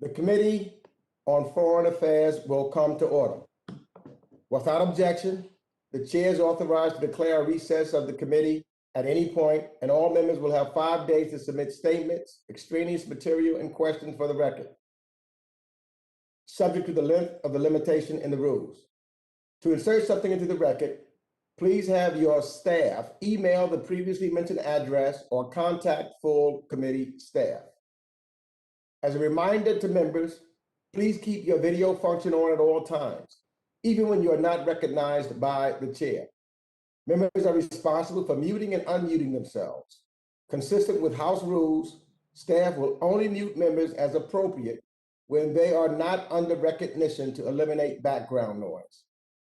The Committee on Foreign Affairs will come to order. Without objection, the chair is authorized to declare a recess of the committee at any point, and all members will have 5 days to submit statements, extraneous material, and questions for the record, subject to the length of the limitation in the rules. To insert something into the record, please have your staff email the previously mentioned address or contact full committee staff. As a reminder to members, please keep your video function on at all times, even when you are not recognized by the chair. Members are responsible for muting and unmuting themselves. Consistent with House rules, staff will only mute members as appropriate when they are not under recognition to eliminate background noise.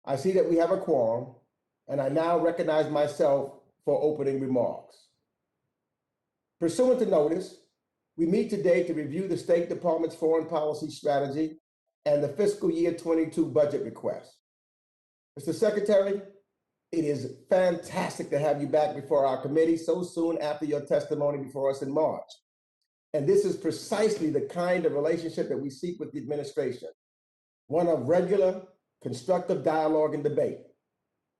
I see that we have a quorum, and I now recognize myself for opening remarks. Pursuant to notice, we meet today to review the State Department's foreign policy strategy and the fiscal year 22 budget request. Mr. Secretary, it is fantastic to have you back before our committee so soon after your testimony before us in March. And this is precisely the kind of relationship that we seek with the administration, one of regular, constructive dialogue and debate.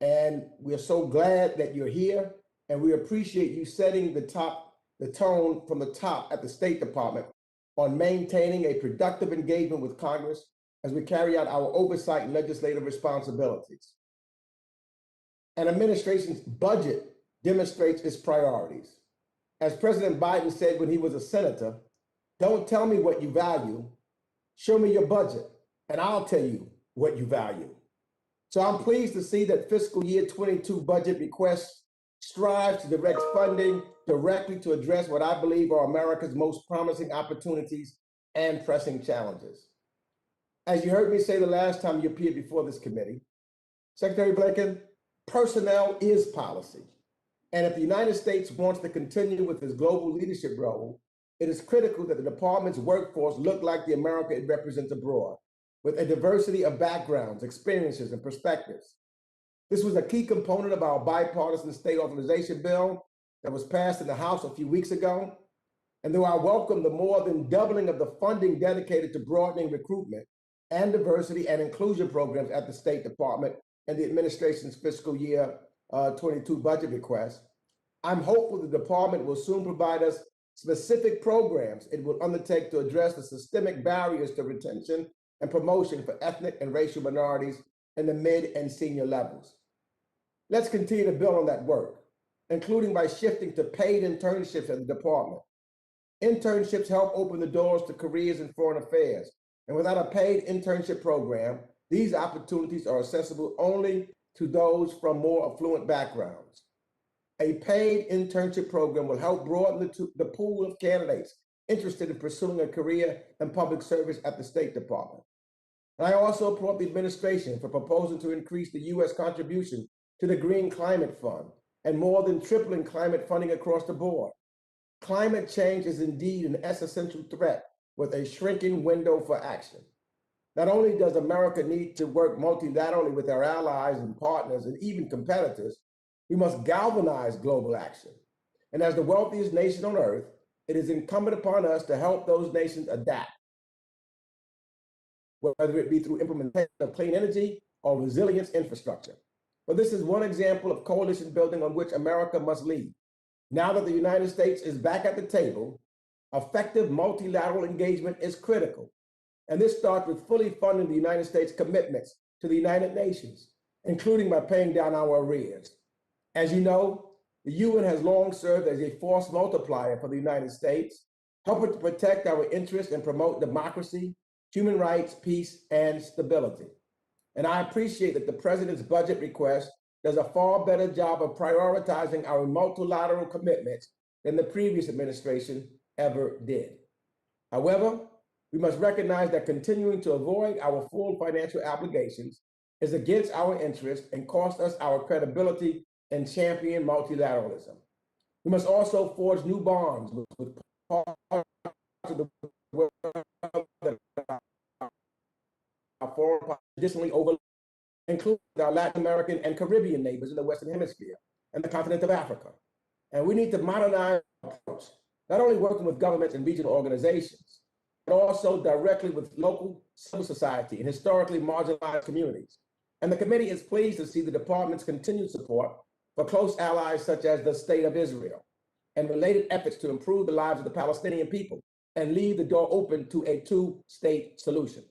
And we're so glad that you're here, and we appreciate you setting the tone from the top at the State Department on maintaining a productive engagement with Congress as we carry out our oversight and legislative responsibilities. An administration's budget demonstrates its priorities. As President Biden said when he was a senator, don't tell me what you value, show me your budget, and I'll tell you what you value. So I'm pleased to see that fiscal year 22 budget request strives to direct funding directly to address what I believe are America's most promising opportunities and pressing challenges. As you heard me say the last time you appeared before this committee, Secretary Blinken, personnel is policy. And if the United States wants to continue with its global leadership role, it is critical that the department's workforce look like the America it represents abroad, with a diversity of backgrounds, experiences, and perspectives. This was a key component of our bipartisan state authorization bill that was passed in the House a few weeks ago. And though I welcome the more than doubling of the funding dedicated to broadening recruitment and diversity and inclusion programs at the State Department and the administration's fiscal year 22 budget request, I'm hopeful the department will soon provide us specific programs it will undertake to address the systemic barriers to retention and promotion for ethnic and racial minorities in the mid and senior levels. Let's continue to build on that work, including by shifting to paid internships at the department. Internships help open the doors to careers in foreign affairs, and without a paid internship program, these opportunities are accessible only to those from more affluent backgrounds. A paid internship program will help broaden the pool of candidates interested in pursuing a career in public service at the State Department. And I also applaud the administration for proposing to increase the U.S. contribution to the Green Climate Fund and more than tripling climate funding across the board. Climate change is indeed an existential threat with a shrinking window for action. Not only does America need to work multilaterally with our allies and partners and even competitors, we must galvanize global action. And as the wealthiest nation on earth, it is incumbent upon us to help those nations adapt, whether it be through implementation of clean energy or resilience infrastructure. But this is one example of coalition building on which America must lead. Now that the United States is back at the table, effective multilateral engagement is critical. And this starts with fully funding the United States' commitments to the United Nations, including by paying down our arrears. As you know, the UN has long served as a force multiplier for the United States, helping to protect our interests and promote democracy, human rights, peace, and stability. And I appreciate that the President's budget request does a far better job of prioritizing our multilateral commitments than the previous administration ever did. However, we must recognize that continuing to avoid our full financial obligations is against our interests and costs us our credibility and champion multilateralism. We must also forge new bonds with parts of the world that our foreign policy traditionally overlooked, including our Latin American and Caribbean neighbors in the Western Hemisphere and the continent of Africa. And we need to modernize our approach, not only working with governments and regional organizations, but also directly with local civil society and historically marginalized communities. And the committee is pleased to see the department's continued support for close allies such as the State of Israel and related efforts to improve the lives of the Palestinian people and leave the door open to a two-state solution.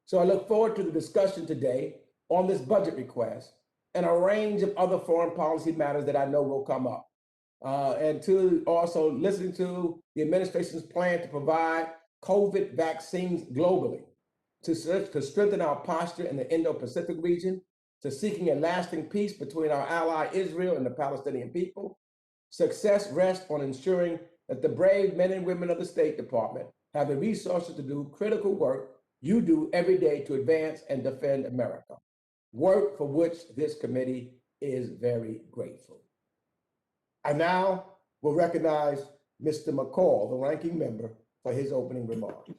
So I look forward to the discussion today on this budget request and a range of other foreign policy matters that I know will come up. And to also listening to the administration's plan to provide COVID vaccines globally, to strengthen our posture in the Indo-Pacific region, to seeking a lasting peace between our ally Israel and the Palestinian people. Success rests on ensuring that the brave men and women of the State Department have the resources to do critical work you do every day to advance and defend America, work for which this committee is very grateful. I now will recognize Mr. McCall, the ranking member, for his opening remarks.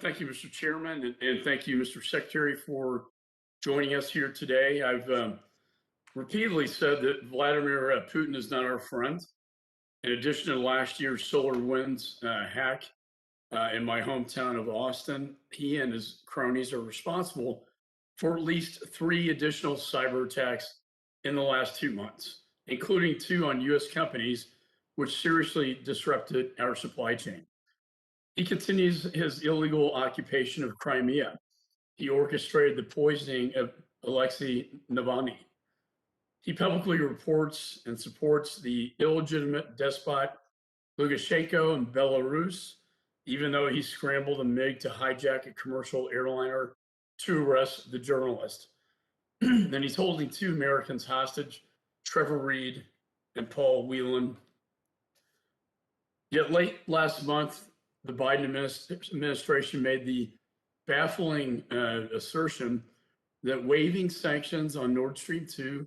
Thank you, Mr. Chairman, and thank you, Mr. Secretary, for joining us here today. I've repeatedly said that Vladimir Putin is not our friend. In addition to last year's solar winds hack in my hometown of Austin, he and his cronies are responsible for at least 3 additional cyber attacks in the last 2 months, including 2 on U.S. companies, which seriously disrupted our supply chain. He continues his illegal occupation of Crimea. He orchestrated the poisoning of Alexei Navalny. He publicly reports and supports the illegitimate despot Lukashenko in Belarus, even though he scrambled a MiG to hijack a commercial airliner to arrest the journalist. Then he's holding 2 Americans hostage, Trever Reed and Paul Whelan. Yet late last month, the Biden administration made the baffling assertion that waiving sanctions on Nord Stream 2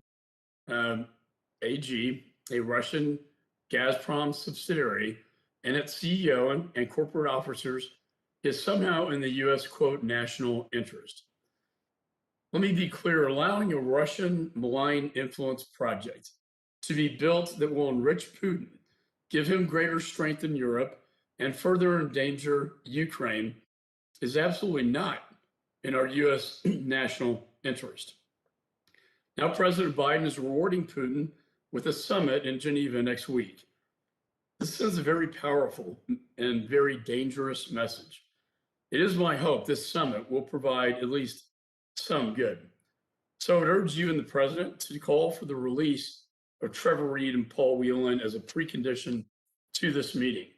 AG, a Russian Gazprom subsidiary, and its CEO and corporate officers is somehow in the U.S., quote, national interest. Let me be clear, allowing a Russian malign influence project to be built that will enrich Putin, give him greater strength in Europe, and further endanger Ukraine is absolutely not in our U.S. national interest. Now, President Biden is rewarding Putin with a summit in Geneva next week. This sends a very powerful and very dangerous message. It is my hope this summit will provide at least some good. So I would urge you and the president to call for the release of Trever Reed and Paul Whelan as a precondition to this meeting.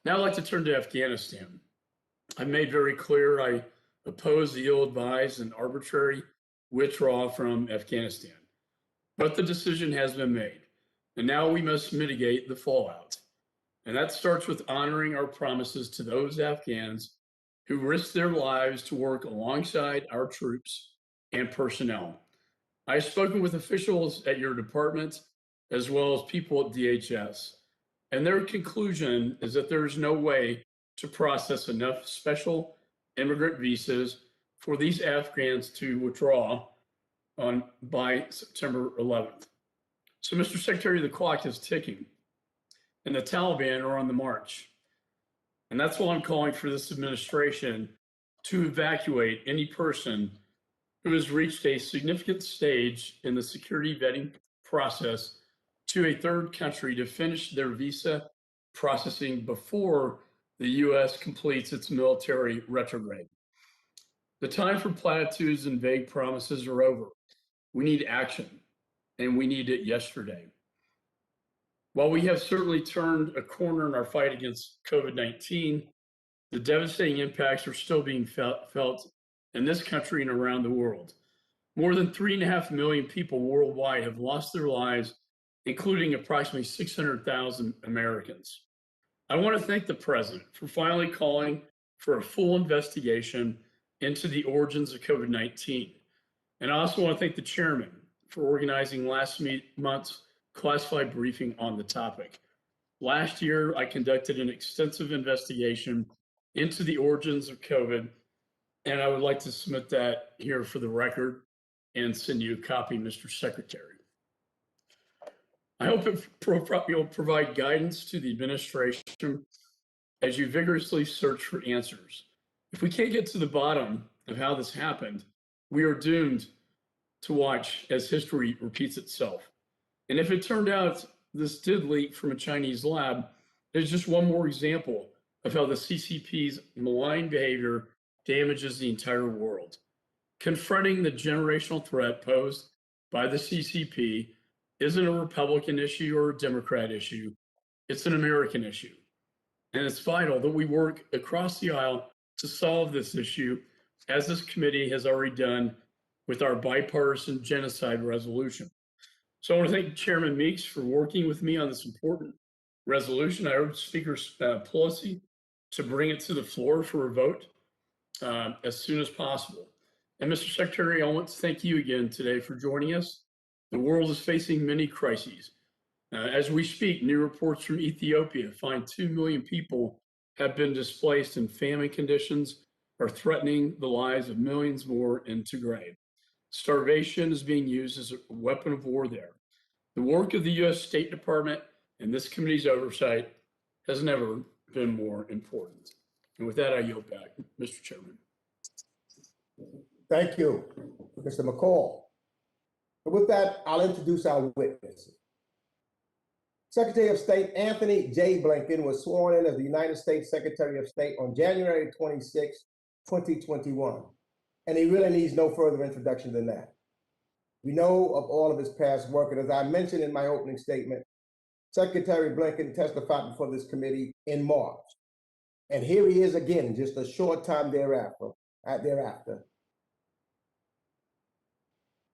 Now I'd like to turn to Afghanistan. I made very clear I oppose the ill-advised and arbitrary withdrawal from Afghanistan, but the decision has been made, and now we must mitigate the fallout. And that starts with honoring our promises to those Afghans who risked their lives to work alongside our troops and personnel. I've spoken with officials at your department as well as people at DHS, and their conclusion is that there is no way to process enough special immigrant visas for these Afghans to withdraw by September 11th. So, Mr. Secretary, the clock is ticking, and the Taliban are on the march. And that's why I'm calling for this administration to evacuate any person who has reached a significant stage in the security vetting process to a third country to finish their visa processing before the U.S. completes its military retrograde. The time for platitudes and vague promises are over. We need action, and we need it yesterday. While we have certainly turned a corner in our fight against COVID-19, the devastating impacts are still being felt in this country and around the world. More than 3.5 million people worldwide have lost their lives, including approximately 600,000 Americans. I want to thank the president for finally calling for a full investigation into the origins of COVID-19. And I also want to thank the chairman for organizing last month's classified briefing on the topic. Last year, I conducted an extensive investigation into the origins of COVID, and I would like to submit that here for the record and send you a copy, Mr. Secretary. I hope it will provide guidance to the administration as you vigorously search for answers. If we can't get to the bottom of how this happened, we are doomed to watch as history repeats itself. And if it turned out this did leak from a Chinese lab, it's just one more example of how the CCP's malign behavior damages the entire world. Confronting the generational threat posed by the CCP isn't a Republican issue or a Democrat issue. It's an American issue. And it's vital that we work across the aisle to solve this issue, as this committee has already done with our bipartisan genocide resolution. So I want to thank Chairman Meeks for working with me on this important resolution. I urge Speaker Pelosi to bring it to the floor for a vote as soon as possible. And Mr. Secretary, I want to thank you again today for joining us. The world is facing many crises. As we speak, new reports from Ethiopia find 2 million people have been displaced, and famine conditions are threatening the lives of millions more in Tigray. Starvation is being used as a weapon of war there. The work of the U.S. State Department and this committee's oversight has never been more important. And with that, I yield back, Mr. Chairman. Thank you, Mr. McCall. And with that, I'll introduce our witnesses. Secretary of State Antony J. Blinken was sworn in as the United States Secretary of State on January 26, 2021. And he really needs no further introduction than that. We know of all of his past work, and as I mentioned in my opening statement, Secretary Blinken testified before this committee in March. And here he is again, just a short time thereafter,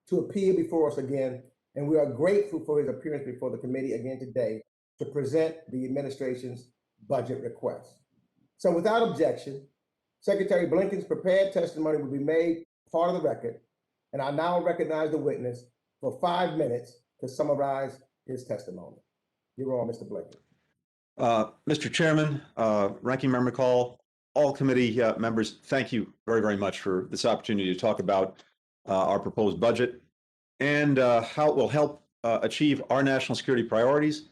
to appear before us again. And we are grateful for his appearance before the committee again today to present the administration's budget request. So without objection, Secretary Blinken's prepared testimony will be made part of the record, and I now recognize the witness for 5 minutes to summarize his testimony. You're on, Mr. Blinken. Mr. Chairman, Ranking Member McCall, all committee members, thank you very, very much for this opportunity to talk about our proposed budget and how it will help achieve our national security priorities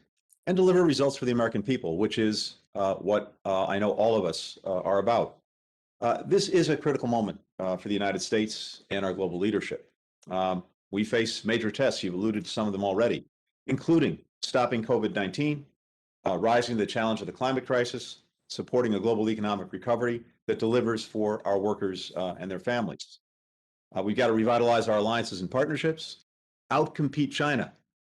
and deliver results for the American people, which is what I know all of us are about. This is a critical moment for the United States and our global leadership. We face major tests, you've alluded to some of them already, including stopping COVID-19, rising to the challenge of the climate crisis, supporting a global economic recovery that delivers for our workers and their families. We've got to revitalize our alliances and partnerships, outcompete China,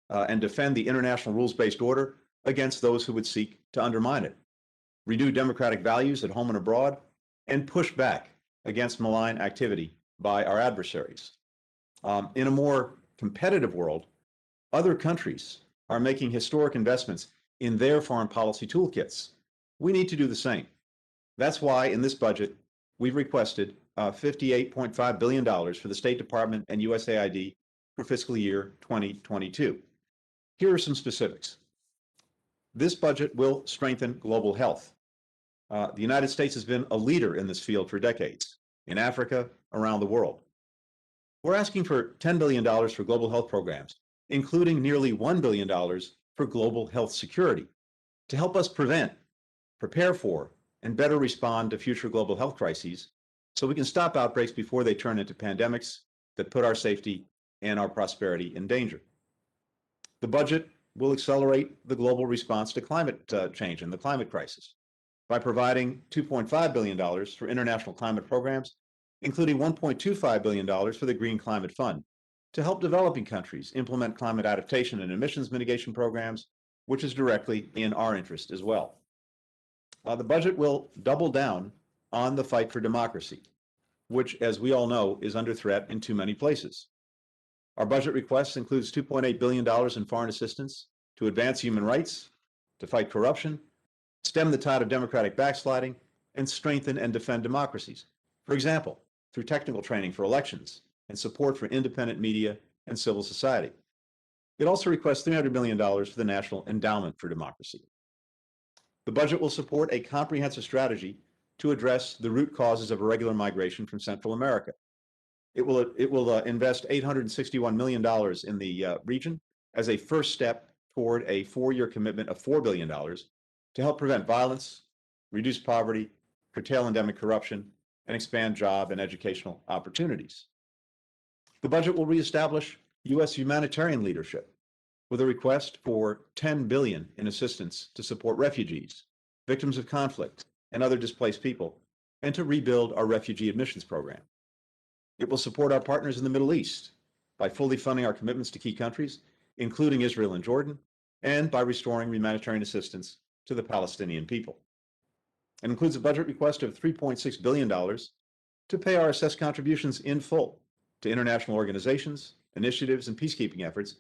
and defend the international rules-based order against those who would seek to undermine it, renew democratic values at home and abroad, and push back against malign activity by our adversaries. In a more competitive world, other countries are making historic investments in their foreign policy toolkits. We need to do the same. That's why in this budget, we've requested $58.5 billion for the State Department and USAID for fiscal year 2022. Here are some specifics. This budget will strengthen global health. The United States has been a leader in this field for decades, in Africa, around the world. We're asking for $10 billion for global health programs, including nearly $1 billion for global health security, to help us prevent, prepare for, and better respond to future global health crises so we can stop outbreaks before they turn into pandemics that put our safety and our prosperity in danger. The budget will accelerate the global response to climate change and the climate crisis by providing $2.5 billion for international climate programs, including $1.25 billion for the Green Climate Fund, to help developing countries implement climate adaptation and emissions mitigation programs, which is directly in our interest as well. The budget will double down on the fight for democracy, which, as we all know, is under threat in too many places. Our budget request includes $2.8 billion in foreign assistance to advance human rights, to fight corruption, stem the tide of democratic backsliding, and strengthen and defend democracies. For example, through technical training for elections and support for independent media and civil society. It also requests $300 million for the National Endowment for Democracy. The budget will support a comprehensive strategy to address the root causes of irregular migration from Central America. It will invest $861 million in the region as a first step toward a 4-year commitment of $4 billion to help prevent violence, reduce poverty, curtail endemic corruption, and expand job and educational opportunities. The budget will reestablish U.S. humanitarian leadership with a request for $10 billion in assistance to support refugees, victims of conflict, and other displaced people, and to rebuild our refugee admissions program. It will support our partners in the Middle East by fully funding our commitments to key countries, including Israel and Jordan, and by restoring humanitarian assistance to the Palestinian people. It includes a budget request of $3.6 billion to pay our assessed contributions in full to international organizations, initiatives, and peacekeeping efforts,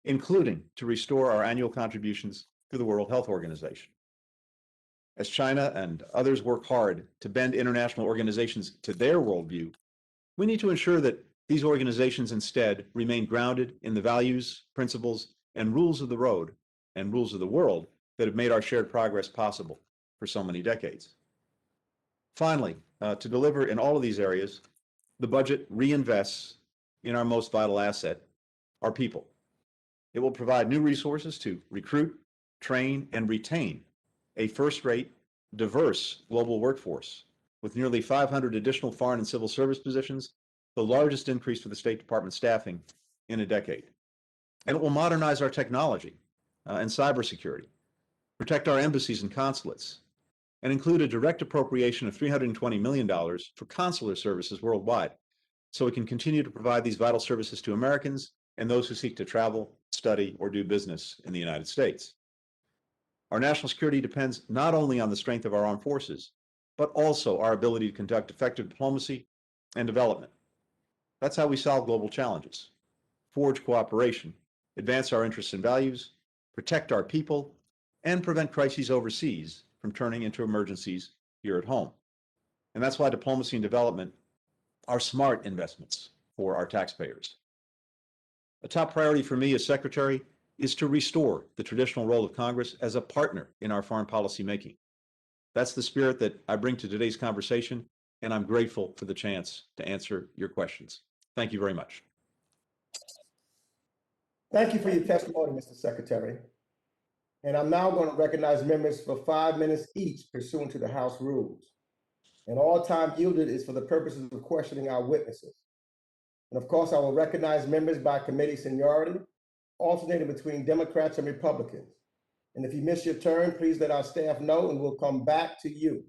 including to restore our annual contributions to the World Health Organization. As China and others work hard to bend international organizations to their worldview, we need to ensure that these organizations instead remain grounded in the values, principles, and rules of the road and rules of the world that have made our shared progress possible for so many decades. Finally, to deliver in all of these areas, the budget reinvests in our most vital asset, our people. It will provide new resources to recruit, train, and retain a first-rate, diverse global workforce with nearly 500 additional foreign and civil service positions, the largest increase for the State Department staffing in a decade. And it will modernize our technology and cybersecurity, protect our embassies and consulates, and include a direct appropriation of $320 million for consular services worldwide, so we can continue to provide these vital services to Americans and those who seek to travel, study, or do business in the United States. Our national security depends not only on the strength of our armed forces, but also our ability to conduct effective diplomacy and development. That's how we solve global challenges, forge cooperation, advance our interests and values, protect our people, and prevent crises overseas from turning into emergencies here at home. And that's why diplomacy and development are smart investments for our taxpayers. A top priority for me as Secretary is to restore the traditional role of Congress as a partner in our foreign policy making. That's the spirit that I bring to today's conversation, and I'm grateful for the chance to answer your questions. Thank you very much. Thank you for your testimony, Mr. Secretary. And I'm now going to recognize members for 5 minutes each pursuant to the House rules. And all time yielded is for the purposes of questioning our witnesses. And of course, I will recognize members by committee seniority, alternating between Democrats and Republicans. And if you miss your turn, please let our staff know and we'll come back to you.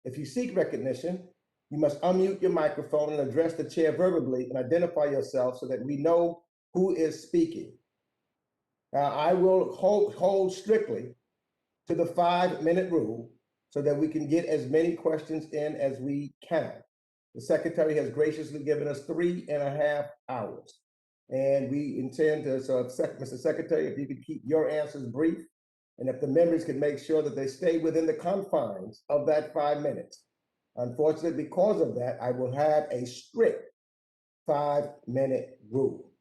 If you seek recognition, you must unmute your microphone and address the chair verbally and identify yourself so that we know who is speaking. I will hold strictly to the 5-minute rule so that we can get as many questions in as we can. The Secretary has graciously given us 3.5 hours. And we intend to, Mr. Secretary, if you could keep your answers brief, and if the members can make sure that they stay within the confines of that 5 minutes. Unfortunately, because of that, I will have a strict 5-minute rule.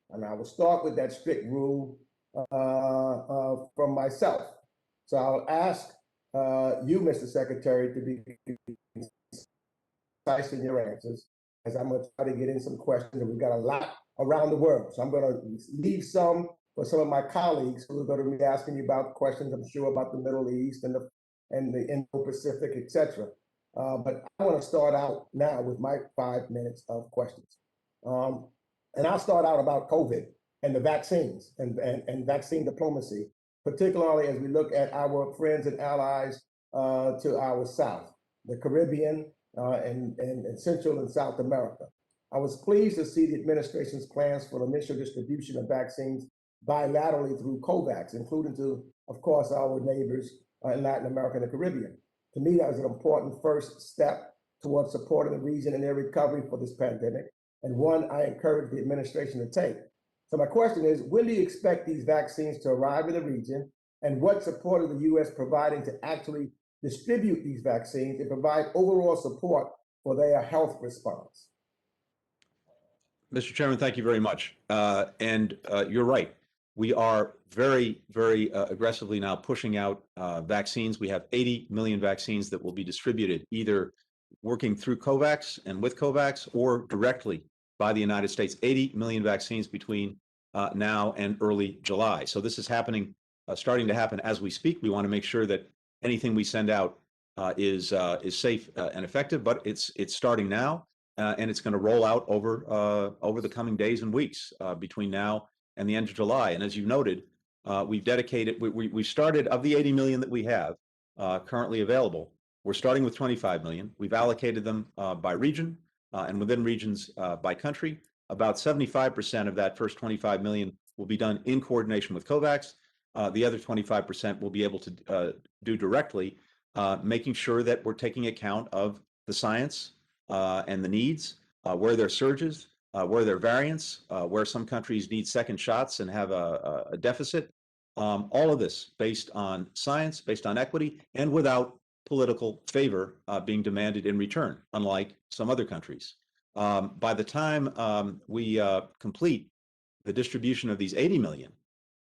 And I will start with that strict rule from myself. So I'll ask you, Mr. Secretary, to be concise in your answers, as I'm going to try to get in some questions, and we've got a lot around the world. So I'm going to leave some for some of my colleagues who are going to be asking you about questions, I'm sure, about the Middle East and the Indo-Pacific, etc. But I want to start out now with my 5 minutes of questions. And I'll start out about COVID and the vaccines and vaccine diplomacy, particularly as we look at our friends and allies to our south, the Caribbean and Central and South America. I was pleased to see the administration's plans for initial distribution of vaccines bilaterally through COVAX, including to, of course, our neighbors in Latin America and the Caribbean. To me, that was an important first step towards supporting the region in their recovery for this pandemic, and one I encourage the administration to take. So my question is, when do you expect these vaccines to arrive in the region, and what support is the U.S. providing to actually distribute these vaccines and provide overall support for their health response? Mr. Chairman, thank you very much. And you're right. We are very, very aggressively now pushing out vaccines. We have 80 million vaccines that will be distributed either working through COVAX and with COVAX or directly by the United States. 80 million vaccines between now and early July. So this is happening, starting to happen as we speak. We want to make sure that anything we send out is safe and effective, but it's starting now, and it's going to roll out over the coming days and weeks between now and the end of July. And as you noted, we've dedicated, we started, of the 80 million that we have currently available, we're starting with 25 million. We've allocated them by region and within regions by country. About 75% of that first 25 million will be done in coordination with COVAX. The other 25% will be able to do directly, making sure that we're taking account of the science and the needs, where there are surges, where there are variants, where some countries need second shots and have a deficit. All of this based on science, based on equity, and without political favor being demanded in return, unlike some other countries. By the time we complete the distribution of these 80 million,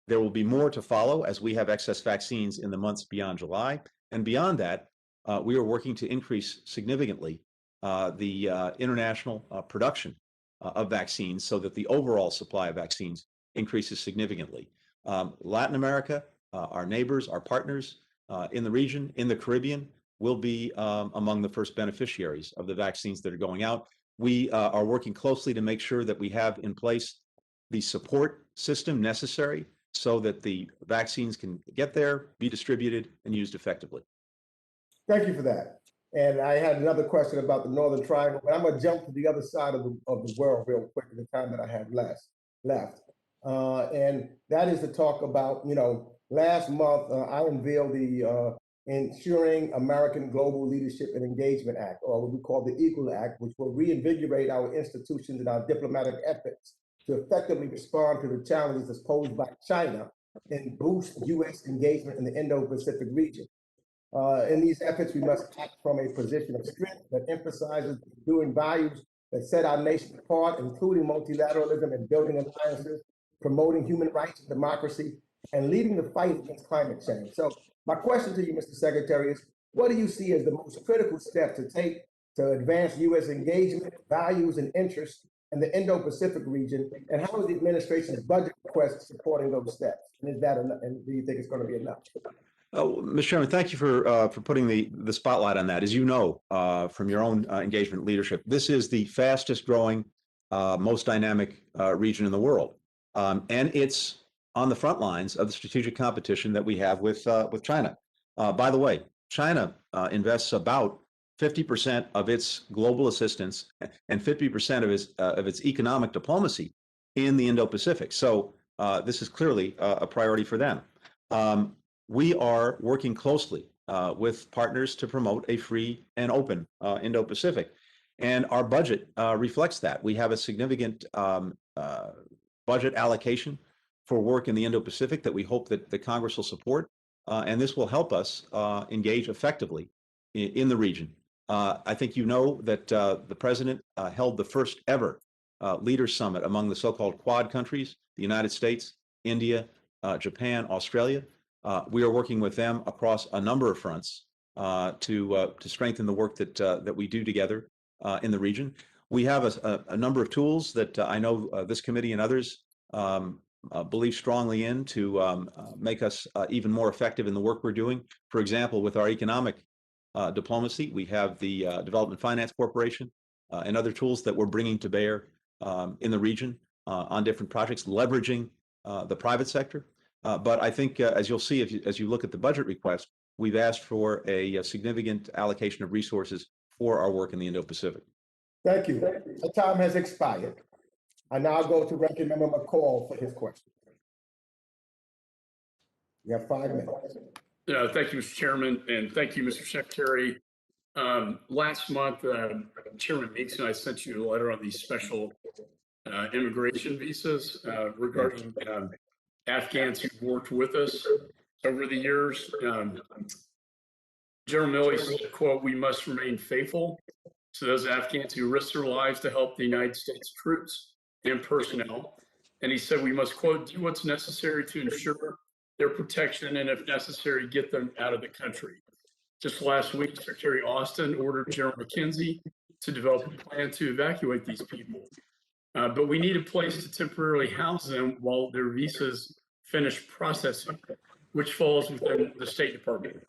there will be more to follow as we have excess vaccines in the months beyond July. And beyond that, we are working to increase significantly the international production of vaccines so that the overall supply of vaccines increases significantly. Latin America, our neighbors, our partners in the region, in the Caribbean, will be among the first beneficiaries of the vaccines that are going out. We are working closely to make sure that we have in place the support system necessary so that the vaccines can get there, be distributed, and used effectively. Thank you for that. And I had another question about the Northern Triangle, but I'm going to jump to the other side of the world real quick in the time that I have left. And that is to talk about, last month I unveiled the Ensuring American Global Leadership and Engagement Act, or what we call the EAGLE Act, which will reinvigorate our institutions and our diplomatic efforts to effectively respond to the challenges posed by China and boost U.S. engagement in the Indo-Pacific region. In these efforts, we must act from a position of strength that emphasizes enduring values that set our nation apart, including multilateralism and building alliances, promoting human rights and democracy, and leading the fight against climate change. So my question to you, Mr. Secretary, is what do you see as the most critical step to take to advance U.S. engagement, values, and interests in the Indo-Pacific region, and how is the administration's budget request supporting those steps? And is that enough, and do you think it's going to be enough? Mr. Chairman, thank you for putting the spotlight on that. As you know from your own engagement leadership, this is the fastest growing, most dynamic region in the world. And it's on the front lines of the strategic competition that we have with China. By the way, China invests about 50% of its global assistance and 50% of its economic diplomacy in the Indo-Pacific. So this is clearly a priority for them. We are working closely with partners to promote a free and open Indo-Pacific, and our budget reflects that. We have a significant budget allocation for work in the Indo-Pacific that we hope that the Congress will support, and this will help us engage effectively in the region. I think you know that the president held the first ever leaders summit among the so-called Quad countries, the United States, India, Japan, Australia. We are working with them across a number of fronts to strengthen the work that we do together in the region. We have a number of tools that I know this committee and others believe strongly in to make us even more effective in the work we're doing. For example, with our economic diplomacy, we have the Development Finance Corporation and other tools that we're bringing to bear in the region on different projects, leveraging the private sector. But I think, as you'll see, as you look at the budget request, we've asked for a significant allocation of resources for our work in the Indo-Pacific. Thank you. The time has expired. I now go to Ranking Member McCall for his question. You have 5 minutes. Thank you, Mr. Chairman, and thank you, Mr. Secretary. Last month, Chairman Meeks and I sent you a letter on these special immigration visas regarding Afghans who've worked with us over the years. General Milley said, quote, "We must remain faithful to those Afghans who risk their lives to help the United States troops and personnel." And he said, "We must, quote, do what's necessary to ensure their protection and, if necessary, get them out of the country." Just last week, Secretary Austin ordered General McKenzie to develop a plan to evacuate these people. But we need a place to temporarily house them while their visas finish processing, which falls within the State Department.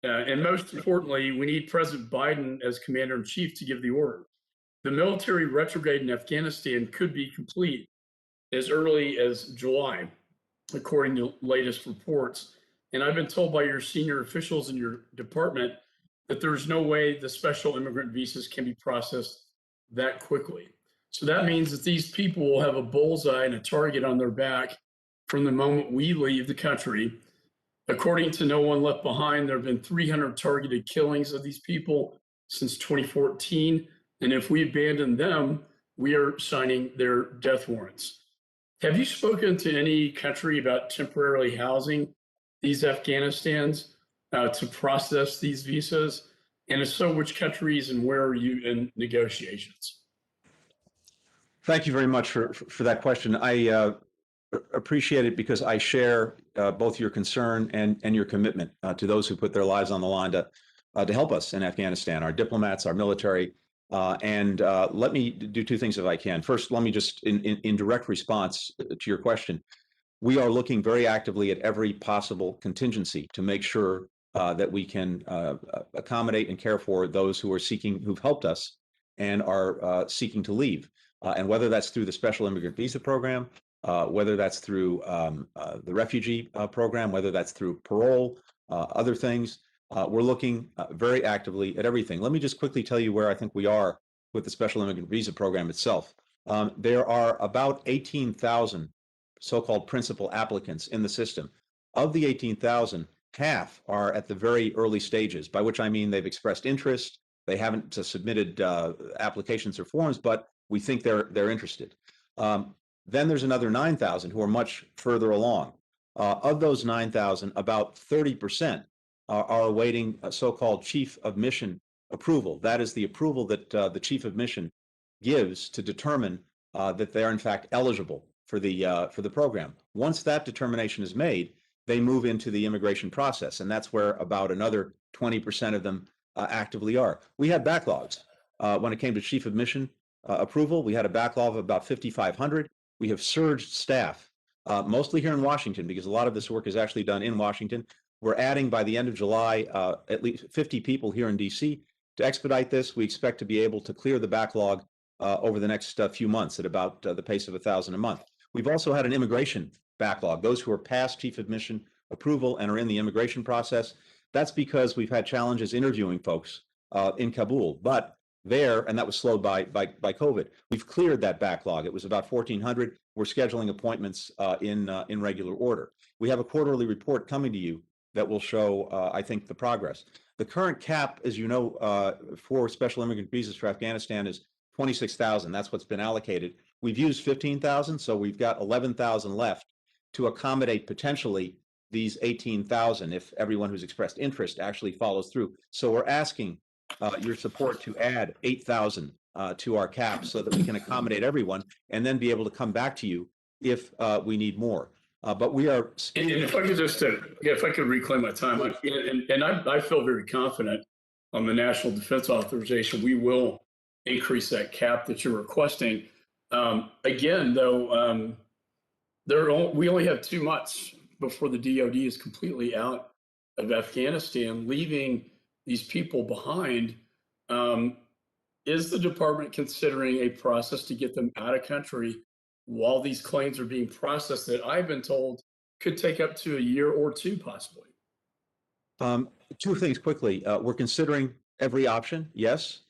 And most importantly, we need President Biden as commander-in-chief to give the order. The military retrograde in Afghanistan could be complete as early as July, according to latest reports. And I've been told by your senior officials in your department that there's no way the special immigrant visas can be processed that quickly. So that means that these people will have a bullseye and a target on their back from the moment we leave the country. According to No One Left Behind, there have been 300 targeted killings of these people since 2014. And if we abandon them, we are signing their death warrants. Have you spoken to any country about temporarily housing these Afghanistans to process these visas? And if so, which countries and where are you in negotiations? Thank you very much for that question. I appreciate it because I share both your concern and your commitment to those who put their lives on the line to help us in Afghanistan, our diplomats, our military. And let me do two things if I can. First, let me just, in direct response to your question, we are looking very actively at every possible contingency to make sure that we can accommodate and care for those who've helped us and are seeking to leave. And whether that's through the special immigrant visa program, whether that's through the refugee program, whether that's through parole, other things, we're looking very actively at everything. Let me just quickly tell you where I think we are with the special immigrant visa program itself. There are about 18,000 so-called principal applicants in the system. Of the 18,000, half are at the very early stages, by which I mean they've expressed interest. They haven't submitted applications or forms, but we think they're interested. Then there's another 9,000 who are much further along. Of those 9,000, about 30% are awaiting a so-called chief of mission approval. That is the approval that the chief of mission gives to determine that they are in fact eligible for the program. Once that determination is made, they move into the immigration process, and that's where about another 20% of them actively are. We had backlogs when it came to chief of mission approval. We had a backlog of about 5,500. We have surged staff, mostly here in Washington, because a lot of this work is actually done in Washington. We're adding by the end of July at least 50 people here in DC to expedite this. We expect to be able to clear the backlog over the next few months at about the pace of 1,000 a month. We've also had an immigration backlog, those who are past chief of mission approval and are in the immigration process. That's because we've had challenges interviewing folks in Kabul, but and that was slowed by COVID. We've cleared that backlog. It was about 1,400. We're scheduling appointments in regular order. We have a quarterly report coming to you that will show, I think, the progress. The current cap, as you know, for special immigrant visas for Afghanistan is 26,000. That's what's been allocated. We've used 15,000, so we've got 11,000 left to accommodate potentially these 18,000 if everyone who's expressed interest actually follows through. So we're asking your support to add 8,000 to our cap so that we can accommodate everyone and then be able to come back to you if we need more. But we are. And if I could just, if I could reclaim my time, I feel very confident on the National Defense Authorization. We will increase that cap that you're requesting. Again, though, we only have 2 months before the DoD is completely out of Afghanistan, leaving these people behind. Is the department considering a process to get them out of country while these claims are being processed that I've been told could take up to a year or 2 possibly? 2 things quickly. We're considering every option, yes.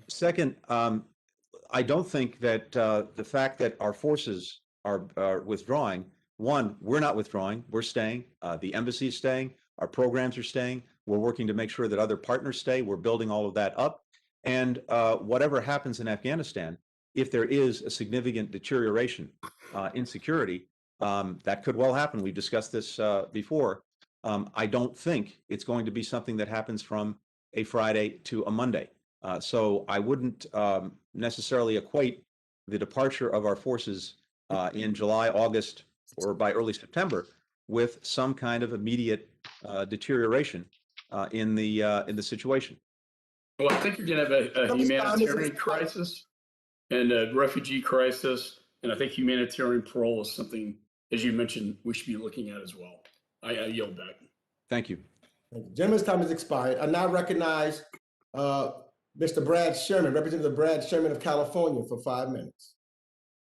Second, I don't think that the fact that our forces are withdrawing, one, we're not withdrawing, we're staying, the embassy is staying, our programs are staying, we're working to make sure that other partners stay, we're building all of that up. And whatever happens in Afghanistan, if there is a significant deterioration in security, that could well happen. We've discussed this before. I don't think it's going to be something that happens from a Friday to a Monday. So I wouldn't necessarily equate the departure of our forces in July, August, or by early September with some kind of immediate deterioration in the situation. Well, I think you're going to have a humanitarian crisis and a refugee crisis, and I think humanitarian parole is something, as you mentioned, we should be looking at as well. I yield back. Thank you. Thank you. Gentleman's time has expired. I now recognize Mr. Brad Sherman, Representative Brad Sherman of California, for 5 minutes.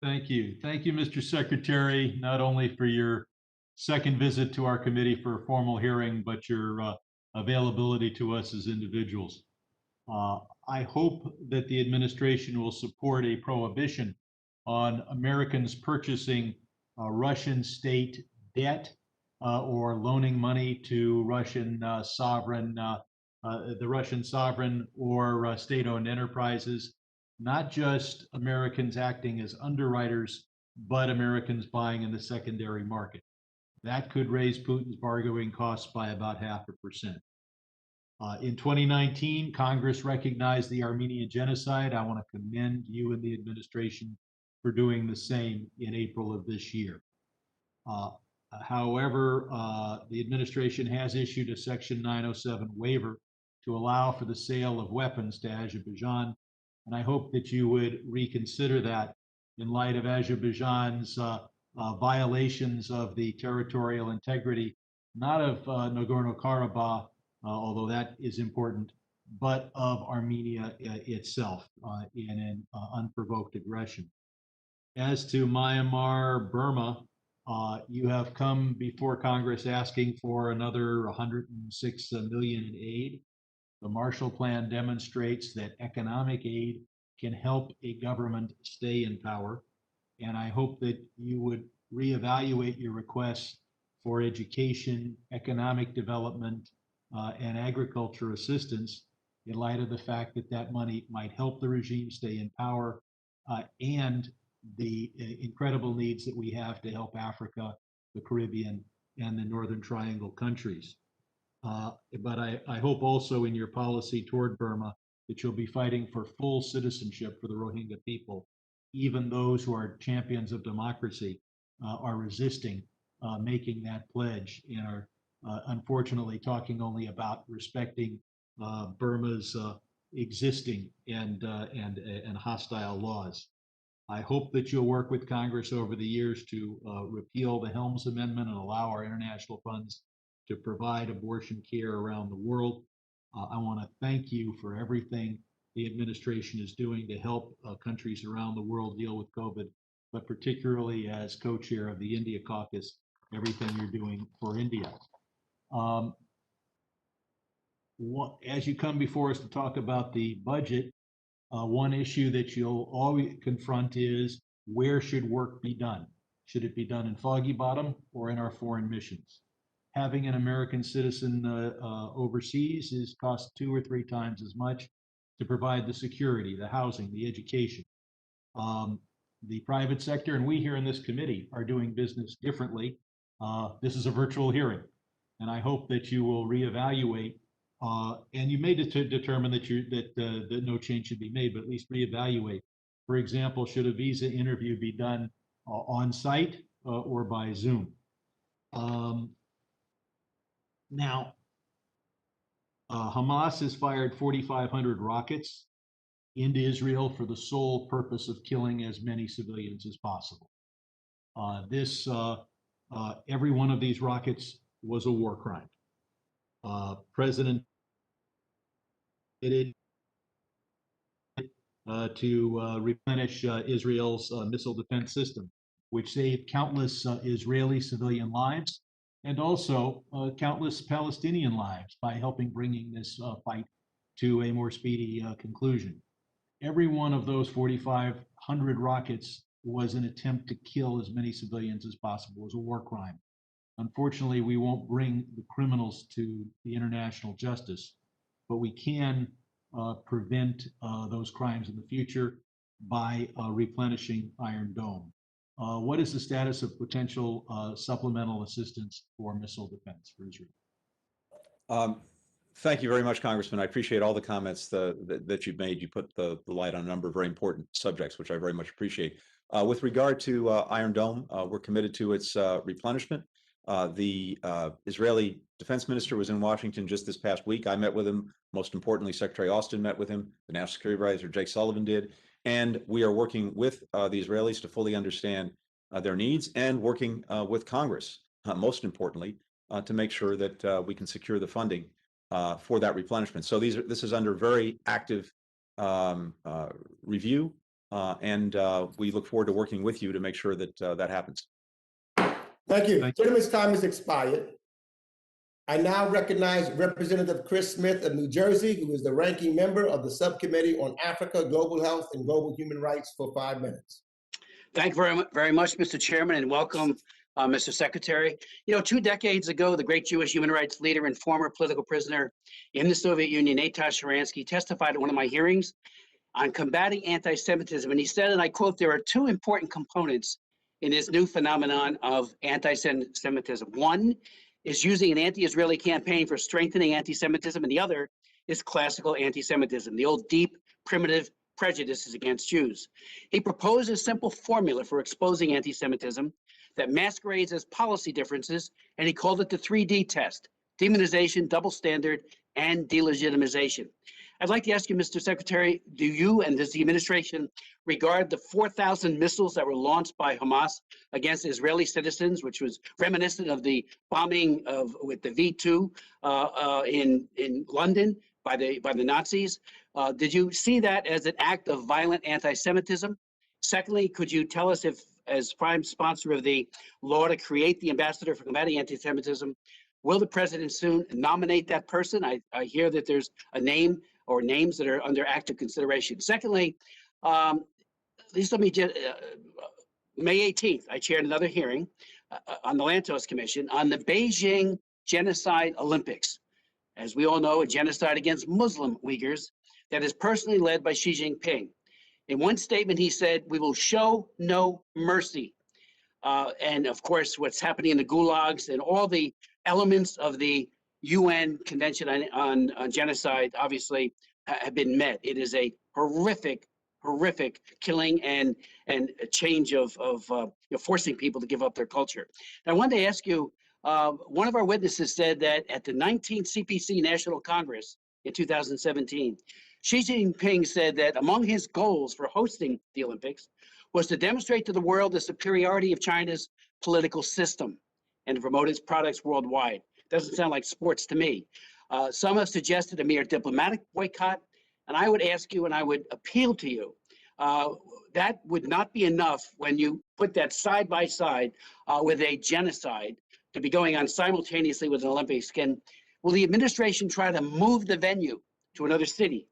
Thank you. Thank you, Mr. Secretary, not only for your second visit to our committee for a formal hearing, but your availability to us as individuals. I hope that the administration will support a prohibition on Americans purchasing Russian state debt or loaning money to Russian sovereign, the Russian sovereign or state-owned enterprises. Not just Americans acting as underwriters, but Americans buying in the secondary market. That could raise Putin's borrowing costs by about 0.5%. In 2019, Congress recognized the Armenian genocide. I want to commend you and the administration for doing the same in April of this year. However, the administration has issued a Section 907 waiver to allow for the sale of weapons to Azerbaijan. And I hope that you would reconsider that in light of Azerbaijan's violations of the territorial integrity, not of Nagorno-Karabakh, although that is important, but of Armenia itself in an unprovoked aggression. As to Myanmar, Burma, you have come before Congress asking for another 106 million in aid. The Marshall Plan demonstrates that economic aid can help a government stay in power. And I hope that you would reevaluate your requests for education, economic development, and agriculture assistance in light of the fact that that money might help the regime stay in power and the incredible needs that we have to help Africa, the Caribbean, and the Northern Triangle countries. But I hope also in your policy toward Burma that you'll be fighting for full citizenship for the Rohingya people. Even those who are champions of democracy are resisting making that pledge and are unfortunately talking only about respecting Burma's existing and hostile laws. I hope that you'll work with Congress over the years to repeal the Helms Amendment and allow our international funds to provide abortion care around the world. I want to thank you for everything the administration is doing to help countries around the world deal with COVID, but particularly as co-chair of the India caucus, everything you're doing for India. As you come before us to talk about the budget, one issue that you'll always confront is where should work be done? Should it be done in Foggy Bottom or in our foreign missions? Having an American citizen overseas is cost 2 or 3 times as much to provide the security, the housing, the education. The private sector, and we here in this committee are doing business differently. This is a virtual hearing, and I hope that you will reevaluate. And you may determine that no change should be made, but at least reevaluate. For example, should a visa interview be done on site or by Zoom? Now, Hamas has fired 4,500 rockets into Israel for the sole purpose of killing as many civilians as possible. Every one of these rockets was a war crime. President to replenish Israel's missile defense system, which saved countless Israeli civilian lives and also countless Palestinian lives by helping bringing this fight to a more speedy conclusion. Every one of those 4,500 rockets was an attempt to kill as many civilians as possible. It was a war crime. Unfortunately, we won't bring the criminals to the international justice, but we can prevent those crimes in the future by replenishing Iron Dome. What is the status of potential supplemental assistance for missile defense for Israel? Thank you very much, Congressman. I appreciate all the comments that you've made. You put the light on a number of very important subjects, which I very much appreciate. With regard to Iron Dome, we're committed to its replenishment. The Israeli defense minister was in Washington just this past week. I met with him. Most importantly, Secretary Austin met with him. The National Security Advisor, Jake Sullivan, did. And we are working with the Israelis to fully understand their needs and working with Congress, most importantly, to make sure that we can secure the funding for that replenishment. So this is under very active review, and we look forward to working with you to make sure that that happens. Thank you. Thank Gentleman's time has expired. I now recognize Representative Chris Smith of New Jersey, who is the ranking member of the Subcommittee on Africa, Global Health, and Global Human Rights for 5 minutes. Thank you very much, Mr. Chairman, and welcome, Mr. Secretary. 2 decades ago, the great Jewish human rights leader and former political prisoner in the Soviet Union, Eitan Sharansky, testified at one of my hearings on combating anti-Semitism. And he said, and I quote, "There are 2 important components in this new phenomenon of anti-Semitism. One is using an anti-Israeli campaign for strengthening anti-Semitism, and the other is classical anti-Semitism, the old deep, primitive prejudices against Jews." He proposed a simple formula for exposing anti-Semitism that masquerades as policy differences, and he called it the 3D test: demonization, double standard, and delegitimization. I'd like to ask you, Mr. Secretary, do you and does the administration regard the 4,000 missiles that were launched by Hamas against Israeli citizens, which was reminiscent of the bombing with the V2 in London by the Nazis? Did you see that as an act of violent anti-Semitism? Secondly, could you tell us if, as prime sponsor of the law to create the ambassador for combating anti-Semitism, will the president soon nominate that person? I hear that there's a name or names that are under active consideration. Secondly, please let me just, May 18th, I chaired another hearing on the Lantos Commission on the Beijing Genocide Olympics. As we all know, a genocide against Muslim Uyghurs that is personally led by Xi Jinping. In one statement, he said, "We will show no mercy." And of course, what's happening in the gulags and all the elements of the UN Convention on Genocide obviously have been met. It is a horrific killing and a change of forcing people to give up their culture. And I wanted to ask you, one of our witnesses said that at the 19th CPC National Congress in 2017, Xi Jinping said that among his goals for hosting the Olympics was to demonstrate to the world the superiority of China's political system and to promote its products worldwide. Doesn't sound like sports to me. Some have suggested a mere diplomatic boycott, and I would ask you and I would appeal to you, that would not be enough when you put that side by side with a genocide to be going on simultaneously with an Olympics. Will the administration try to move the venue to another city,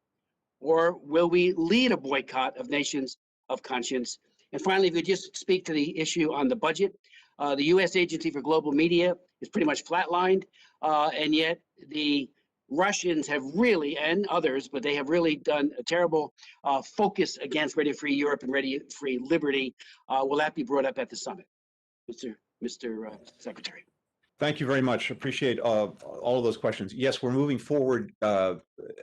or will we lead a boycott of nations of conscience? And finally, if you just speak to the issue on the budget, the U.S. Agency for Global Media is pretty much flatlined, and yet the Russians have really, and others, but they have really done a terrible focus against Radio Free Europe and Radio Free Liberty. Will that be brought up at the summit, Mr. Secretary? Thank you very much. Appreciate all of those questions. Yes, we're moving forward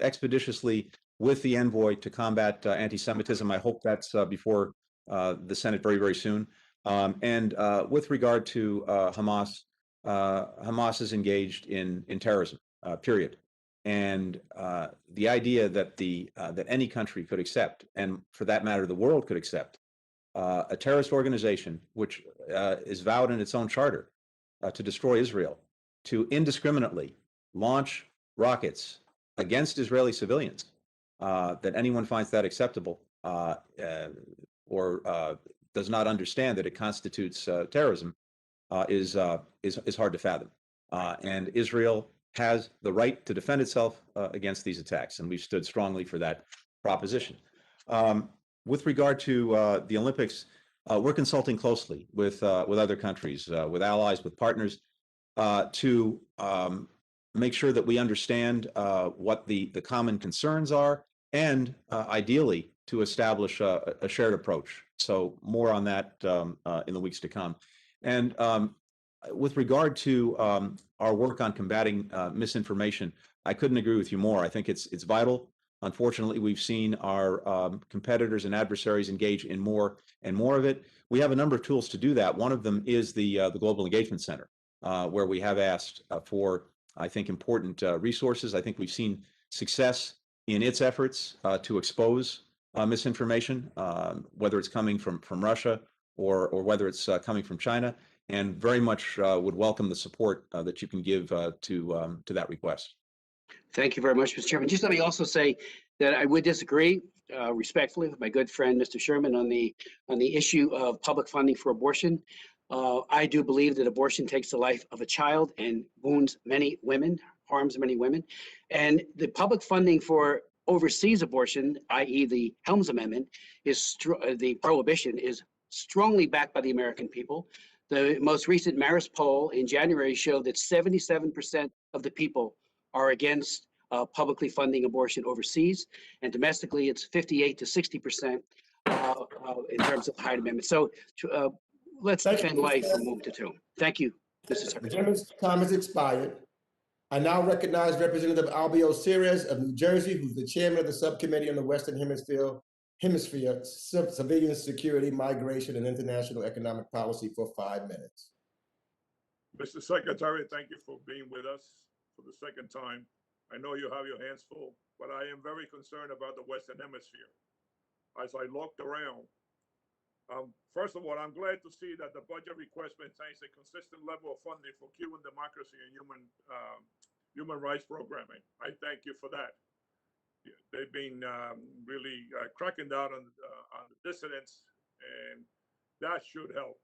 expeditiously with the envoy to combat anti-Semitism. I hope that's before the Senate very, very soon. And with regard to Hamas, Hamas is engaged in terrorism, period. And the idea that that any country could accept, and for that matter, the world could accept, a terrorist organization which is vowed in its own charter to destroy Israel, to indiscriminately launch rockets against Israeli civilians, that anyone finds that acceptable or does not understand that it constitutes terrorism is hard to fathom. And Israel has the right to defend itself against these attacks, and we've stood strongly for that proposition. With regard to the Olympics, we're consulting closely with other countries, with allies, with partners, to make sure that we understand what the common concerns are, and ideally to establish a shared approach. So more on that in the weeks to come. And with regard to our work on combating misinformation, I couldn't agree with you more. I think it's vital. Unfortunately, we've seen our competitors and adversaries engage in more and more of it. We have a number of tools to do that. One of them is the Global Engagement Center, where we have asked for, I think, important resources. I think we've seen success in its efforts to expose misinformation, whether it's coming from Russia or whether it's coming from China. and very much would welcome the support that you can give to that request. Thank you very much, Mr. Chairman. Just let me also say that I would disagree respectfully with my good friend, Mr. Sherman, on the issue of public funding for abortion. I do believe that abortion takes the life of a child and wounds many women, harms many women. And the public funding for overseas abortion, i.e. the Helms Amendment, the prohibition is strongly backed by the American people. The most recent Marist poll in January showed that 77% of the people are against publicly funding abortion overseas, and domestically it's 58 to 60% in terms of the Hyde Amendment. So let's defend life from womb to tomb. Thank you, Mr. The Secretary. gentleman's time has expired. I now recognize Representative Albio Ceres of New Jersey, who's the chairman of the subcommittee on the Western Hemisphere, Civilian Security, Migration, and International Economic Policy for 5 minutes. Mr. Secretary, thank you for being with us for the second time. I know you have your hands full, but I am very concerned about the Western Hemisphere. As I looked around, first of all, I'm glad to see that the budget request maintains a consistent level of funding for Cuban democracy and human rights programming. I thank you for that. They've been really cracking down on the dissidents, and that should help.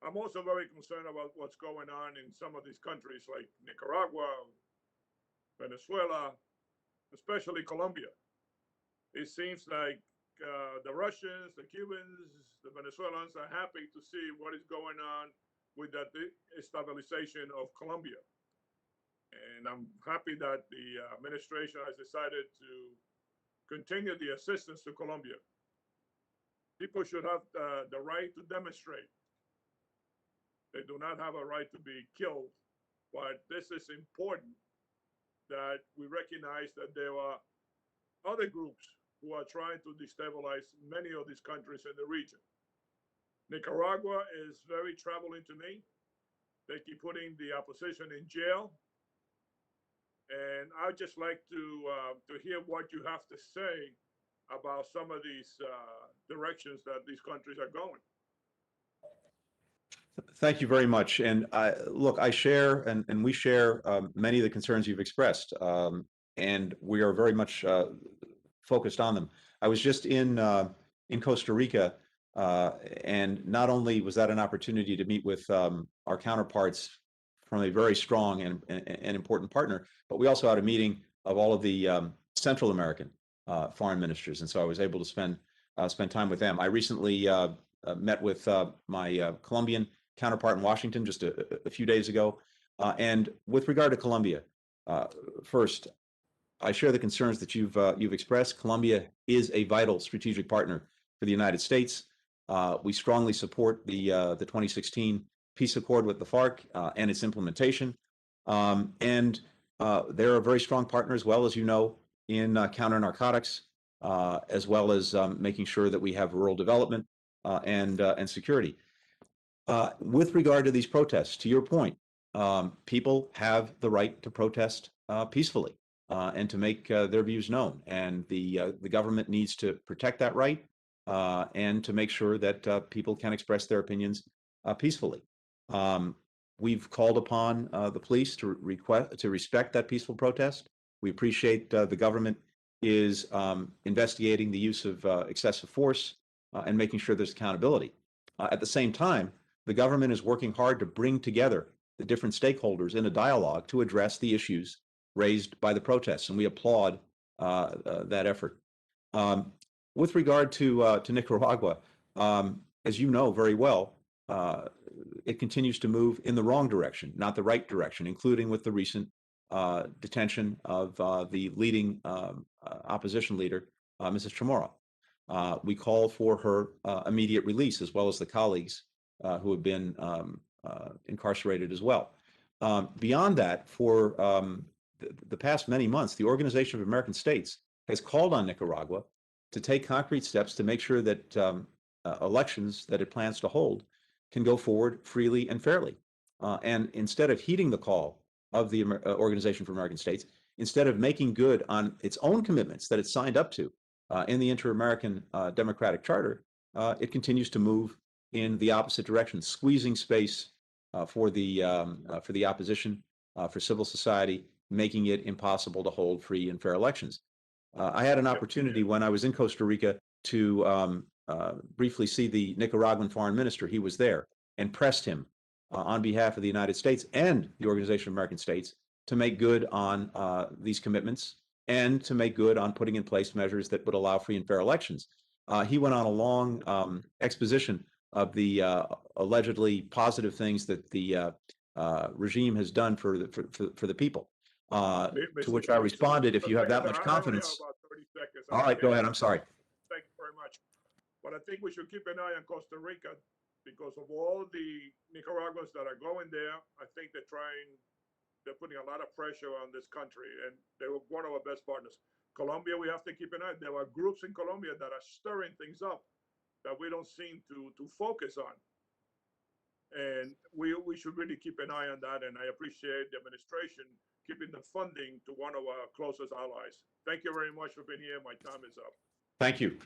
I'm also very concerned about what's going on in some of these countries like Nicaragua, Venezuela, especially Colombia. It seems like the Russians, the Cubans, the Venezuelans are happy to see what is going on with the stabilization of Colombia. And I'm happy that the administration has decided to continue the assistance to Colombia. People should have the right to demonstrate. They do not have a right to be killed, but this is important that we recognize that there are other groups who are trying to destabilize many of these countries in the region. Nicaragua is very troubling to me. They keep putting the opposition in jail. And I'd just like to hear what you have to say about some of these directions that these countries are going. Thank you very much. And look, I share and we share many of the concerns you've expressed, and we are very much focused on them. I was just in Costa Rica, and not only was that an opportunity to meet with our counterparts from a very strong and important partner, but we also had a meeting of all of the Central American foreign ministers, and so I was able to spend time with them. I recently met with my Colombian counterpart in Washington just a few days ago, and with regard to Colombia, first, I share the concerns that you've expressed. Colombia is a vital strategic partner for the United States. We strongly support the 2016 peace accord with the FARC and its implementation. And they're a very strong partner as well, as you know, in counter-narcotics, as well as making sure that we have rural development and security. With regard to these protests, to your point, people have the right to protest peacefully and to make their views known. And the government needs to protect that right and to make sure that people can express their opinions peacefully. We've called upon the police to respect that peaceful protest. We appreciate the government is investigating the use of excessive force and making sure there's accountability. At the same time, the government is working hard to bring together the different stakeholders in a dialogue to address the issues raised by the protests, and we applaud that effort. With regard to Nicaragua, as you know very well, it continues to move in the wrong direction, not the right direction, including with the recent detention of the leading opposition leader, Mrs. Chamorro. We call for her immediate release, as well as the colleagues who have been incarcerated as well. Beyond that, for the past many months, the Organization of American States has called on Nicaragua to take concrete steps to make sure that elections that it plans to hold can go forward freely and fairly. And instead of heeding the call of the Organization for American States, instead of making good on its own commitments that it signed up to in the Inter-American Democratic Charter, it continues to move in the opposite direction, squeezing space for the opposition, for civil society, making it impossible to hold free and fair elections. I had an opportunity when I was in Costa Rica to briefly see the Nicaraguan foreign minister. He was there, and pressed him on behalf of the United States and the Organization of American States to make good on these commitments and to make good on putting in place measures that would allow free and fair elections. He went on a long exposition of the allegedly positive things that the regime has done for the people. To which I responded, if you have that much confidence. About 30 seconds. All right, go ahead. I'm sorry. Thank you very much. But I think we should keep an eye on Costa Rica because of all the Nicaraguans that are going there. I think they're putting a lot of pressure on this country, and they were one of our best partners. Colombia, we have to keep an eye. There are groups in Colombia that are stirring things up that we don't seem to focus on. And we should really keep an eye on that. And I appreciate the administration keeping the funding to one of our closest allies. Thank you very much for being here. My time is up. Thank you.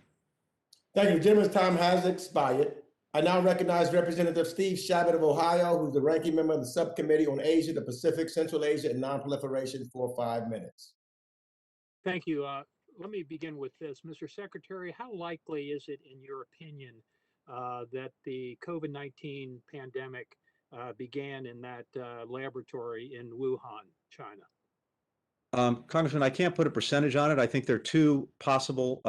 Thank you. The gentleman's time has expired. I now recognize Representative Steve Shabbat of Ohio, who's the ranking member of the Subcommittee on Asia, the Pacific, Central Asia, and Nonproliferation for 5 minutes. Thank you. Let me begin with this. Mr. Secretary, how likely is it, in your opinion, that the COVID-19 pandemic began in that laboratory in Wuhan, China? Congressman, I can't put a percentage on it. I think there are two possible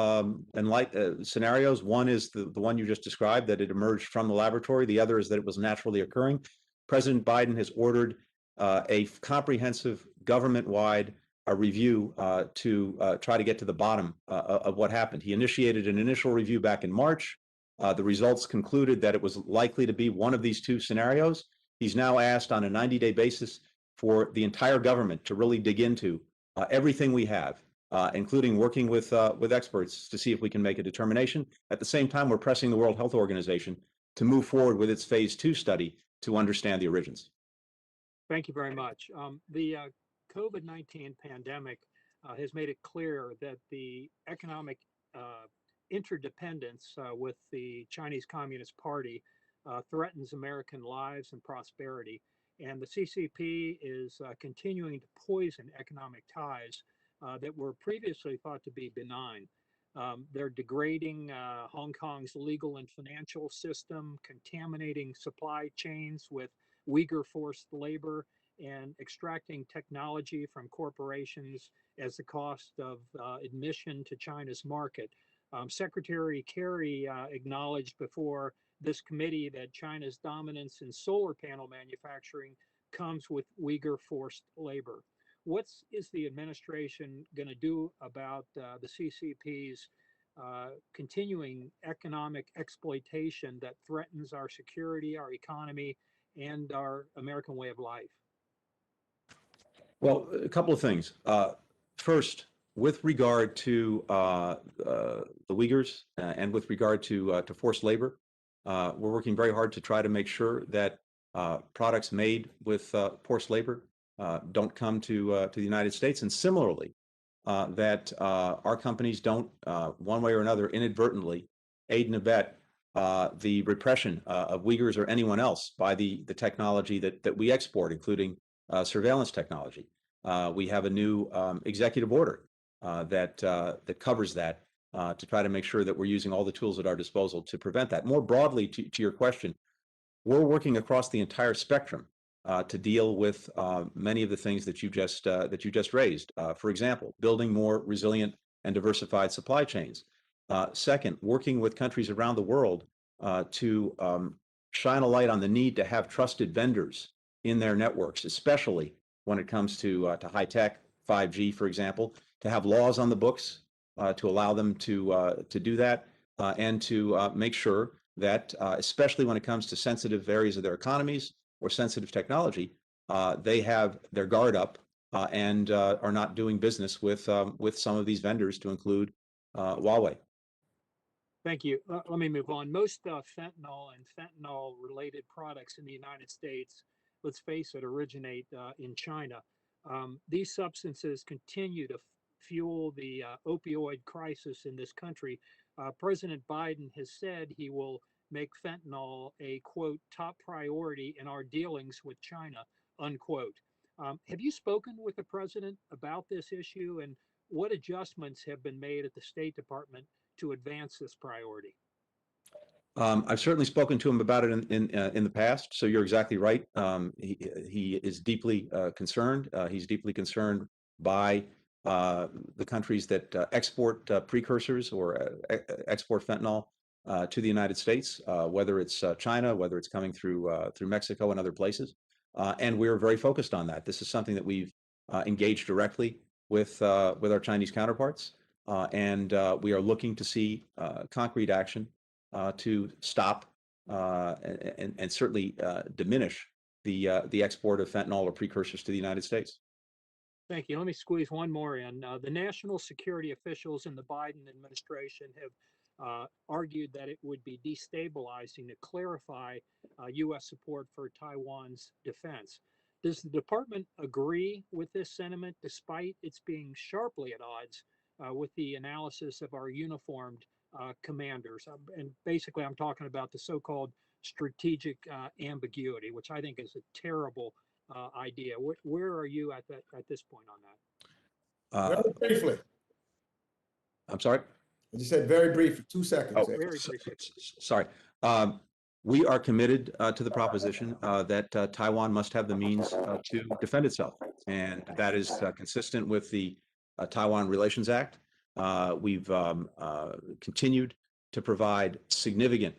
scenarios. One is the one you just described, that it emerged from the laboratory. The other is that it was naturally occurring. President Biden has ordered a comprehensive government-wide review to try to get to the bottom of what happened. He initiated an initial review back in March. The results concluded that it was likely to be one of these two scenarios. He's now asked on a 90-day basis for the entire government to really dig into everything we have, including working with experts to see if we can make a determination. At the same time, we're pressing the World Health Organization to move forward with its phase 2 study to understand the origins. Thank you very much. The COVID-19 pandemic has made it clear that the economic interdependence with the Chinese Communist Party threatens American lives and prosperity. And the CCP is continuing to poison economic ties that were previously thought to be benign. They're degrading Hong Kong's legal and financial system, contaminating supply chains with Uyghur forced labor, and extracting technology from corporations as the cost of admission to China's market. Secretary Kerry acknowledged before this committee that China's dominance in solar panel manufacturing comes with Uyghur forced labor. What is the administration going to do about the CCP's continuing economic exploitation that threatens our security, our economy, and our American way of life? Well, a couple of things. First, with regard to the Uyghurs and with regard to forced labor, we're working very hard to try to make sure that products made with forced labor don't come to the United States, and similarly, that our companies don't, one way or another, inadvertently aid and abet the repression of Uyghurs or anyone else by the technology that we export, including surveillance technology. We have a new executive order that covers that to try to make sure that we're using all the tools at our disposal to prevent that. More broadly, to your question, we're working across the entire spectrum to deal with many of the things that you just raised. For example, building more resilient and diversified supply chains. Second, working with countries around the world to shine a light on the need to have trusted vendors in their networks, especially when it comes to high tech, 5G, for example, to have laws on the books to allow them to do that, and to make sure that, especially when it comes to sensitive areas of their economies or sensitive technology, they have their guard up and are not doing business with some of these vendors, to include Huawei. Thank you. Let me move on. Most fentanyl and fentanyl-related products in the United States, let's face it, originate in China. These substances continue to fuel the opioid crisis in this country. President Biden has said he will make fentanyl a, quote, top priority in our dealings with China, unquote. Have you spoken with the president about this issue, and what adjustments have been made at the State Department to advance this priority? I've certainly spoken to him about it in the past. So you're exactly right. He is deeply concerned. He's deeply concerned by the countries that export precursors or export fentanyl to the United States, whether it's China, whether it's coming through Mexico and other places. And we're very focused on that. This is something that we've engaged directly with our Chinese counterparts, and we are looking to see concrete action to stop and certainly diminish the export of fentanyl or precursors to the United States. Thank you. Let me squeeze one more in. The national security officials in the Biden administration have argued that it would be destabilizing to clarify U.S. support for Taiwan's defense. Does the department agree with this sentiment, despite its being sharply at odds with the analysis of our uniformed commanders? And basically, I'm talking about the so-called strategic ambiguity, which I think is a terrible idea. Where are you at this point on that? Very briefly. I'm sorry? I just said very briefly, 2 seconds. Oh, Very briefly. sorry. We are committed to the proposition that Taiwan must have the means to defend itself, and that is consistent with the Taiwan Relations Act. We've continued to provide significant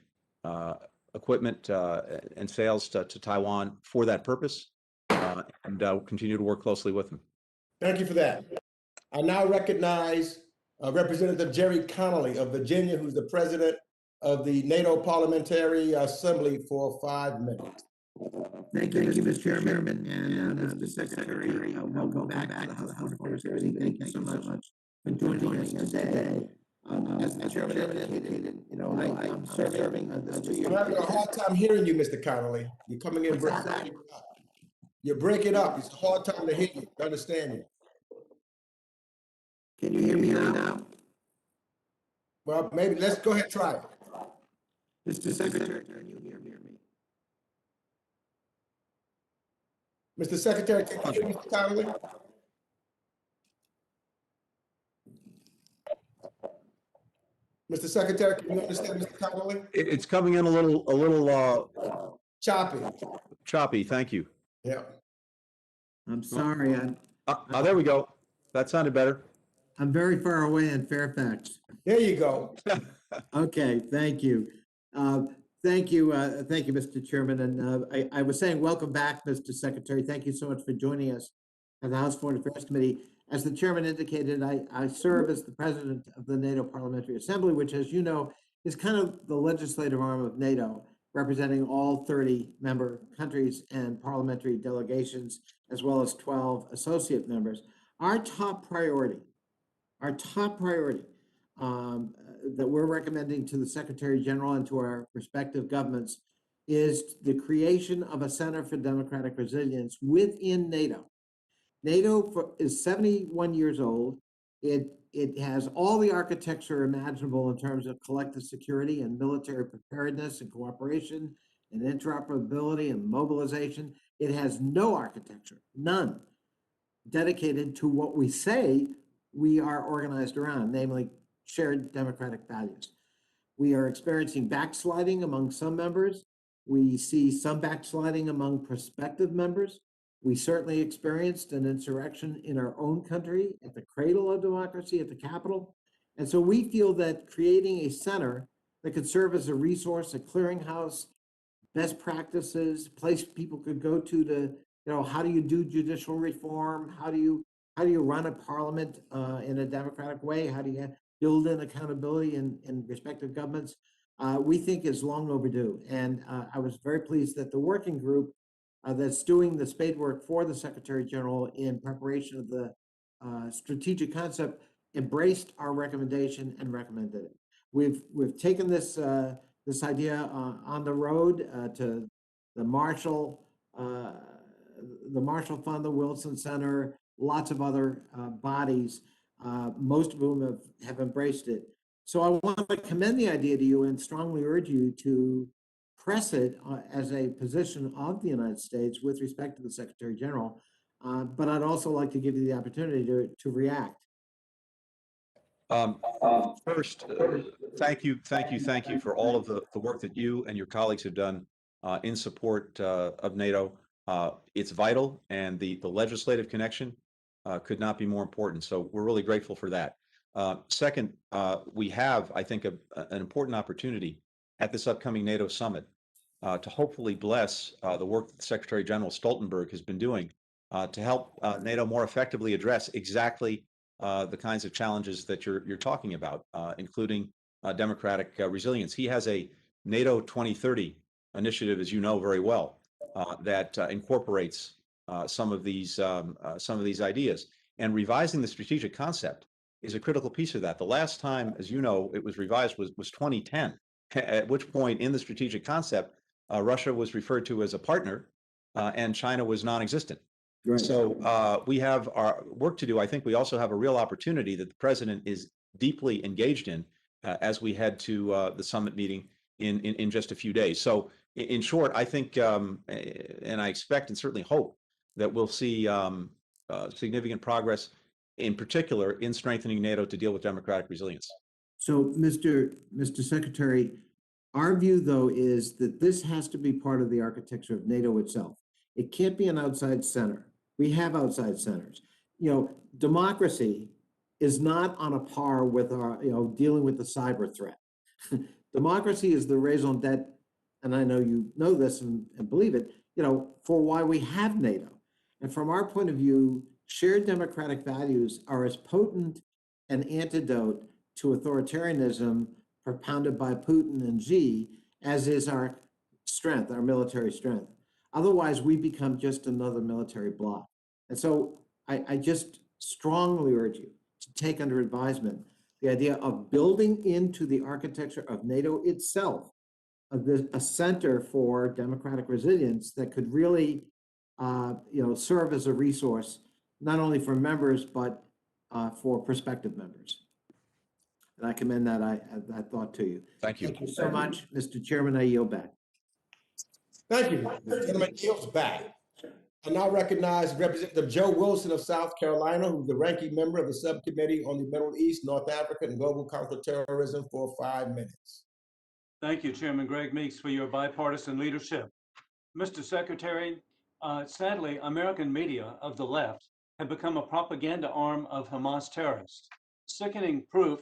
equipment and sales to Taiwan for that purpose, and we'll continue to work closely with them. Thank you for that. I now recognize Representative Jerry Connolly of Virginia, who's the president of the NATO Parliamentary Assembly, for 5 minutes. Thank you, Mr. Chairman, and Mr. Secretary. Welcome back to the House of Affairs Committee. Thank you so much for joining us today. As the chairman indicated, I'm serving this 2 years. I'm having a hard time hearing you, Mr. Connolly. You're coming in. You're breaking up. It's a hard time to hear you, to understand you. Can you hear me now? Well, maybe let's go ahead and try it. Mr. Secretary, can you hear me? Mr. Secretary, can you hear Mr. Connolly? Mr. Secretary, can you understand Mr. Connolly? It's coming in a little Choppy. Thank you. Yeah. I'm sorry. There we go. That sounded better. I'm very far away in Fairfax. There you go. Okay, thank you. Thank you, Mr. Chairman. And I was saying, welcome back, Mr. Secretary. Thank you so much for joining us at the House Foreign Affairs Committee. As the chairman indicated, I serve as the president of the NATO Parliamentary Assembly, which, as you know, is kind of the legislative arm of NATO, representing all 30 member countries and parliamentary delegations, as well as 12 associate members. Our top priority that we're recommending to the Secretary General and to our respective governments is the creation of a Center for Democratic Resilience within NATO. NATO is 71 years old. It has all the architecture imaginable in terms of collective security and military preparedness and cooperation and interoperability and mobilization. It has no architecture, none, dedicated to what we say we are organized around, namely shared democratic values. We are experiencing backsliding among some members. We see some backsliding among prospective members. We certainly experienced an insurrection in our own country at the cradle of democracy, at the Capitol. And so we feel that creating a center that could serve as a resource, a clearinghouse, best practices, place people could go to, how do you do judicial reform? How do you run a parliament in a democratic way? How do you build in accountability in respective governments? We think is long overdue. And I was very pleased that the working group that's doing the spade work for the Secretary General in preparation of the strategic concept embraced our recommendation and recommended it. We've taken this idea on the road to the Marshall Fund, the Wilson Center, lots of other bodies, most of whom have embraced it. So I want to commend the idea to you and strongly urge you to press it as a position of the United States with respect to the Secretary General. But I'd also like to give you the opportunity to react. First, thank you for all of the work that you and your colleagues have done in support of NATO. It's vital, and the legislative connection could not be more important. So we're really grateful for that. Second, we have, I think, an important opportunity at this upcoming NATO summit to hopefully bless the work that Secretary General Stoltenberg has been doing to help NATO more effectively address exactly the kinds of challenges that you're talking about, including democratic resilience. He has a NATO 2030 initiative, as you know very well, that incorporates some of these ideas. And revising the strategic concept is a critical piece of that. The last time, as you know, it was revised was 2010, at which point in the strategic concept, Russia was referred to as a partner, and China was non-existent. Right. So we have our work to do. I think we also have a real opportunity that the president is deeply engaged in as we head to the summit meeting in just a few days. So in short, I think, and I expect and certainly hope that we'll see significant progress, in particular in strengthening NATO to deal with democratic resilience. So, Mr. Secretary, our view, though, is that this has to be part of the architecture of NATO itself. It can't be an outside center. We have outside centers. You know, democracy is not on a par with our, dealing with the cyber threat. Democracy is the raison d'etre, and I know you know this and believe it, for why we have NATO. And from our point of view, shared democratic values are as potent an antidote to authoritarianism propounded by Putin and Xi as is our strength, our military strength. Otherwise, we become just another military bloc. And so I just strongly urge you to take under advisement the idea of building into the architecture of NATO itself a center for democratic resilience that could really, serve as a resource, not only for members, but for prospective members. And I commend that thought to you. Thank you. Thank you so much, Mr. Chairman. I yield back. Thank you. The gentleman yields back. I now recognize Representative Joe Wilson of South Carolina, who's the ranking member of the Subcommittee on the Middle East, North Africa, and Global Counterterrorism for 5 minutes. Thank you, Chairman Greg Meeks, for your bipartisan leadership. Mr. Secretary, sadly, American media of the left have become a propaganda arm of Hamas terrorists. Sickening proof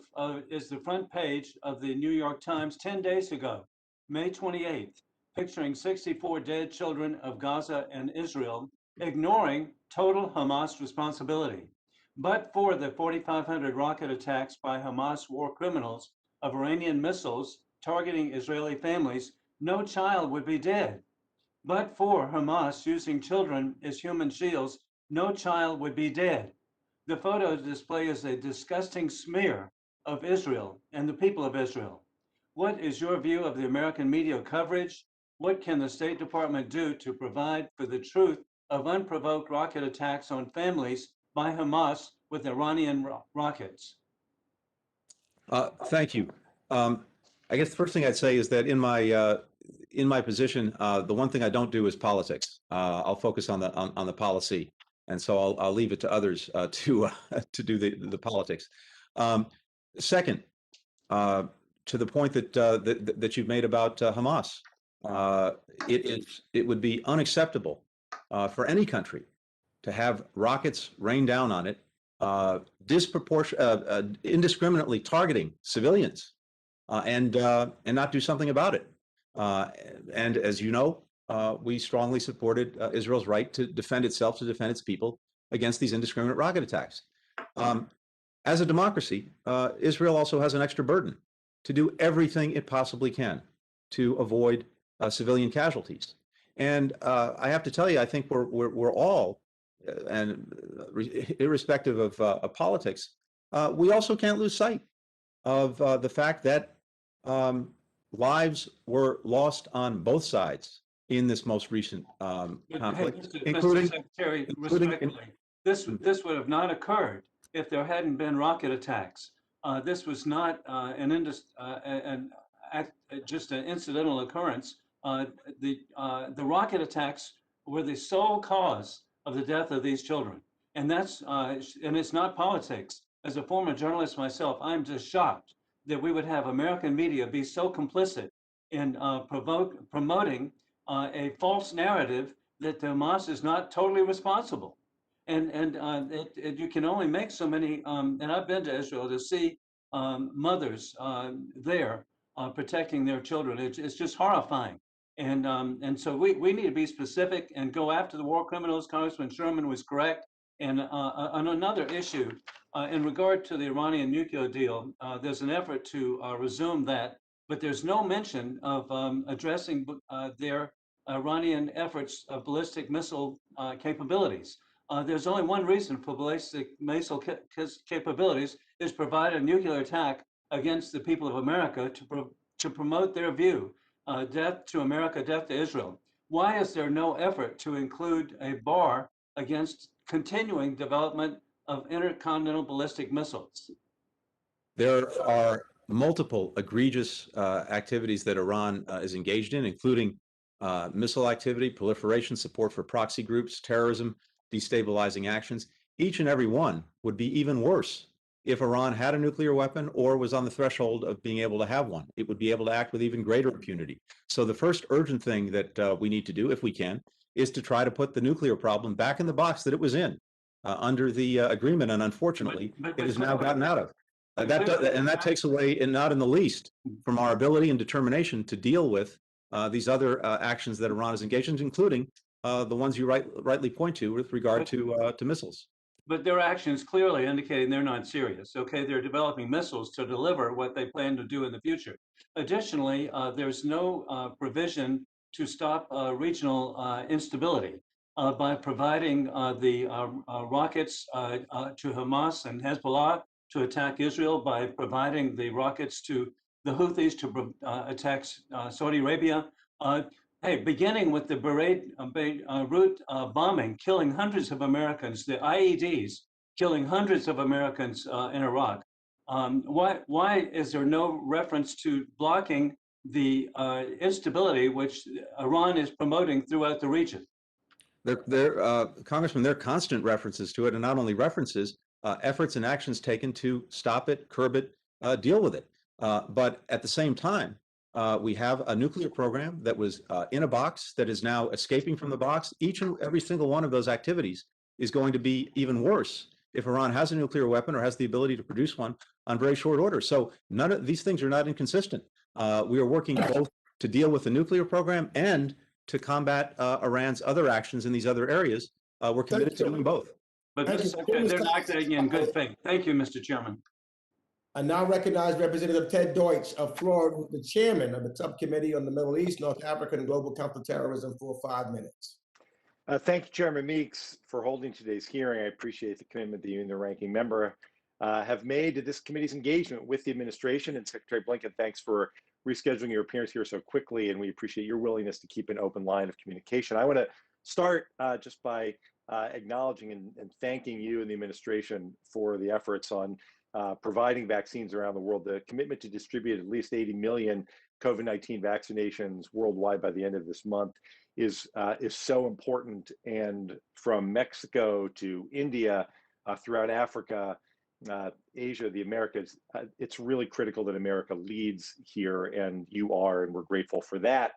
is the front page of the New York Times 10 days ago, May 28th, picturing 64 dead children of Gaza and Israel, ignoring total Hamas responsibility. But for the 4,500 rocket attacks by Hamas war criminals of Iranian missiles targeting Israeli families, no child would be dead. But for Hamas using children as human shields, no child would be dead. The photo display is a disgusting smear of Israel and the people of Israel. What is your view of the American media coverage? What can the State Department do to provide for the truth of unprovoked rocket attacks on families by Hamas with Iranian rockets? Thank you. I guess the first thing I'd say is that in my position, the one thing I don't do is politics. I'll focus on the policy, and so I'll leave it to others to do the politics. Second, to the point that you've made about Hamas, it would be unacceptable for any country to have rockets rain down on it, indiscriminately targeting civilians, and not do something about it. And as you know, we strongly supported Israel's right to defend itself, to defend its people against these indiscriminate rocket attacks. As a democracy, Israel also has an extra burden to do everything it possibly can to avoid civilian casualties. And I have to tell you, I think we're all, and irrespective of politics, we also can't lose sight of the fact that lives were lost on both sides in this most recent conflict, Mr. Secretary, respectfully, this would have not occurred if there hadn't been rocket attacks. This was not just an incidental occurrence. The rocket attacks were the sole cause of the death of these children, and it's not politics. As a former journalist myself, I'm just shocked that we would have American media be so complicit in promoting a false narrative that Hamas is not totally responsible. And you can only make so many, and I've been to Israel to see mothers there protecting their children. It's just horrifying. And so we need to be specific and go after the war criminals. Congressman Sherman was correct. And on another issue, in regard to the Iranian nuclear deal, there's an effort to resume that, but there's no mention of addressing their Iranian efforts of ballistic missile capabilities. There's only one reason for ballistic missile capabilities is provide a nuclear attack against the people of America to promote their view, death to America, death to Israel. Why is there no effort to include a bar against continuing development of intercontinental ballistic missiles? There are multiple egregious activities that Iran is engaged in, including missile activity, proliferation, support for proxy groups, terrorism, destabilizing actions. Each and every one would be even worse if Iran had a nuclear weapon or was on the threshold of being able to have one. It would be able to act with even greater impunity. So the first urgent thing that we need to do, if we can, is to try to put the nuclear problem back in the box that it was in under the agreement, and unfortunately, it has now gotten out of. That takes away, and not in the least, from our ability and determination to deal with these other actions that Iran is engaged in, including the ones you rightly point to with regard to missiles. But their actions clearly indicating they're not serious. Okay, they're developing missiles to deliver what they plan to do in the future. Additionally, there's no provision to stop regional instability by providing the rockets to Hamas and Hezbollah to attack Israel, by providing the rockets to the Houthis to attack Saudi Arabia. Hey, beginning with the Beirut bombing, killing hundreds of Americans, the IEDs killing hundreds of Americans in Iraq. Why is there no reference to blocking the instability which Iran is promoting throughout the region? Congressman, there are constant references to it, and not only references, efforts and actions taken to stop it, curb it, deal with it. But at the same time, we have a nuclear program that was in a box that is now escaping from the box. Each and every single one of those activities is going to be even worse if Iran has a nuclear weapon or has the ability to produce one on very short order. So none of these things are not inconsistent. We are working both to deal with the nuclear program and to combat Iran's other actions in these other areas. We're committed to doing both. But they're acting in good faith. Thank you, Mr. Chairman. I now recognize Representative Ted Deutsch of Florida, who's the chairman of the Subcommittee on the Middle East, North Africa, and Global Counterterrorism, for 5 minutes. Thank you, Chairman Meeks, for holding today's hearing. I appreciate the commitment that you and the ranking member have made to this committee's engagement with the administration. And Secretary Blinken, thanks for rescheduling your appearance here so quickly, and we appreciate your willingness to keep an open line of communication. I want to start just by acknowledging and thanking you and the administration for the efforts on providing vaccines around the world. The commitment to distribute at least 80 million COVID-19 vaccinations worldwide by the end of this month is so important. And from Mexico to India, throughout Africa, Asia, the Americas, it's really critical that America leads here, and you are, and we're grateful for that.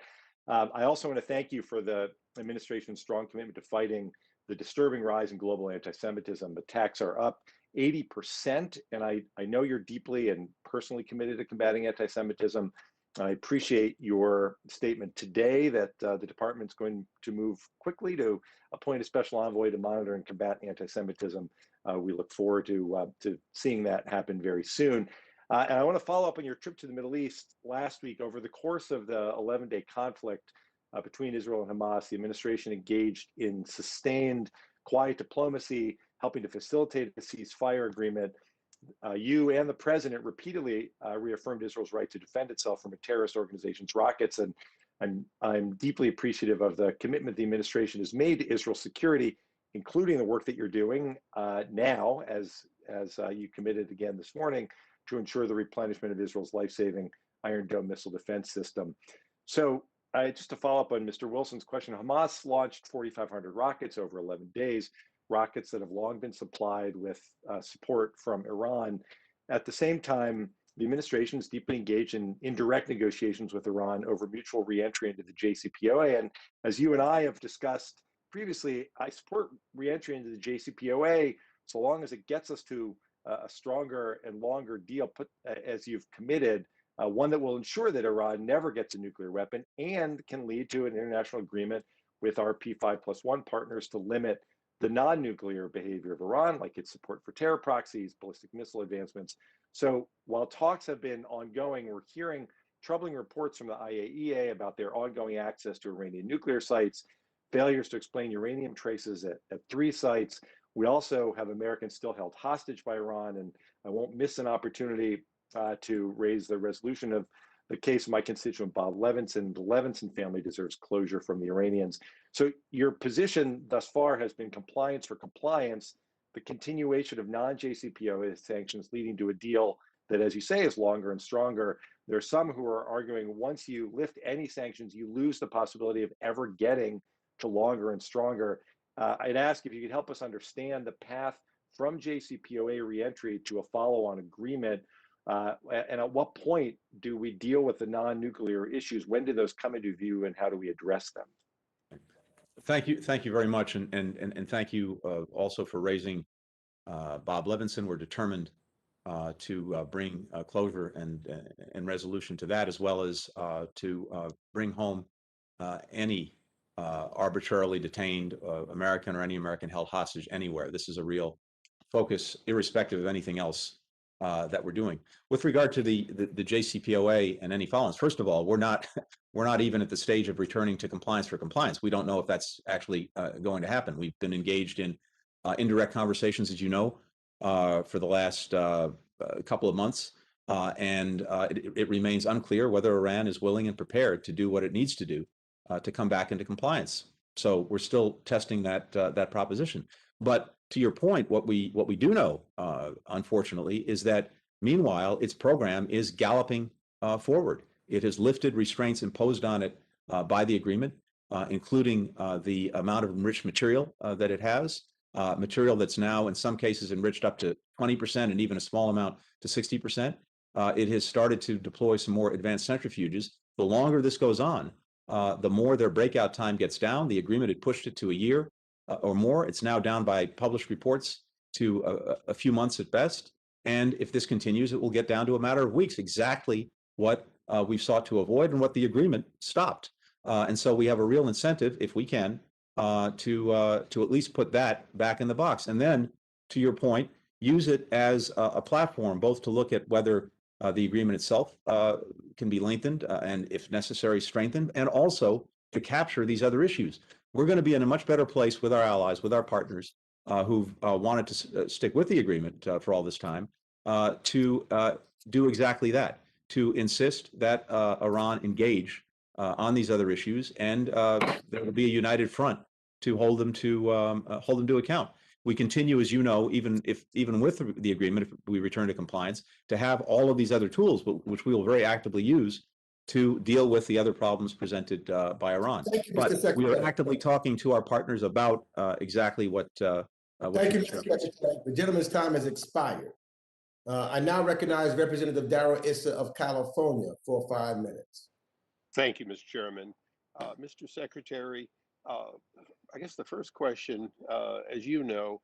I also want to thank you for the administration's strong commitment to fighting the disturbing rise in global anti-Semitism. Attacks are up 80%, and I know you're deeply and personally committed to combating anti-Semitism. I appreciate your statement today that the department's going to move quickly to appoint a special envoy to monitor and combat anti-Semitism. We look forward to seeing that happen very soon. And I want to follow up on your trip to the Middle East last week. Over the course of the 11-day conflict between Israel and Hamas, the administration engaged in sustained quiet diplomacy, helping to facilitate a ceasefire agreement. You and the president repeatedly reaffirmed Israel's right to defend itself from a terrorist organization's rockets, and I'm deeply appreciative of the commitment the administration has made to Israel's security, including the work that you're doing now, as you committed again this morning, to ensure the replenishment of Israel's life-saving Iron Dome missile defense system. So just to follow up on Mr. Wilson's question, Hamas launched 4,500 rockets over 11 days, rockets that have long been supplied with support from Iran. At the same time, the administration is deeply engaged in indirect negotiations with Iran over mutual reentry into the JCPOA. And as you and I have discussed previously, I support reentry into the JCPOA so long as it gets us to a stronger and longer deal, as you've committed, one that will ensure that Iran never gets a nuclear weapon and can lead to an international agreement with our P5+1 partners to limit the non-nuclear behavior of Iran, like its support for terror proxies, ballistic missile advancements. So while talks have been ongoing, we're hearing troubling reports from the IAEA about their ongoing access to Iranian nuclear sites, failures to explain uranium traces at 3 sites. We also have Americans still held hostage by Iran, and I won't miss an opportunity to raise the resolution of the case of my constituent Bob Levinson. The Levinson family deserves closure from the Iranians. So your position thus far has been compliance for compliance, the continuation of non-JCPOA sanctions leading to a deal that, as you say, is longer and stronger. There are some who are arguing once you lift any sanctions, you lose the possibility of ever getting to longer and stronger. I'd ask if you could help us understand the path from JCPOA reentry to a follow-on agreement. And at what point do we deal with the non-nuclear issues? When do those come into view, and how do we address them? Thank you very much, and thank you also for raising Bob Levinson. We're determined to bring closure and resolution to that, as well as to bring home any arbitrarily detained American or any American held hostage anywhere. This is a real focus, irrespective of anything else that we're doing. With regard to the JCPOA and any follow-ons, first of all, we're not even at the stage of returning to compliance for compliance. We don't know if that's actually going to happen. We've been engaged in indirect conversations, as you know, for the last couple of months, and it remains unclear whether Iran is willing and prepared to do what it needs to do to come back into compliance. So we're still testing that proposition. But to your point, what we do know, unfortunately, is that meanwhile its program is galloping forward. It has lifted restraints imposed on it by the agreement, including the amount of enriched material that it has, material that's now in some cases enriched up to 20% and even a small amount to 60%. It has started to deploy some more advanced centrifuges. The longer this goes on, the more their breakout time gets down. The agreement had pushed it to a year or more. It's now down by published reports to a few months at best. And if this continues, it will get down to a matter of weeks, exactly what we've sought to avoid and what the agreement stopped. And so we have a real incentive, if we can, to at least put that back in the box. And then, to your point, use it as a platform, both to look at whether the agreement itself can be lengthened and, if necessary, strengthened, and also to capture these other issues. We're going to be in a much better place with our allies, with our partners who've wanted to stick with the agreement for all this time, to do exactly that, to insist that Iran engage on these other issues, and there will be a united front to hold them to account. We continue, as you know, even with the agreement, if we return to compliance, to have all of these other tools, which we will very actively use to deal with the other problems presented by Iran. Thank you, Mr. But we Secretary. are actively talking to our partners about exactly what. Thank you, Mr. Secretary. The gentleman's time has expired. I now recognize Representative Darrell Issa of California for 5 minutes. Thank you, Mr. Chairman. Mr. Secretary, I guess the first question, as you know,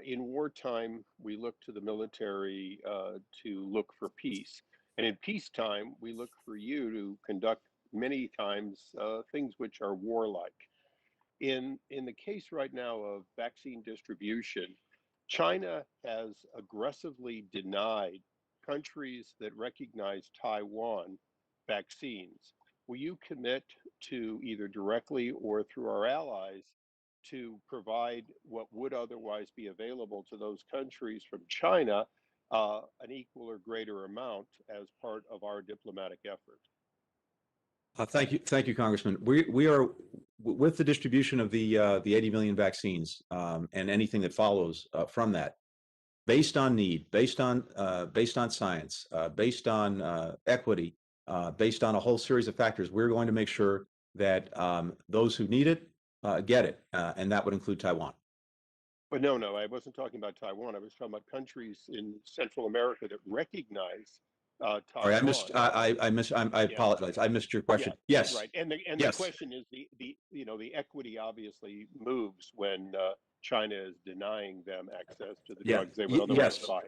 in wartime, we look to the military to look for peace. And in peacetime, we look for you to conduct many times things which are warlike. In the case right now of vaccine distribution, China has aggressively denied countries that recognize Taiwan vaccines. Will you commit to, either directly or through our allies, to provide what would otherwise be available to those countries from China, an equal or greater amount, as part of our diplomatic effort? Thank you, Congressman. We are, with the distribution of the 80 million vaccines and anything that follows from that, based on need, based on science, based on equity, based on a whole series of factors. We're going to make sure that those who need it get it, and that would include Taiwan. But no, I wasn't talking about Taiwan. I was talking about countries in Central America that recognize Sorry, Taiwan. I apologize. I missed your question. Yes. Right. And the Yes. question is the equity obviously moves when China is denying them access to the drugs they would otherwise buy.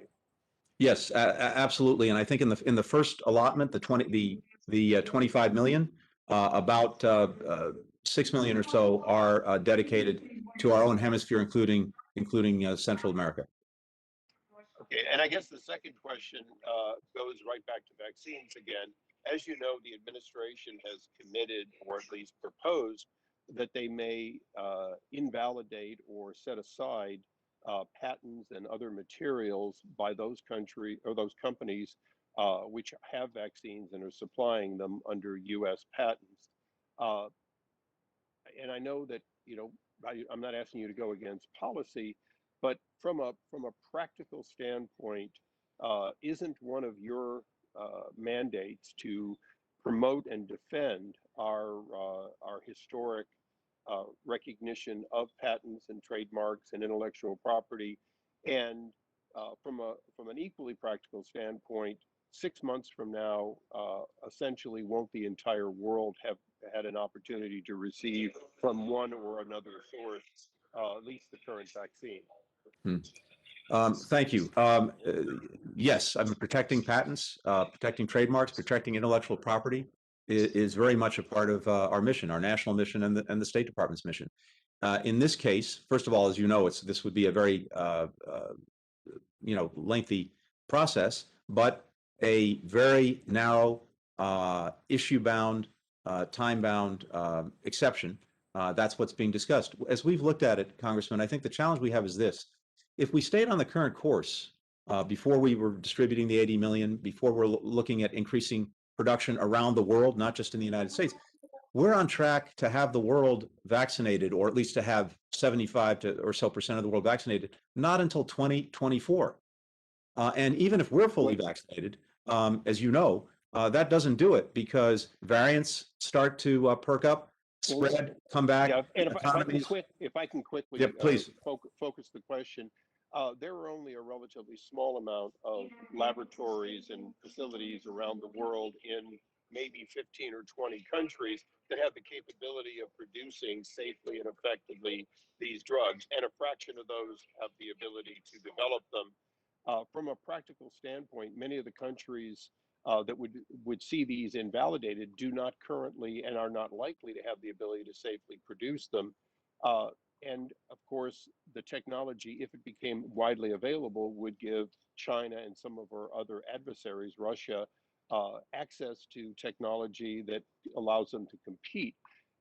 Yes, absolutely. And I think in the first allotment, the 25 million, about 6 million or so are dedicated to our own hemisphere, including Central America. Okay, and I guess the second question goes right back to vaccines again. As you know, the administration has committed, or at least proposed, that they may invalidate or set aside patents and other materials by those countries or those companies which have vaccines and are supplying them under U.S. patents. And I know that, I'm not asking you to go against policy, but from a practical standpoint, isn't one of your mandates to promote and defend our historic recognition of patents and trademarks and intellectual property? And from an equally practical standpoint, 6 months from now, essentially, won't the entire world have had an opportunity to receive from one or another source, at least the current vaccine? Thank you. Yes, I mean, protecting patents, protecting trademarks, protecting intellectual property is very much a part of our mission, our national mission, and the State Department's mission. In this case, first of all, as you know, this would be a very lengthy process, but a very narrow, issue-bound, time-bound exception. That's what's being discussed. As we've looked at it, Congressman, I think the challenge we have is this. If we stayed on the current course, before we were distributing the 80 million, before we're looking at increasing production around the world, not just in the United States, we're on track to have the world vaccinated, or at least to have 75% or so of the world vaccinated, not until 2024. And even if we're fully vaccinated, as you know, that doesn't do it, because variants start to perk up, spread, come back. Yeah, and if I can quickly please. Focus the question, there are only a relatively small amount of laboratories and facilities around the world in maybe 15 or 20 countries that have the capability of producing safely and effectively these drugs, and a fraction of those have the ability to develop them. From a practical standpoint, many of the countries that would see these invalidated do not currently and are not likely to have the ability to safely produce them. And of course, the technology, if it became widely available, would give China and some of our other adversaries, Russia, access to technology that allows them to compete.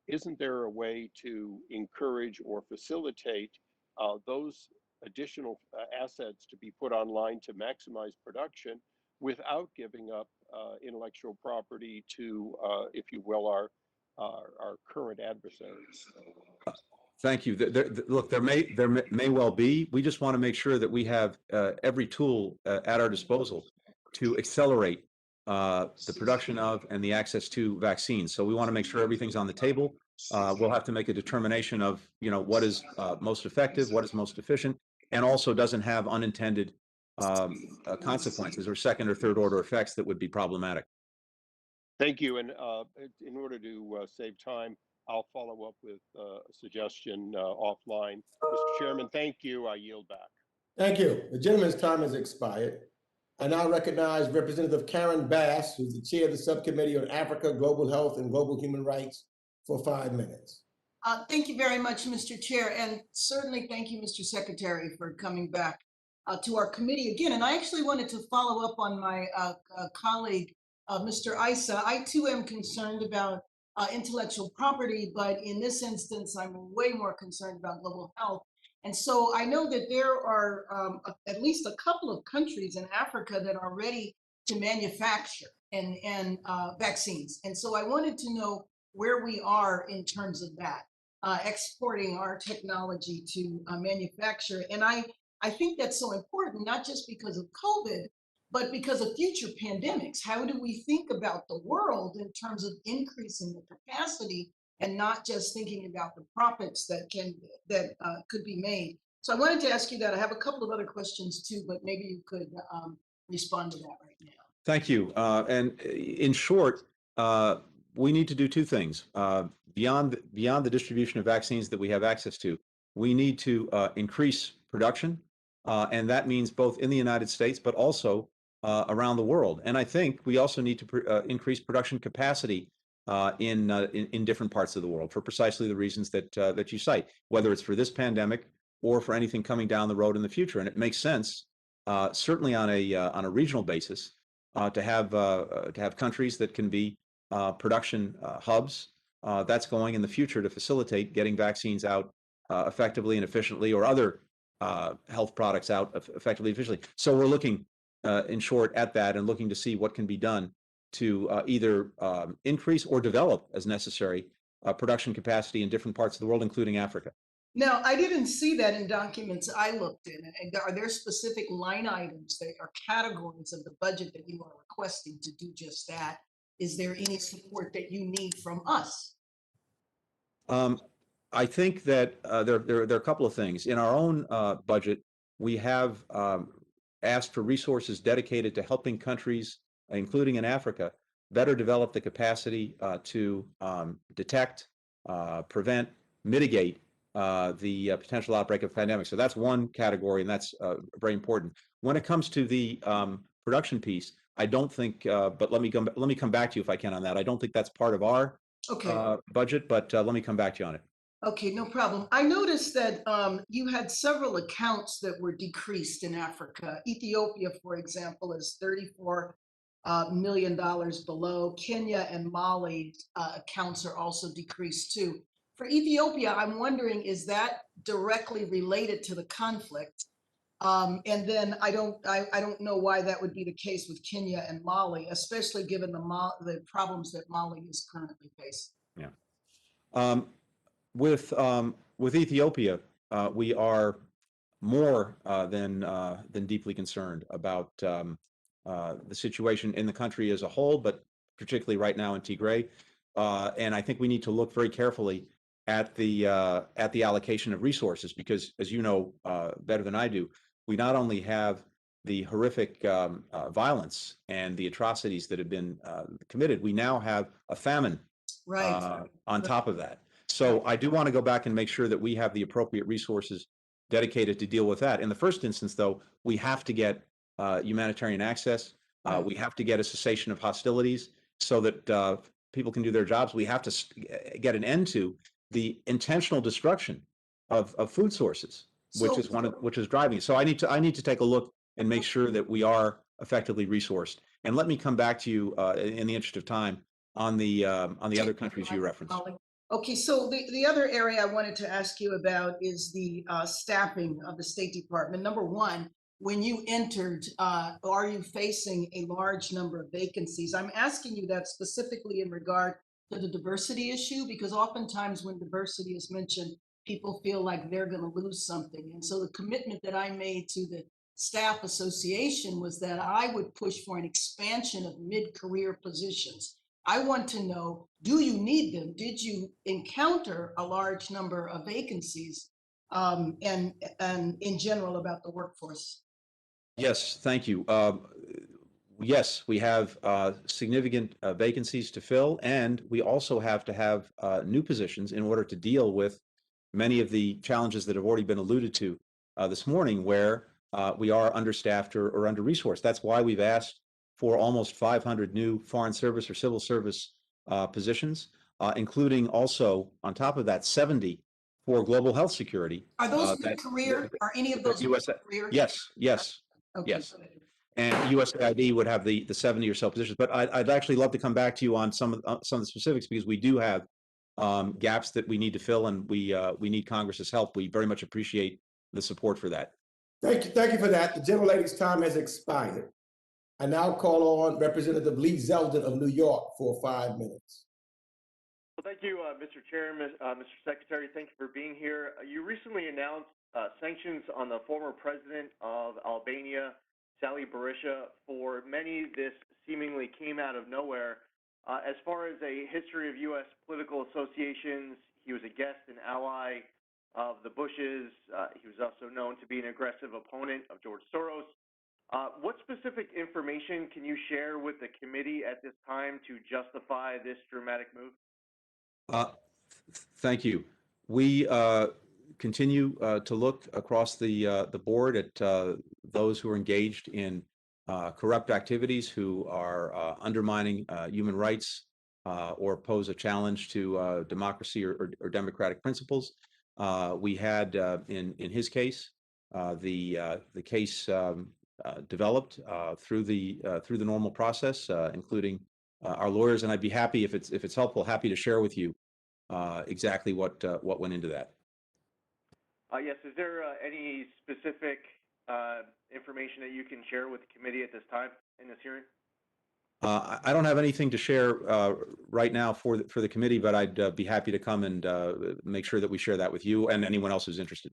Isn't there a way to encourage or facilitate those additional assets to be put online to maximize production without giving up intellectual property to, if you will, our current adversaries? Thank you. Look, there may well be. We just want to make sure that we have every tool at our disposal to accelerate the production of and the access to vaccines. So we want to make sure everything's on the table. We'll have to make a determination of, what is most effective, what is most efficient, and also doesn't have unintended consequences or second or third order effects that would be problematic. Thank you. And in order to save time, I'll follow up with a suggestion offline. Mr. Chairman, thank you. I yield back. Thank you. The gentleman's time has expired. I now recognize Representative Karen Bass, who's the chair of the Subcommittee on Africa, Global Health, and Global Human Rights, for 5 minutes. Thank you very much, Mr. Chair, and certainly thank you, Mr. Secretary, for coming back to our committee again. And I actually wanted to follow up on my colleague, Mr. Issa. I too am concerned about intellectual property, but in this instance, I'm way more concerned about global health. And so I know that there are at least a couple of countries in Africa that are ready to manufacture and vaccines. And so I wanted to know where we are in terms of that, exporting our technology to manufacture. And I I think that's so important, not just because of COVID, but because of future pandemics. How do we think about the world in terms of increasing the capacity and not just thinking about the profits that could be made? So I wanted to ask you that. I have a couple of other questions too, but maybe you could respond to that right now. Thank you. And in short, we need to do two things. Beyond the distribution of vaccines that we have access to, we need to increase production, and that means both in the United States, but also around the world. And I think we also need to increase production capacity in different parts of the world for precisely the reasons that you cite, whether it's for this pandemic or for anything coming down the road in the future. And it makes sense, certainly on a regional basis, to have countries that can be production hubs. That's going in the future to facilitate getting vaccines out effectively and efficiently, or other health products out effectively and efficiently. So we're looking, in short, at that and looking to see what can be done to either increase or develop, as necessary, production capacity in different parts of the world, including Africa. Now, I didn't see that in documents I looked in. And are there specific line items that are categories of the budget that you are requesting to do just that? Is there any support that you need from us? I think that there are a couple of things. In our own budget, we have asked for resources dedicated to helping countries, including in Africa, better develop the capacity to detect, prevent, mitigate the potential outbreak of pandemic. So that's one category, and that's very important. When it comes to the production piece, I don't think, but let me come back to you if I can on that. I don't think that's part of our budget, but let me come back to you on it. Okay, no problem. I noticed that you had several accounts that were decreased in Africa. Ethiopia, for example, is $34 million below. Kenya and Mali accounts are also decreased too. For Ethiopia, I'm wondering, is that directly related to the conflict? And then I don't know why that would be the case with Kenya and Mali, especially given the problems that Mali is currently facing. Yeah. With Ethiopia, we are more than deeply concerned about the situation in the country as a whole, but particularly right now in Tigray. And I think we need to look very carefully at the allocation of resources, because, as you know better than I do, we not only have the horrific violence and the atrocities that have been committed, we now have a famine on top of that. So I do want to go back and make sure that we have the appropriate resources dedicated to deal with that. In the first instance, though, we have to get humanitarian access. We have to get a cessation of hostilities so that people can do their jobs. We have to get an end to the intentional destruction of food sources, which is driving it. So I need to take a look and make sure that we are effectively resourced. And let me come back to you in the interest of time on the other countries you referenced. Okay, so the other area I wanted to ask you about is the staffing of the State Department. Number one, when you entered, are you facing a large number of vacancies? I'm asking you that specifically in regard to the diversity issue, because oftentimes when diversity is mentioned, people feel like they're going to lose something. And so the commitment that I made to the Staff Association was that I would push for an expansion of mid-career positions. I want to know, do you need them? Did you encounter a large number of vacancies and in general about the workforce? Yes, thank you. Yes, we have significant vacancies to fill, and we also have to have new positions in order to deal with many of the challenges that have already been alluded to this morning, where we are understaffed or under-resourced. That's why we've asked for almost 500 new foreign service or civil service positions, including also, on top of that, 70 for global health security. Are those mid-career? Are any of those mid-career? Yes. Okay. Yes. And USAID would have the 70 or so positions. But I'd actually love to come back to you on some of the specifics, because we do have gaps that we need to fill, and we need Congress's help. We very much appreciate the support for that. Thank you for that. The gentlelady's time has expired. I now call on Representative Lee Zeldin of New York for 5 minutes. Well, thank you, Mr. Chairman, Mr. Secretary. Thank you for being here. You recently announced sanctions on the former president of Albania, Sali Berisha. For many, this seemingly came out of nowhere. As far as a history of U.S. political associations, he was a guest and ally of the Bushes. He was also known to be an aggressive opponent of George Soros. What specific information can you share with the committee at this time to justify this dramatic move? Thank you. We continue to look across the board at those who are engaged in corrupt activities, who are undermining human rights or pose a challenge to democracy or democratic principles. We had, in his case, the case developed through the normal process, including our lawyers, and I'd be happy, if it's helpful, happy to share with you exactly what went into that. Yes. Is there any specific information that you can share with the committee at this time in this hearing? I don't have anything to share right now for the committee, but I'd be happy to come and make sure that we share that with you and anyone else who's interested.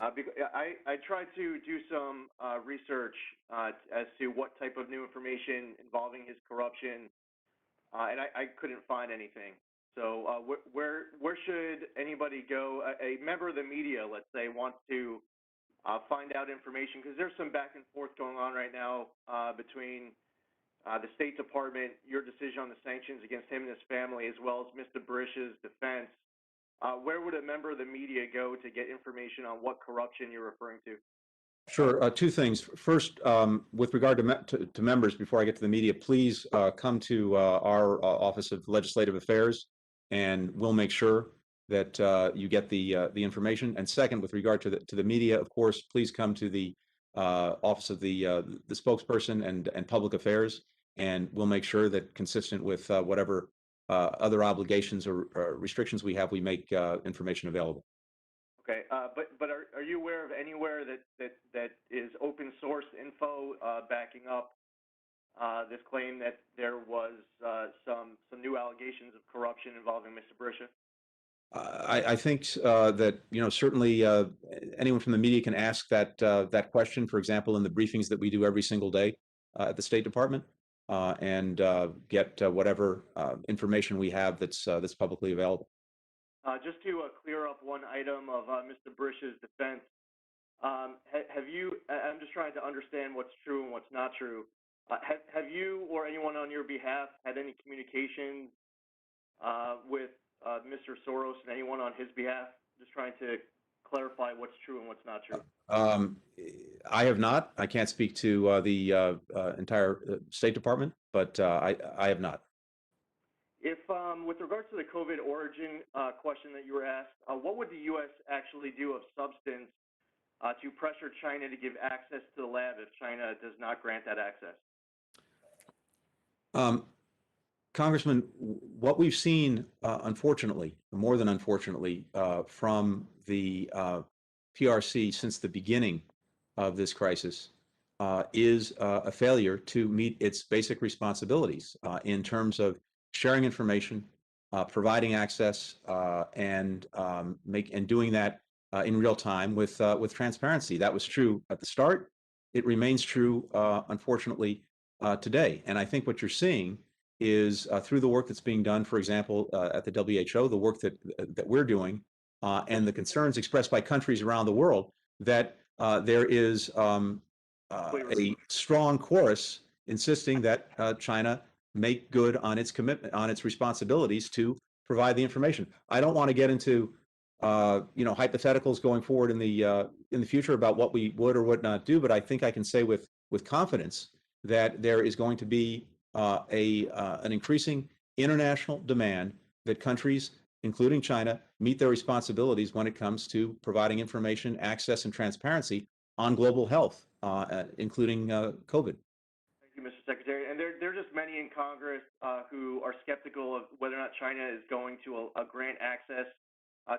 I tried to do some research as to what type of new information involving his corruption, and I couldn't find anything. So where should anybody go? A member of the media, let's say, wants to find out information, because there's some back and forth going on right now between the State Department, your decision on the sanctions against him and his family, as well as Mr. Berisha's defense. Where would a member of the media go to get information on what corruption you're referring to? Sure. Two things. First, with regard to members, before I get to the media, please come to our Office of Legislative Affairs, and we'll make sure that you get the information. And second, with regard to the media, of course, please come to the Office of the spokesperson and Public Affairs, and we'll make sure that, consistent with whatever other obligations or restrictions we have, we make information available. Okay, but are you aware of anywhere that is open source info backing up this claim that there was some new allegations of corruption involving Mr. Berisha? I think that certainly anyone from the media can ask that question. For example, in the briefings that we do every single day at the State Department, and get whatever information we have that's publicly available. Just to clear up one item of Mr. Berisha's defense, have you? I'm just trying to understand what's true and what's not true. Have you or anyone on your behalf had any communication with Mr. Soros and anyone on his behalf? Just trying to clarify what's true and what's not true. I have not. I can't speak to the entire State Department, but I have not. If, with regards to the COVID origin question that you were asked, what would the U.S. actually do of substance to pressure China to give access to the lab if China does not grant that access? Congressman, what we've seen, unfortunately, more than unfortunately, from the PRC since the beginning of this crisis is a failure to meet its basic responsibilities in terms of sharing information, providing access, and doing that in real time with transparency. That was true at the start. It remains true, unfortunately, today. And I think what you're seeing is through the work that's being done, for example, at the WHO, the work that we're doing, and the concerns expressed by countries around the world, that there is a strong chorus insisting that China make good on its commitment, on its responsibilities to provide the information. I don't want to get into hypotheticals going forward in the future about what we would or would not do, but I think I can say with confidence that there is going to be an increasing international demand that countries, including China, meet their responsibilities when it comes to providing information, access, and transparency on global health, including COVID. Thank you, Mr. Secretary. And there are just many in Congress who are skeptical of whether or not China is going to grant access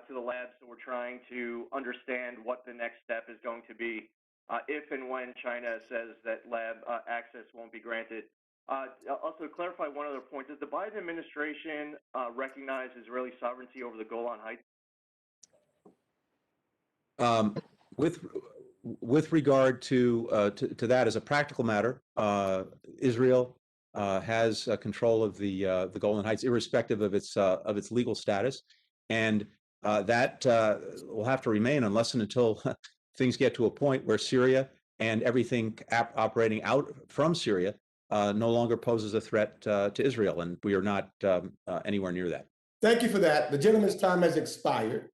to the lab. So we're trying to understand what the next step is going to be if and when China says that lab access won't be granted. Also, clarify one other point. Does the Biden administration recognize Israeli sovereignty over the Golan Heights? Um, with with regard to that, as a practical matter, Israel has control of the Golan Heights, irrespective of its legal status, and that will have to remain unless and until things get to a point where Syria and everything operating out from Syria no longer poses a threat to Israel, and we are not anywhere near that. Thank you for that. The gentleman's time has expired.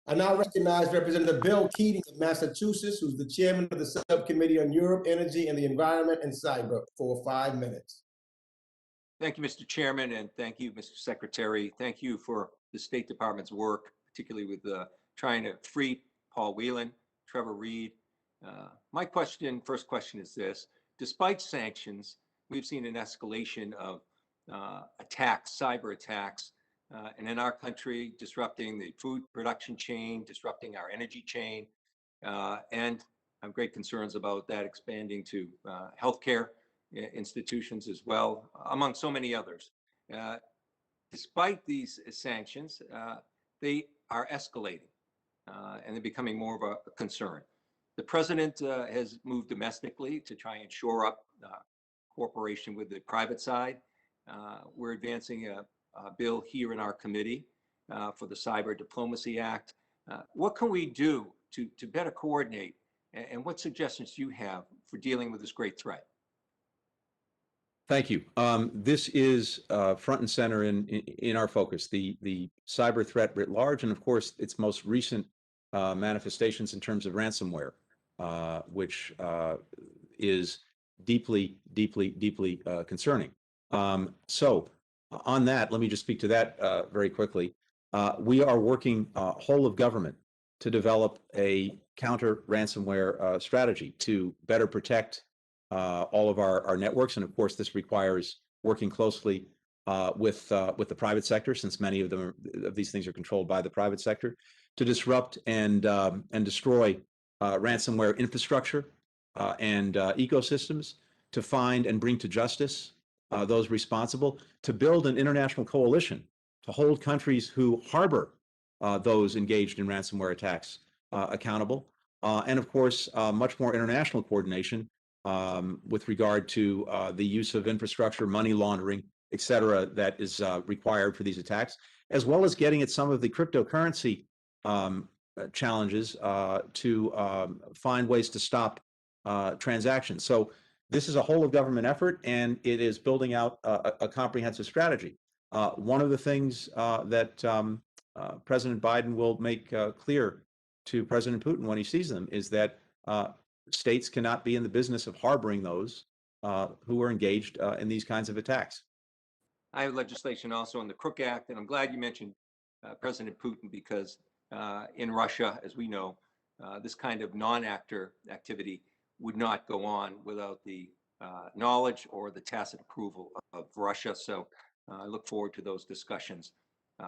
I now recognize Representative Bill Keating of Massachusetts, who's the chairman of the Subcommittee on Europe, Energy, and the Environment and Cyber, for 5 minutes. Thank you, Mr. Chairman, and thank you, Mr. Secretary. Thank you for the State Department's work, particularly with trying to free Paul Whelan, Trever Reed. My first question is this. Despite sanctions, we've seen an escalation of attacks, cyber attacks, and in our country, disrupting the food production chain, disrupting our energy chain, and I have great concerns about that expanding to healthcare institutions as well, among so many others. Despite these sanctions, they are escalating and they're becoming more of a concern. The president has moved domestically to try and shore up cooperation with the private side. We're advancing a bill here in our committee for the Cyber Diplomacy Act. What can we do to better coordinate, and what suggestions do you have for dealing with this great threat? Thank you. This is front and center in our focus, the cyber threat writ large, and of course, its most recent manifestations in terms of ransomware, which is deeply, deeply, deeply concerning. So on that, let me just speak to that very quickly. We are working whole of government to develop a counter ransomware strategy to better protect all of our networks, and of course, this requires working closely with the private sector, since many of these things are controlled by the private sector, to disrupt and destroy ransomware infrastructure and ecosystems, to find and bring to justice those responsible, to build an international coalition to hold countries who harbor those engaged in ransomware attacks accountable, and of course, much more international coordination with regard to the use of infrastructure, money laundering, et cetera, that is required for these attacks, as well as getting at some of the cryptocurrency challenges to find ways to stop transactions. So this is a whole of government effort, and it is building out a comprehensive strategy. One of the things that President Biden will make clear to President Putin when he sees them is that states cannot be in the business of harboring those who are engaged in these kinds of attacks. I have legislation also on the Crook Act, and I'm glad you mentioned President Putin, because in Russia, as we know, this kind of non-actor activity would not go on without the knowledge or the tacit approval of Russia. So I look forward to those discussions.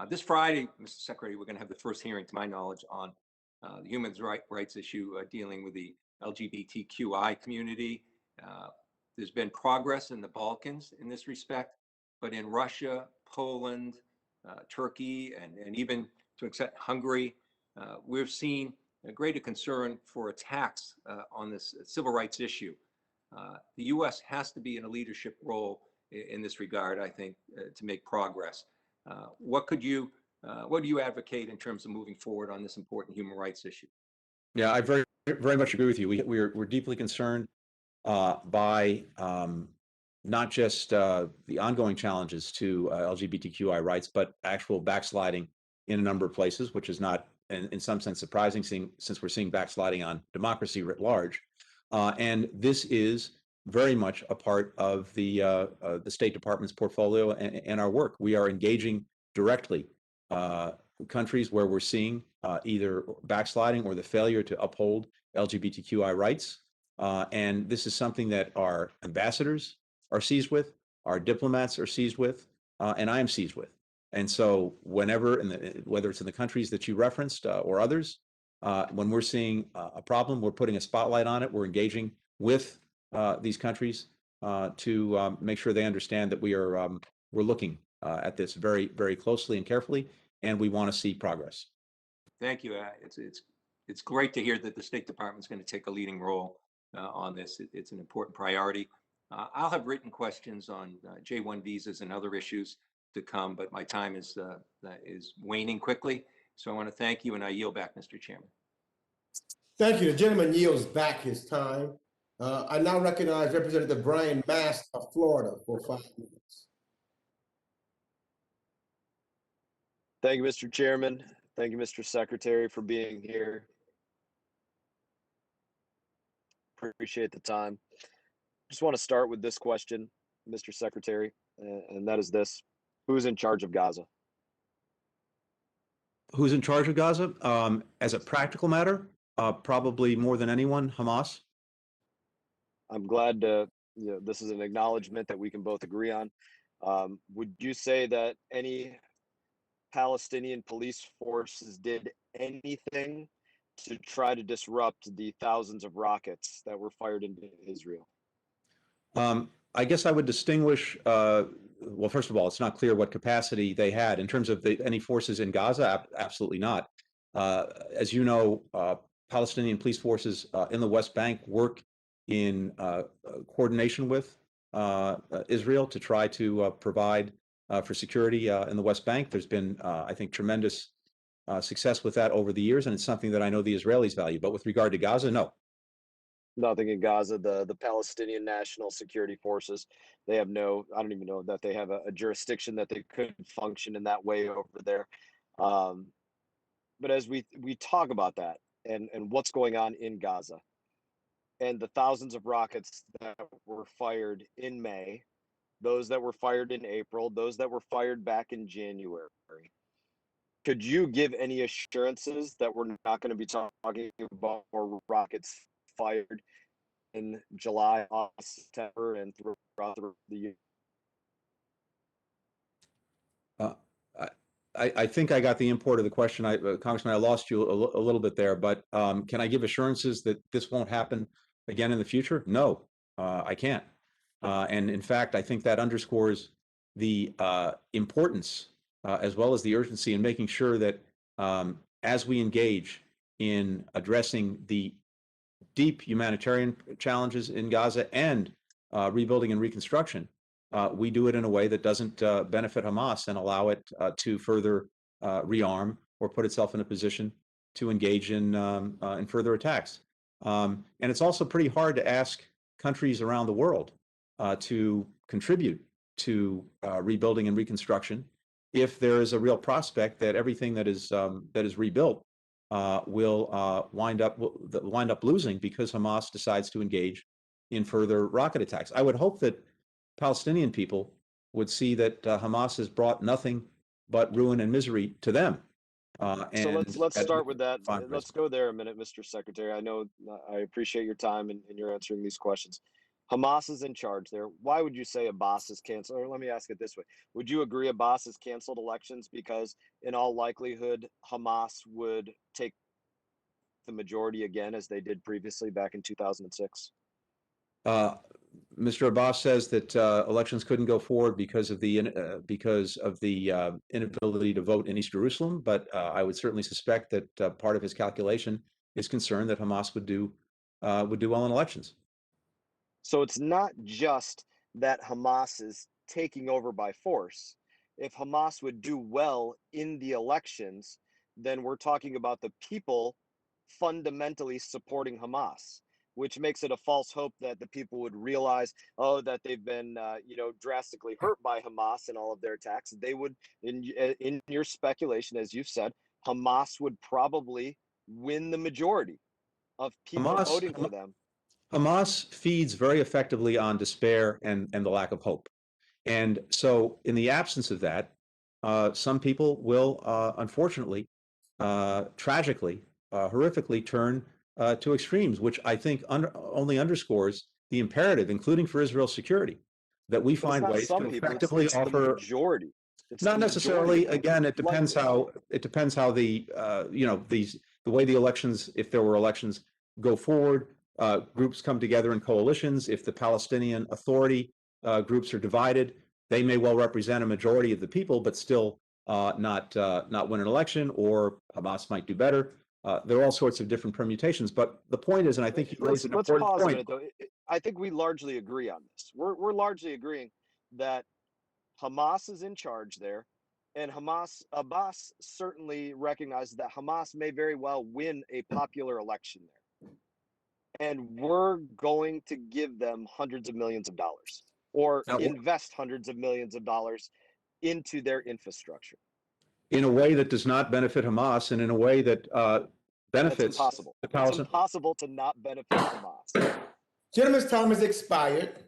This Friday, Mr. Secretary, we're going to have the first hearing, to my knowledge, on the human rights issue dealing with the LGBTQI community. There's been progress in the Balkans in this respect, but in Russia, Poland, Turkey, and even to accept Hungary, we've seen a greater concern for attacks on this civil rights issue. The U.S. has to be in a leadership role in this regard, I think, to make progress. What do you advocate in terms of moving forward on this important human rights issue? Yeah, I very, very much agree with you. We're deeply concerned by not just the ongoing challenges to LGBTQI rights, but actual backsliding in a number of places, which is not, in some sense, surprising, since we're seeing backsliding on democracy writ large. And this is very much a part of the State Department's portfolio and our work. We are engaging directly countries where we're seeing either backsliding or the failure to uphold LGBTQI rights. And this is something that our ambassadors are seized with, our diplomats are seized with, and I am seized with. And so whenever, whether it's in the countries that you referenced or others, when we're seeing a problem, we're putting a spotlight on it. We're engaging with these countries to make sure they understand that we're looking at this very, very closely and carefully, and we want to see progress. Thank you. it's great to hear that the State Department's going to take a leading role on this. It's an important priority. I'll have written questions on J-1 visas and other issues to come, but my time is waning quickly. So I want to thank you, and I yield back, Mr. Chairman. Thank you. The gentleman yields back his time. I now recognize Representative Brian Mast of Florida for 5 minutes. Thank you, Mr. Chairman. Thank you, Mr. Secretary, for being here. Appreciate the time. Just want to start with this question, Mr. Secretary, and that is this: who's in charge of Gaza? Who's in charge of Gaza? As a practical matter, probably more than anyone, Hamas. I'm glad this is an acknowledgement that we can both agree on. Would you say that any Palestinian police forces did anything to try to disrupt the thousands of rockets that were fired into Israel? I guess I would distinguish, well, first of all, it's not clear what capacity they had. In terms of any forces in Gaza, absolutely not. As you know, Palestinian police forces in the West Bank work in coordination with Israel to try to provide for security in the West Bank. There's been, I think, tremendous success with that over the years, and it's something that I know the Israelis value. But with regard to Gaza, no. Nothing in Gaza. The Palestinian National Security Forces, they have no, I don't even know that they have a jurisdiction that they could function in that way over there. But as we talk about that and what's going on in Gaza and the thousands of rockets that were fired in May, those that were fired in April, those that were fired back in January, could you give any assurances that we're not going to be talking about more rockets fired in July, August, September, and throughout the year? I think I got the import of the question. Congressman, I lost you a little bit there, but can I give assurances that this won't happen again in the future? No, I can't. And in fact, I think that underscores the importance as well as the urgency in making sure that as we engage in addressing the deep humanitarian challenges in Gaza and rebuilding and reconstruction, we do it in a way that doesn't benefit Hamas and allow it to further rearm or put itself in a position to engage in further attacks. And it's also pretty hard to ask countries around the world to contribute to rebuilding and reconstruction if there is a real prospect that everything that is rebuilt will wind up losing because Hamas decides to engage in further rocket attacks. I would hope that Palestinian people would see that Hamas has brought nothing but ruin and misery to them. So let's start with that. Let's go there a minute, Mr. Secretary. I know I appreciate your time and you're answering these questions. Hamas is in charge there. Why would you say Abbas is canceled? Or let me ask it this way. Would you agree Abbas has canceled elections because in all likelihood, Hamas would take the majority again as they did previously back in 2006? Mr. Abbas says that elections couldn't go forward because of the inability to vote in East Jerusalem, but I would certainly suspect that part of his calculation is concerned that Hamas would do well in elections. So it's not just that Hamas is taking over by force. If Hamas would do well in the elections, then we're talking about the people fundamentally supporting Hamas, which makes it a false hope that the people would realize, that they've been, drastically hurt by Hamas and all of their attacks. They would, in your speculation, as you've said, Hamas would probably win the majority of people voting for them. Hamas feeds very effectively on despair and the lack of hope. And so in the absence of that, some people will, unfortunately, tragically, horrifically turn to extremes, which I think only underscores the imperative, including for Israel's security, that we find ways to effectively offer. The majority. Not necessarily. Again, it depends how the way the elections, if there were elections, go forward. Groups come together in coalitions. If the Palestinian Authority groups are divided, they may well represent a majority of the people, but still not win an election, or Hamas might do better. There are all sorts of different permutations, but the point is, and I think you raised an Let's important pause a point. minute though. I think we largely agree on this. We're largely agreeing that Hamas is in charge there, and Abbas certainly recognizes that Hamas may very well win a popular election there, and we're going to give them hundreds of millions of dollars or Now, invest hundreds of millions of dollars into their infrastructure. in a way that does not benefit Hamas, and in a way that That's benefits impossible. the It's Palestinian. impossible to not benefit Hamas. Gentleman's time has expired.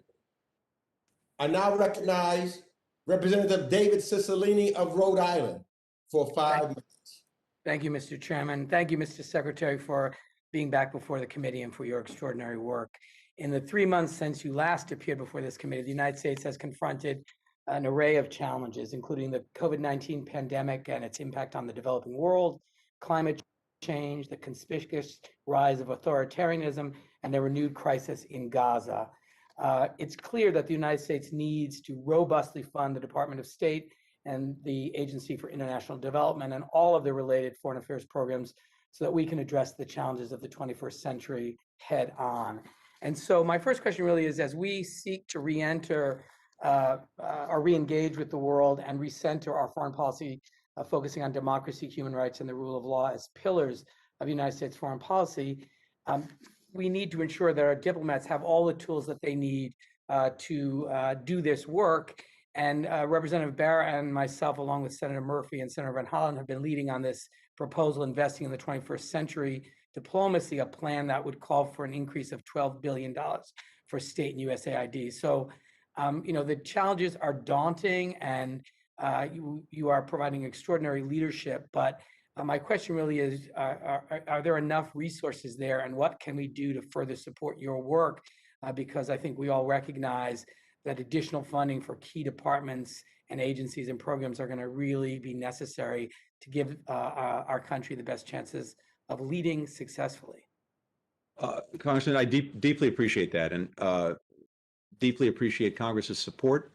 I now recognize Representative David Cicilline of Rhode Island for 5 minutes. Thank you, Mr. Chairman. Thank you, Mr. Secretary, for being back before the committee and for your extraordinary work. In the 3 months since you last appeared before this committee, the United States has confronted an array of challenges, including the COVID-19 pandemic and its impact on the developing world, climate change, the conspicuous rise of authoritarianism, and the renewed crisis in Gaza. It's clear that the United States needs to robustly fund the Department of State and the Agency for International Development and all of the related foreign affairs programs so that we can address the challenges of the 21st century head on. And so my first question really is, as we seek to re-enter or re-engage with the world and recenter our foreign policy, focusing on democracy, human rights, and the rule of law as pillars of United States foreign policy, we need to ensure that our diplomats have all the tools that they need to do this work. And Representative Barr and myself, along with Senator Murphy and Senator Van Hollen, have been leading on this proposal, investing in the 21st century diplomacy, a plan that would call for an increase of $12 billion for state and USAID. So, the challenges are daunting, and you are providing extraordinary leadership. But my question really is, are there enough resources there, and what can we do to further support your work? Because I think we all recognize that additional funding for key departments and agencies and programs are going to really be necessary to give our country the best chances of leading successfully. Congressman, I deeply appreciate that, and deeply appreciate Congress's support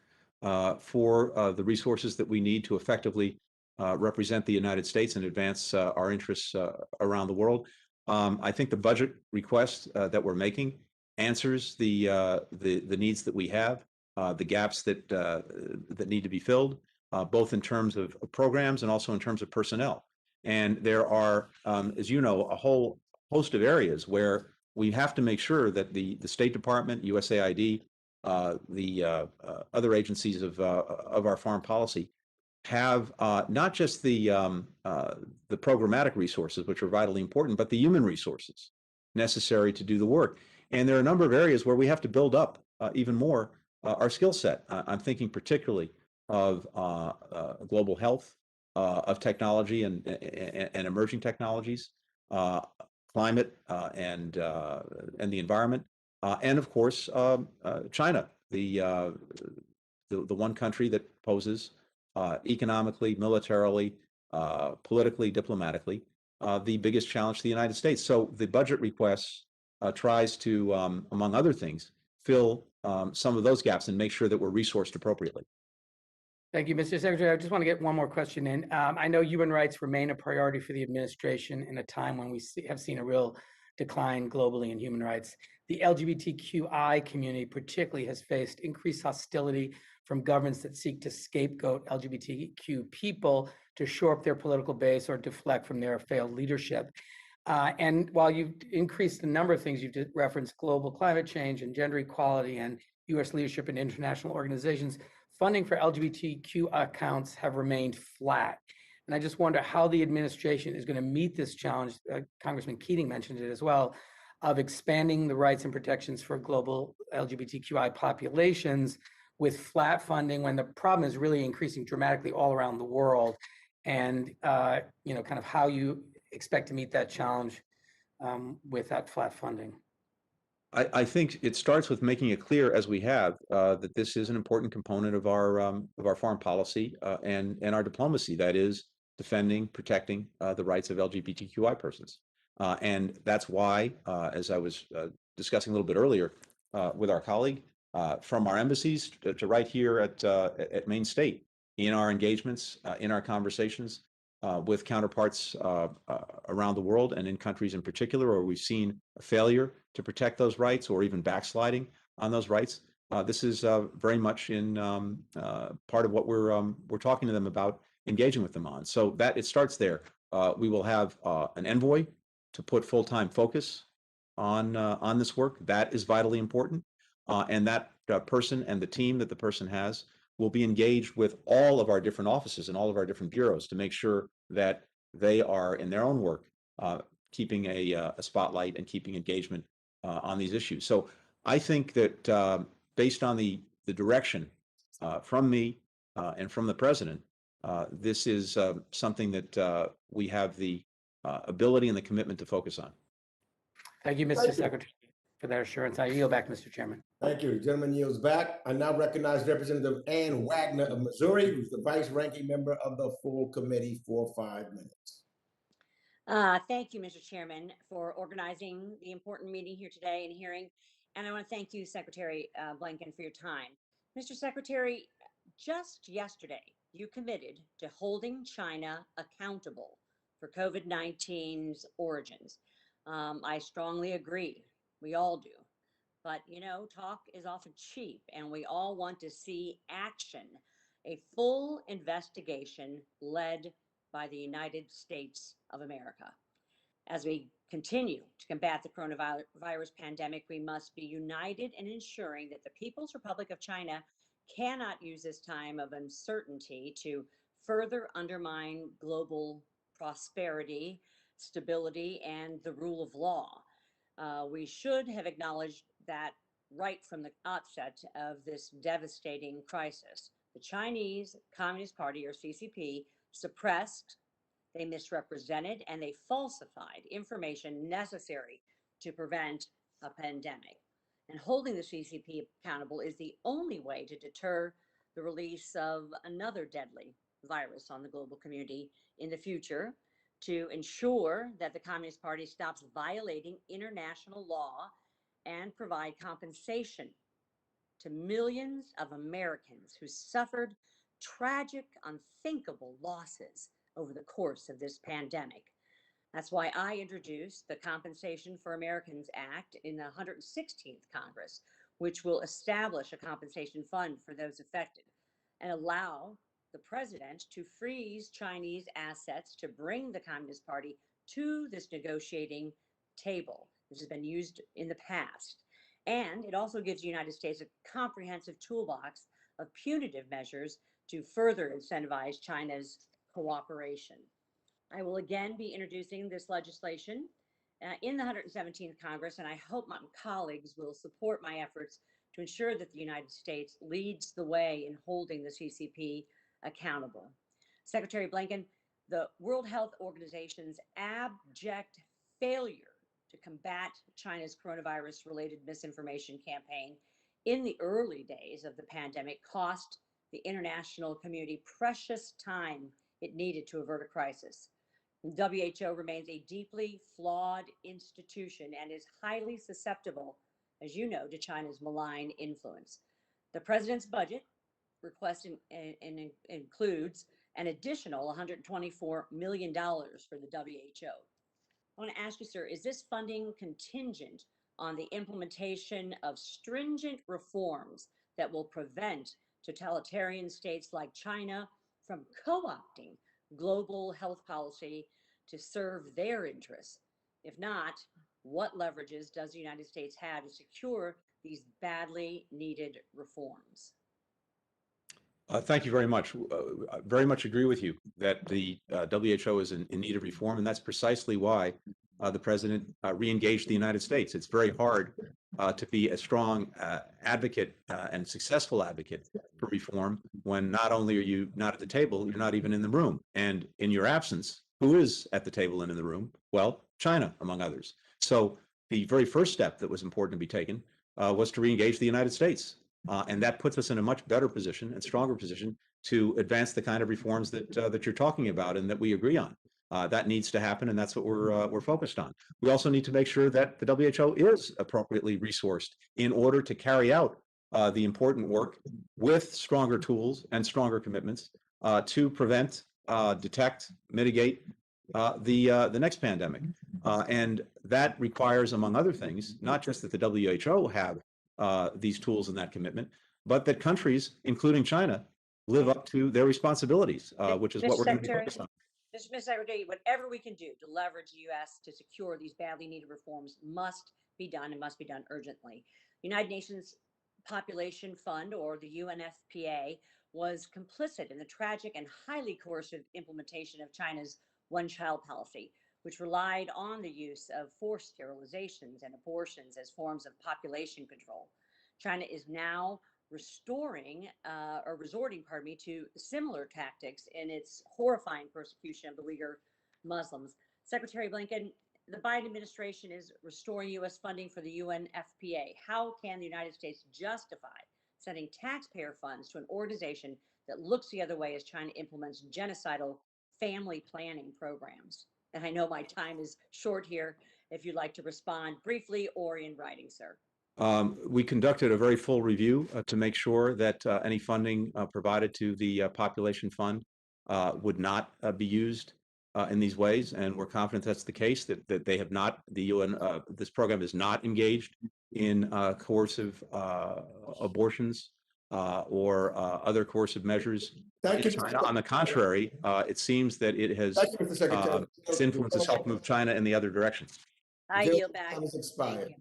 for the resources that we need to effectively represent the United States and advance our interests around the world. I think the budget request that we're making answers the needs that we have, the gaps that need to be filled, both in terms of programs and also in terms of personnel. And there are, as you know, a whole host of areas where we have to make sure that the State Department, USAID, the other agencies of our foreign policy have not just the programmatic resources, which are vitally important, but the human resources necessary to do the work. And there are a number of areas where we have to build up even more our skill set. I'm thinking particularly of global health, of technology and emerging technologies, climate and the environment, and of course China, the one country that poses economically, militarily, politically, diplomatically, the biggest challenge to the United States. So the budget request tries to, among other things, fill some of those gaps and make sure that we're resourced appropriately. Thank you, Mr. Secretary. I just want to get one more question in. I know human rights remain a priority for the administration in a time when we have seen a real decline globally in human rights. The LGBTQI community particularly has faced increased hostility from governments that seek to scapegoat LGBTQ people to shore up their political base or deflect from their failed leadership. And while you've increased the number of things, you've referenced global climate change and gender equality and U.S. leadership in international organizations, funding for LGBTQ accounts have remained flat. And I just wonder how the administration is going to meet this challenge. Congressman Keating mentioned it as well, of expanding the rights and protections for global LGBTQI populations with flat funding when the problem is really increasing dramatically all around the world. And, kind of how you expect to meet that challenge with that flat funding. I think it starts with making it clear, as we have, that this is an important component of our foreign policy and our diplomacy. That is defending, protecting the rights of LGBTQI persons, and that's why, as I was discussing a little bit earlier with our colleague, from our embassies to right here at Maine State, in our engagements, in our conversations, with counterparts around the world and in countries in particular, where we've seen a failure to protect those rights or even backsliding on those rights. This is very much in part of what we're talking to them about, engaging with them on. So that it starts there. We will have an envoy to put full-time focus on this work. That is vitally important, and that person and the team that the person has will be engaged with all of our different offices and all of our different bureaus to make sure that they are in their own work keeping a spotlight and keeping engagement on these issues. So I think that based on the direction from me and from the president, this is something that we have the ability and the commitment to focus on. Thank you, Mr. Secretary, for that assurance. I yield back, Mr. Chairman. Thank you. The gentleman yields back. I now recognize Representative Ann Wagner of Missouri, who's the vice ranking member of the full committee, for 5 minutes. Thank you, Mr. Chairman, for organizing the important meeting here today and hearing. And I want to thank you, Secretary Blinken, for your time. Mr. Secretary, just yesterday, you committed to holding China accountable for COVID-19's origins. I strongly agree. We all do. But, you know, talk is often cheap, and we all want to see action, a full investigation led by the United States of America. As we continue to combat the coronavirus pandemic, we must be united in ensuring that the People's Republic of China cannot use this time of uncertainty to further undermine global prosperity, stability, and the rule of law. We should have acknowledged that right from the outset of this devastating crisis. The Chinese Communist Party, or CCP, suppressed, they misrepresented, and they falsified information necessary to prevent a pandemic. And holding the CCP accountable is the only way to deter the release of another deadly virus on the global community in the future, to ensure that the Communist Party stops violating international law and provide compensation to millions of Americans who suffered tragic, unthinkable losses over the course of this pandemic. That's why I introduced the Compensation for Americans Act in the 116th Congress, which will establish a compensation fund for those affected and allow the president to freeze Chinese assets to bring the Communist Party to this negotiating table. This has been used in the past. And it also gives the United States a comprehensive toolbox of punitive measures to further incentivize China's cooperation. I will again be introducing this legislation in the 117th Congress, and I hope my colleagues will support my efforts to ensure that the United States leads the way in holding the CCP accountable. Secretary Blinken, the World Health Organization's abject failure to combat China's coronavirus-related misinformation campaign in the early days of the pandemic cost the international community precious time it needed to avert a crisis. The WHO remains a deeply flawed institution and is highly susceptible, as you know, to China's malign influence. The president's budget request includes an additional $124 million for the WHO. I want to ask you, sir, is this funding contingent on the implementation of stringent reforms that will prevent totalitarian states like China from co-opting global health policy to serve their interests? If not, what leverages does the United States have to secure these badly needed reforms? Thank you very much. I very much agree with you that the WHO is in need of reform, and that's precisely why the president re-engaged the United States. It's very hard to be a strong advocate and successful advocate for reform when not only are you not at the table, you're not even in the room. And in your absence, who is at the table and in the room? Well, China, among others. So the very first step that was important to be taken was to re-engage the United States. And that puts us in a much better position and stronger position to advance the kind of reforms that you're talking about and that we agree on. That needs to happen, and that's what we're focused on. We also need to make sure that the WHO is appropriately resourced in order to carry out the important work with stronger tools and stronger commitments to prevent detect, mitigate the next pandemic. And that requires, among other things, not just that the WHO have these tools and that commitment, but that countries, including China, live up to their responsibilities, which is Mr. what we're going to be Secretary, focused on. Mr. Secretary, whatever we can do to leverage the U.S. to secure these badly needed reforms must be done and must be done urgently. United Nations Population Fund, or the UNFPA, was complicit in the tragic and highly coercive implementation of China's one-child policy, which relied on the use of forced sterilizations and abortions as forms of population control. China is now restoring or resorting, pardon me, to similar tactics in its horrifying persecution of the Uyghur Muslims. Secretary Blinken, the Biden administration is restoring U.S. funding for the UNFPA. How can the United States justify sending taxpayer funds to an organization that looks the other way as China implements genocidal family planning programs? And I know my time is short here. If you'd like to respond briefly or in writing, sir. We conducted a very full review to make sure that any funding provided to the population fund would not be used in these ways, and we're confident that's the case. That they have not, the UN, this program is not engaged in coercive abortions or other coercive measures. Thank you, China. On the contrary, it seems that it has Thank you, Mr. Secretary. its influence has helped move China in the other direction. I Zero yield back. time has Thank expired. you.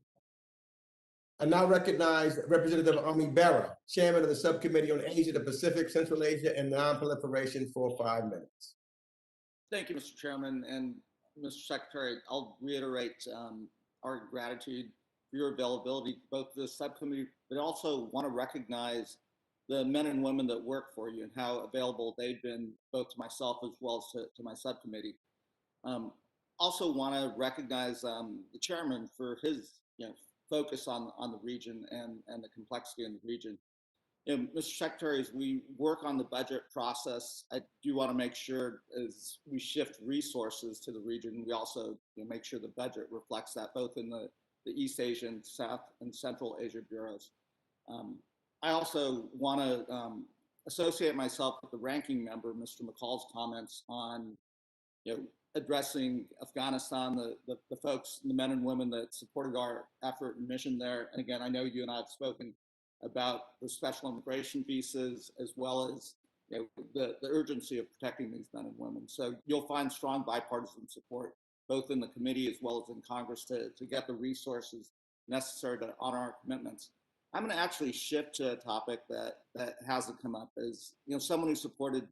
I now recognize Representative Ami Bera, Chairman of the Subcommittee on Asia, the Pacific, Central Asia, and Non-Proliferation, for 5 minutes. Thank you, Mr. Chairman. And Mr. Secretary, I'll reiterate our gratitude for your availability to both the subcommittee, but also want to recognize the men and women that work for you and how available they've been both to myself as well as to my subcommittee. Also want to recognize the chairman for his focus on the region and the complexity in the region. Mr. Secretary, as we work on the budget process, I do want to make sure as we shift resources to the region, we also make sure the budget reflects that both in the East Asian, South and Central Asia bureaus. I also want to associate myself with the ranking member, Mr. McCall's comments on addressing Afghanistan, the folks, the men and women that supported our effort and mission there. And again, I know you and I have spoken about the special immigration visas as well as the urgency of protecting these men and women. So you'll find strong bipartisan support both in the committee as well as in Congress to get the resources necessary to honor our commitments. I'm going to actually shift to a topic that hasn't come up. As someone who supported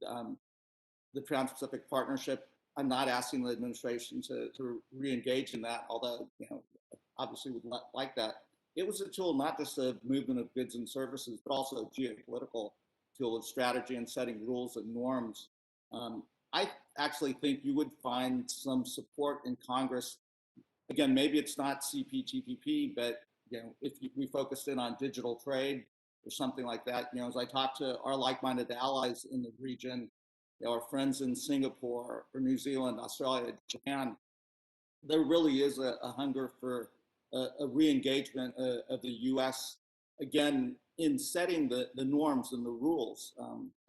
the Trans-Pacific Partnership, I'm not asking the administration to re-engage in that, although obviously would like that. It was a tool not just of movement of goods and services, but also a geopolitical tool of strategy and setting rules and norms. I actually think you would find some support in Congress. Again, maybe it's not CPTPP, but if we focused in on digital trade or something like that, as I talk to our like-minded allies in the region, our friends in Singapore or New Zealand, Australia, Japan, there really is a hunger for a re-engagement of the U.S. again in setting the norms and the rules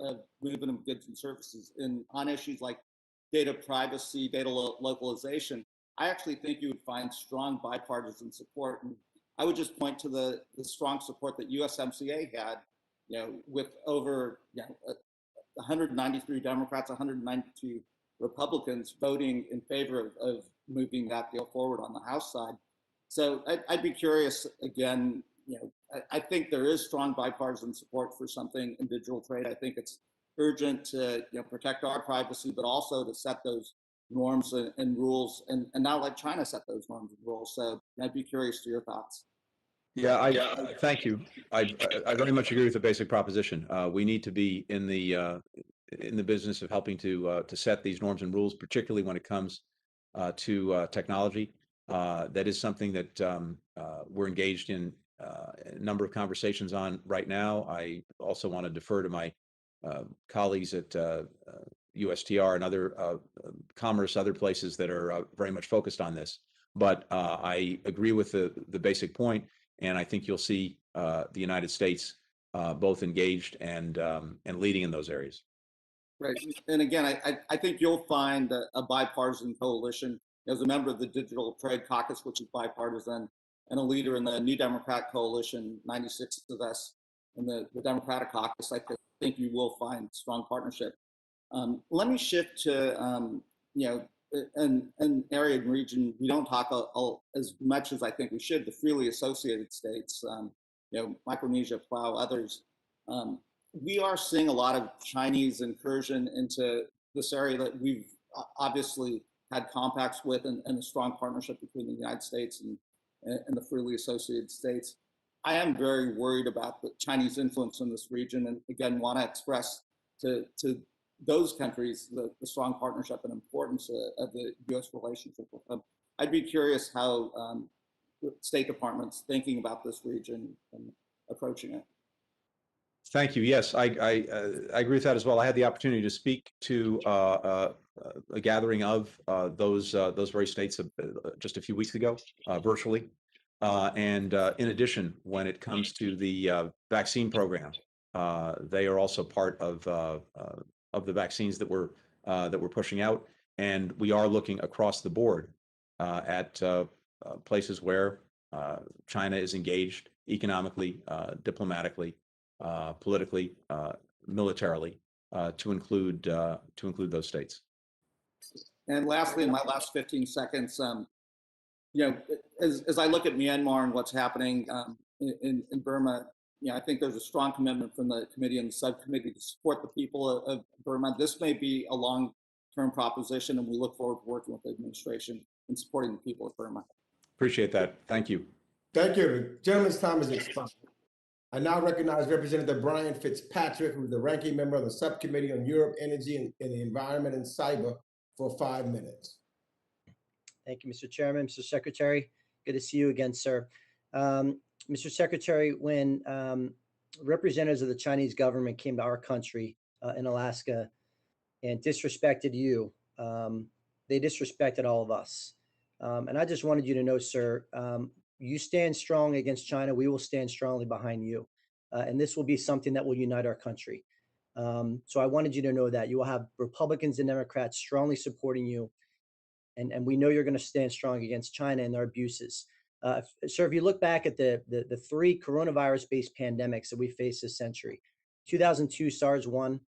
of movement of goods and services on issues like data privacy, data localization. I actually think you would find strong bipartisan support. And I would just point to the strong support that USMCA had, with over 193 Democrats, 192 Republicans voting in favor of moving that deal forward on the House side. So I'd be curious, again, I think there is strong bipartisan support for something in digital trade. I think it's urgent to protect our privacy, but also to set those norms and rules and not let China set those norms and rules. So I'd be curious to your thoughts. Yeah, thank you. I very much agree with the basic proposition. We need to be in the business of helping to set these norms and rules, particularly when it comes to technology. That is something that we're engaged in a number of conversations on right now. I also want to defer to my colleagues at USTR and other commerce, other places that are very much focused on this. But I agree with the basic point, and I think you'll see the United States both engaged and leading in those areas. Right. And again, I think you'll find a bipartisan coalition. As a member of the Digital Trade Caucus, which is bipartisan, and a leader in the New Democrat Coalition, 96 of us in the Democratic Caucus, I think you will find strong partnership. Let me shift to, an area and region we don't talk as much as I think we should, the freely associated states, Micronesia, Palau, others. We are seeing a lot of Chinese incursion into this area that we've obviously had compacts with and a strong partnership between the United States and the freely associated states. I am very worried about the Chinese influence in this region, and again, want to express to those countries the strong partnership and importance of the U.S. relationship with them. I'd be curious how State Department's thinking about this region and approaching it. Thank you. Yes, I agree with that as well. I had the opportunity to speak to a gathering of those very states just a few weeks ago, virtually. And in addition, when it comes to the vaccine program, they are also part of the vaccines that we're pushing out, and we are looking across the board at places where China is engaged economically, diplomatically, politically, militarily, to include those states. And lastly, in my last 15 seconds, as I look at Myanmar and what's happening in Burma, I think there's a strong commitment from the committee and the subcommittee to support the people of Burma. This may be a long-term proposition, and we look forward to working with the administration and supporting the people of Burma. Appreciate that. Thank you. Thank you. The gentleman's time has expired. I now recognize Representative Brian Fitzpatrick, who is the ranking member of the Subcommittee on Europe, Energy, and the Environment and Cyber, for 5 minutes. Thank you, Mr. Chairman. Mr. Secretary, good to see you again, sir. Mr. Secretary, when representatives of the Chinese government came to our country in Alaska and disrespected you, they disrespected all of us. And I just wanted you to know, sir, you stand strong against China. We will stand strongly behind you. And this will be something that will unite our country. So I wanted you to know that you will have Republicans and Democrats strongly supporting you. And we know you're going to stand strong against China and their abuses. Sir, if you look back at the three coronavirus-based pandemics that we faced this century, 2002 SARS-1,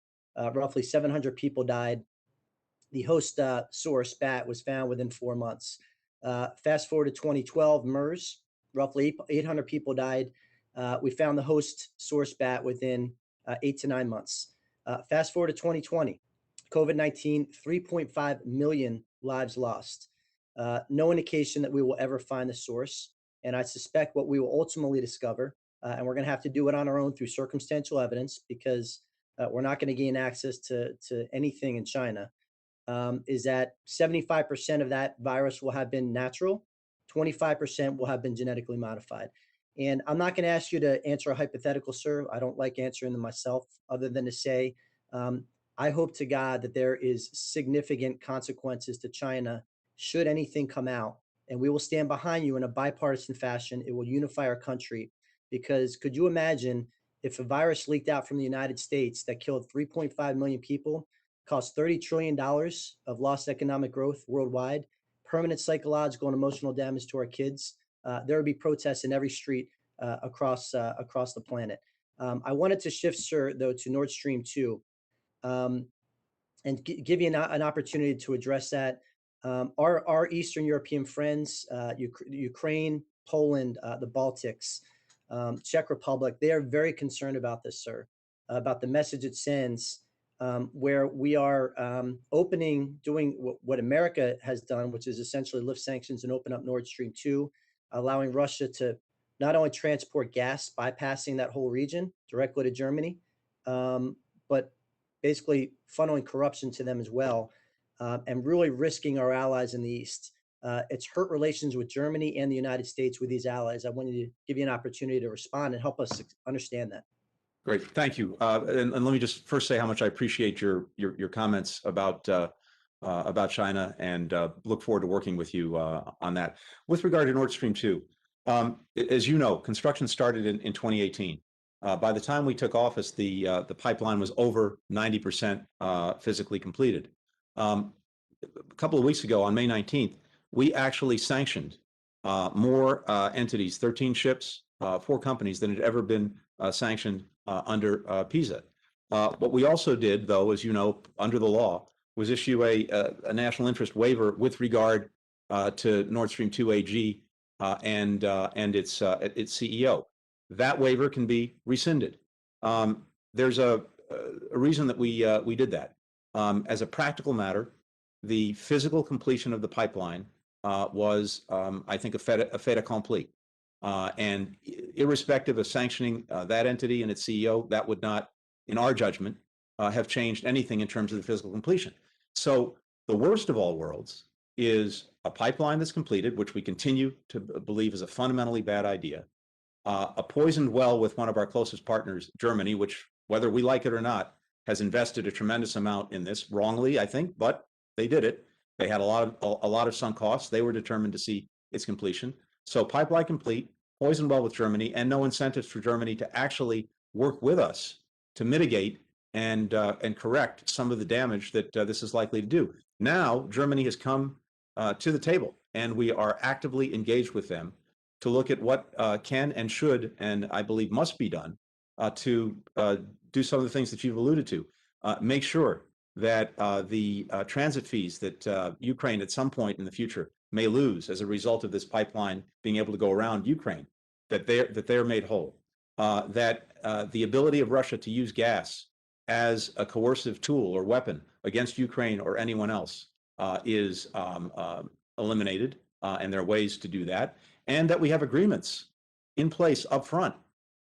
roughly 700 people died. The host source, bat, was found within 4 months. Fast forward to 2012, MERS, roughly 800 people died. We found the host source bat within 8 to 9 months. Fast forward to 2020, COVID-19, 3.5 million lives lost. No indication that we will ever find the source. And I suspect what we will ultimately discover, and we're going to have to do it on our own through circumstantial evidence, because we're not going to gain access to anything in China, is that 75% of that virus will have been natural, 25% will have been genetically modified. And I'm not going to ask you to answer a hypothetical, sir. I don't like answering them myself, other than to say, I hope to God that there is significant consequences to China should anything come out. And we will stand behind you in a bipartisan fashion. It will unify our country. Because could you imagine if a virus leaked out from the United States that killed 3.5 million people, cost $30 trillion of lost economic growth worldwide, permanent psychological and emotional damage to our kids? There would be protests in every street across the planet. I wanted to shift, sir, though, to Nord Stream 2 and give you an opportunity to address that. Our Eastern European friends, Ukraine, Poland, the Baltics, Czech Republic, they are very concerned about this, sir, about the message it sends, where we are doing what America has done, which is essentially lift sanctions and open up Nord Stream 2, allowing Russia to not only transport gas, bypassing that whole region directly to Germany, but basically funneling corruption to them as well, and really risking our allies in the East. It's hurt relations with Germany and the United States with these allies. I wanted to give you an opportunity to respond and help us understand that. Great, thank you. And let me just first say how much I appreciate your comments about China, and look forward to working with you on that. With regard to Nord Stream 2, as you know, construction started in 2018. By the time we took office, the pipeline was over 90% physically completed. A couple of weeks ago, on May 19th, we actually sanctioned more entities, 13 ships, 4 companies than had ever been sanctioned under PISA. What we also did, though, as you know, under the law, was issue a national interest waiver with regard to Nord Stream 2 AG and its CEO. That waiver can be rescinded. There's a reason that we did that. As a practical matter, the physical completion of the pipeline was, I think, a fait accompli. And irrespective of sanctioning that entity and its CEO, that would not, in our judgment, have changed anything in terms of the physical completion. So the worst of all worlds is a pipeline that's completed, which we continue to believe is a fundamentally bad idea, a poisoned well with one of our closest partners, Germany, which, whether we like it or not, has invested a tremendous amount in this, wrongly, I think, but they did it. They had a lot of sunk costs. They were determined to see its completion. So pipeline complete, poisoned well with Germany, and no incentives for Germany to actually work with us to mitigate and correct some of the damage that this is likely to do. Now, Germany has come to the table, and we are actively engaged with them to look at what can and should, and I believe must be done to do some of the things that you've alluded to. Make sure that the transit fees that Ukraine at some point in the future may lose as a result of this pipeline being able to go around Ukraine, that they're made whole. That the ability of Russia to use gas as a coercive tool or weapon against Ukraine or anyone else is eliminated, and there are ways to do that. And that we have agreements in place up front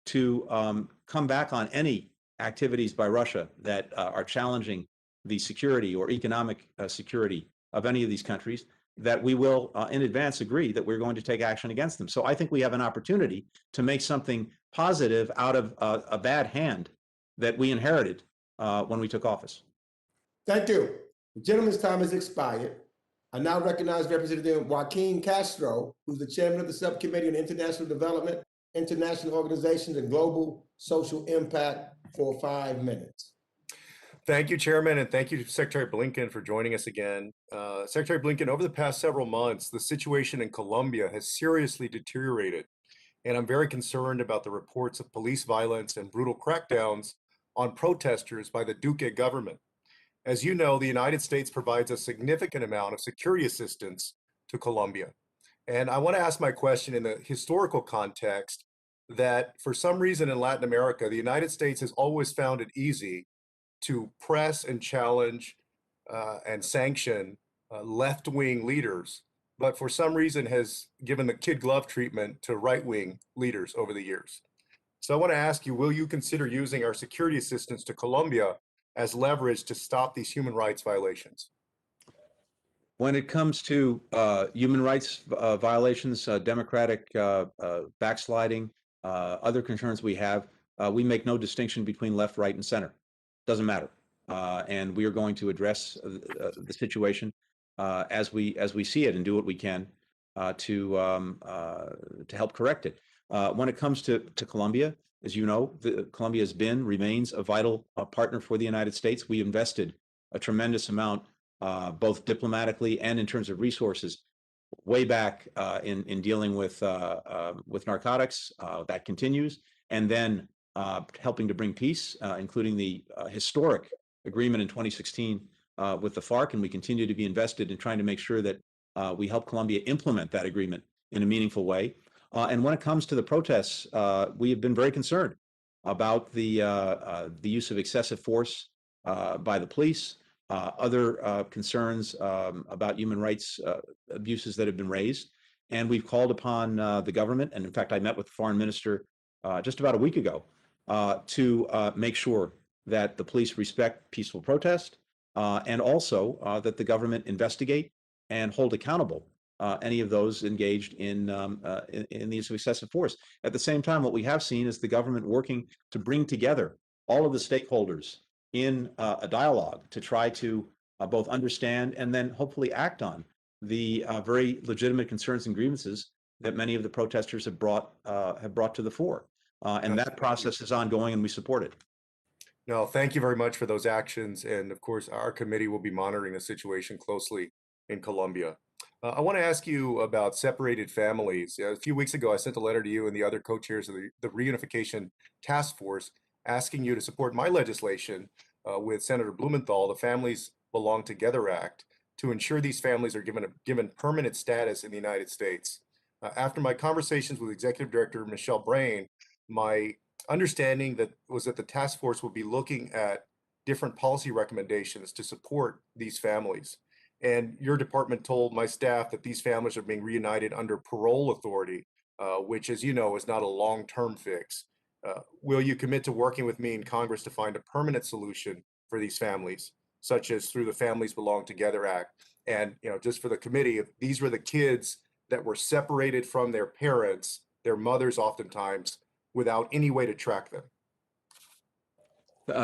to come back on any activities by Russia that are challenging the security or economic security of any of these countries, that we will in advance agree that we're going to take action against them. So I think we have an opportunity to make something positive out of a bad hand that we inherited when we took office. Thank you. The gentleman's time has expired. I now recognize Representative Joaquin Castro, who's the chairman of the Subcommittee on International Development, International Organizations, and Global Social Impact, for 5 minutes. Thank you, Chairman, and thank you to Secretary Blinken for joining us again. Secretary Blinken, over the past several months, the situation in Colombia has seriously deteriorated, and I'm very concerned about the reports of police violence and brutal crackdowns on protesters by the Duque government. As you know, the United States provides a significant amount of security assistance to Colombia. And I want to ask my question in the historical context that for some reason in Latin America, the United States has always found it easy to press and challenge and sanction left-wing leaders, but for some reason has given the kid glove treatment to right-wing leaders over the years. So I want to ask you, will you consider using our security assistance to Colombia as leverage to stop these human rights violations? When it comes to human rights violations, democratic backsliding, other concerns we have, we make no distinction between left, right, and center. Doesn't matter. And we are going to address the situation as we see it and do what we can to help correct it. When it comes to Colombia, as you know, Colombia has been, remains a vital partner for the United States. We invested a tremendous amount, both diplomatically and in terms of resources, way back in dealing with narcotics. That continues, and then helping to bring peace, including the historic agreement in 2016 with the FARC, and we continue to be invested in trying to make sure that we help Colombia implement that agreement in a meaningful way. And when it comes to the protests, we have been very concerned about the use of excessive force by the police, other concerns about human rights abuses that have been raised. And we've called upon the government, and in fact, I met with the foreign minister just about a week ago to make sure that the police respect peaceful protest and also that the government investigate and hold accountable any of those engaged in the use of excessive force. At the same time, what we have seen is the government working to bring together all of the stakeholders in a dialogue to try to both understand and then hopefully act on the very legitimate concerns and grievances that many of the protesters have brought to the fore. And that process is ongoing and we support it. No, thank you very much for those actions. And of course, our committee will be monitoring the situation closely in Colombia. I want to ask you about separated families. A few weeks ago, I sent a letter to you and the other co-chairs of the Reunification Task Force asking you to support my legislation with Senator Blumenthal, the Families Belong Together Act, to ensure these families are given permanent status in the United States. After my conversations with Executive Director Michelle Brain, my understanding was that the task force will be looking at different policy recommendations to support these families. And your department told my staff that these families are being reunited under parole authority, which, as you know, is not a long-term fix. Will you commit to working with me in Congress to find a permanent solution for these families, such as through the Families Belong Together Act? And, just for the committee, if these were the kids that were separated from their parents, their mothers oftentimes, without any way to track them.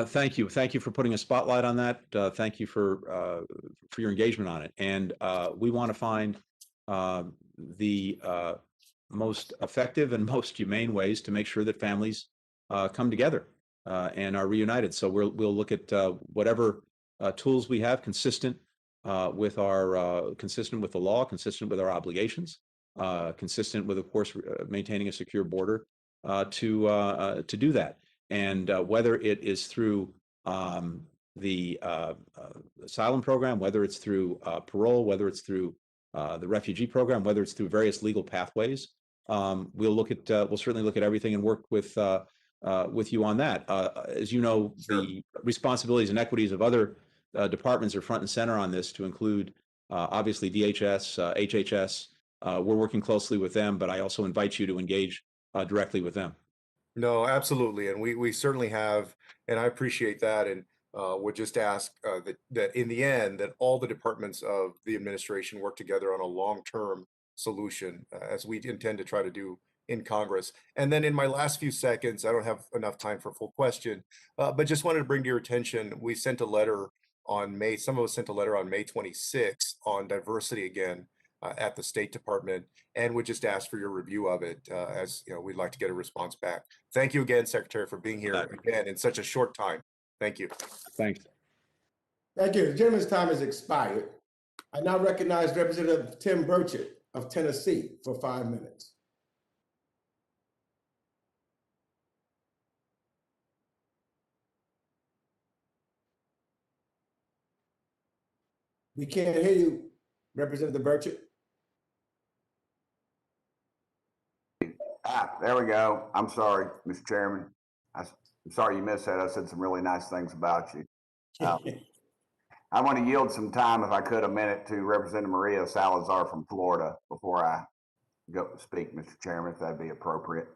Thank you. Thank you for putting a spotlight on that. Thank you for your engagement on it. And we want to find the most effective and most humane ways to make sure that families come together and are reunited. So we'll look at whatever tools we have consistent with the law, consistent with our obligations, consistent with, of course, maintaining a secure border to do that. And whether it is through the asylum program, whether it's through parole, whether it's through the refugee program, whether it's through various legal pathways, we'll certainly look at everything and work with you on that. As you know, sure, the responsibilities and equities of other departments are front and center on this, to include obviously DHS, HHS. We're working closely with them, but I also invite you to engage directly with them. No, absolutely. And we certainly have, and I appreciate that. And would just ask that in the end, that all the departments of the administration work together on a long-term solution, as we intend to try to do in Congress. And then in my last few seconds, I don't have enough time for a full question, but just wanted to bring to your attention, we sent a letter on some of us sent a letter on May 26th on diversity again at the State Department, and would just ask for your review of it, as we'd like to get a response back. Thank you again, Secretary, for being here again in such a short time. Thank you. Thanks. Thank you. The gentleman's time has expired. I now recognize Representative Tim Burchett of Tennessee for 5 minutes. We can't hear you, Representative Burchett. There we go. I'm sorry, Mr. Chairman. I'm sorry you missed that. I said some really nice things about you. I want to yield some time, if I could, a minute to Representative Maria Salazar from Florida before I go speak, Mr. Chairman, if that'd be appropriate.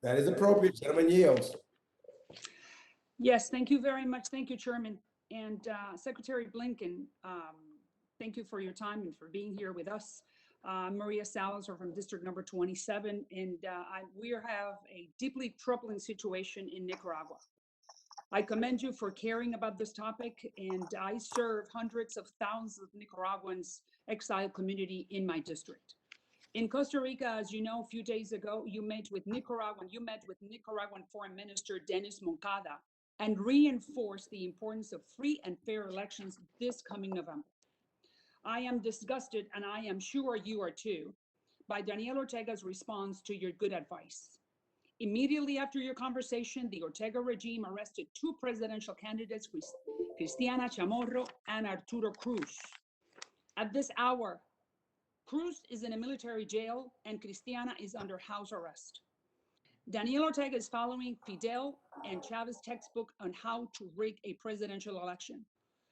That is appropriate. Gentleman yields. Yes, thank you very much. Thank you, Chairman. And Secretary Blinken, thank you for your time and for being here with us. Maria Salazar from District Number 27, and we have a deeply troubling situation in Nicaragua. I commend you for caring about this topic, and I serve hundreds of thousands of Nicaraguans, exiled community in my district. In Costa Rica, as you know, a few days ago, you met with Nicaraguan Foreign Minister Dennis Moncada and reinforced the importance of free and fair elections this coming November. I am disgusted, and I am sure you are too, by Daniel Ortega's response to your good advice. Immediately after your conversation, the Ortega regime arrested two presidential candidates, Cristiana Chamorro and Arturo Cruz. At this hour, Cruz is in a military jail and Cristiana is under house arrest. Daniel Ortega is following Fidel and Chavez's textbook on how to rig a presidential election.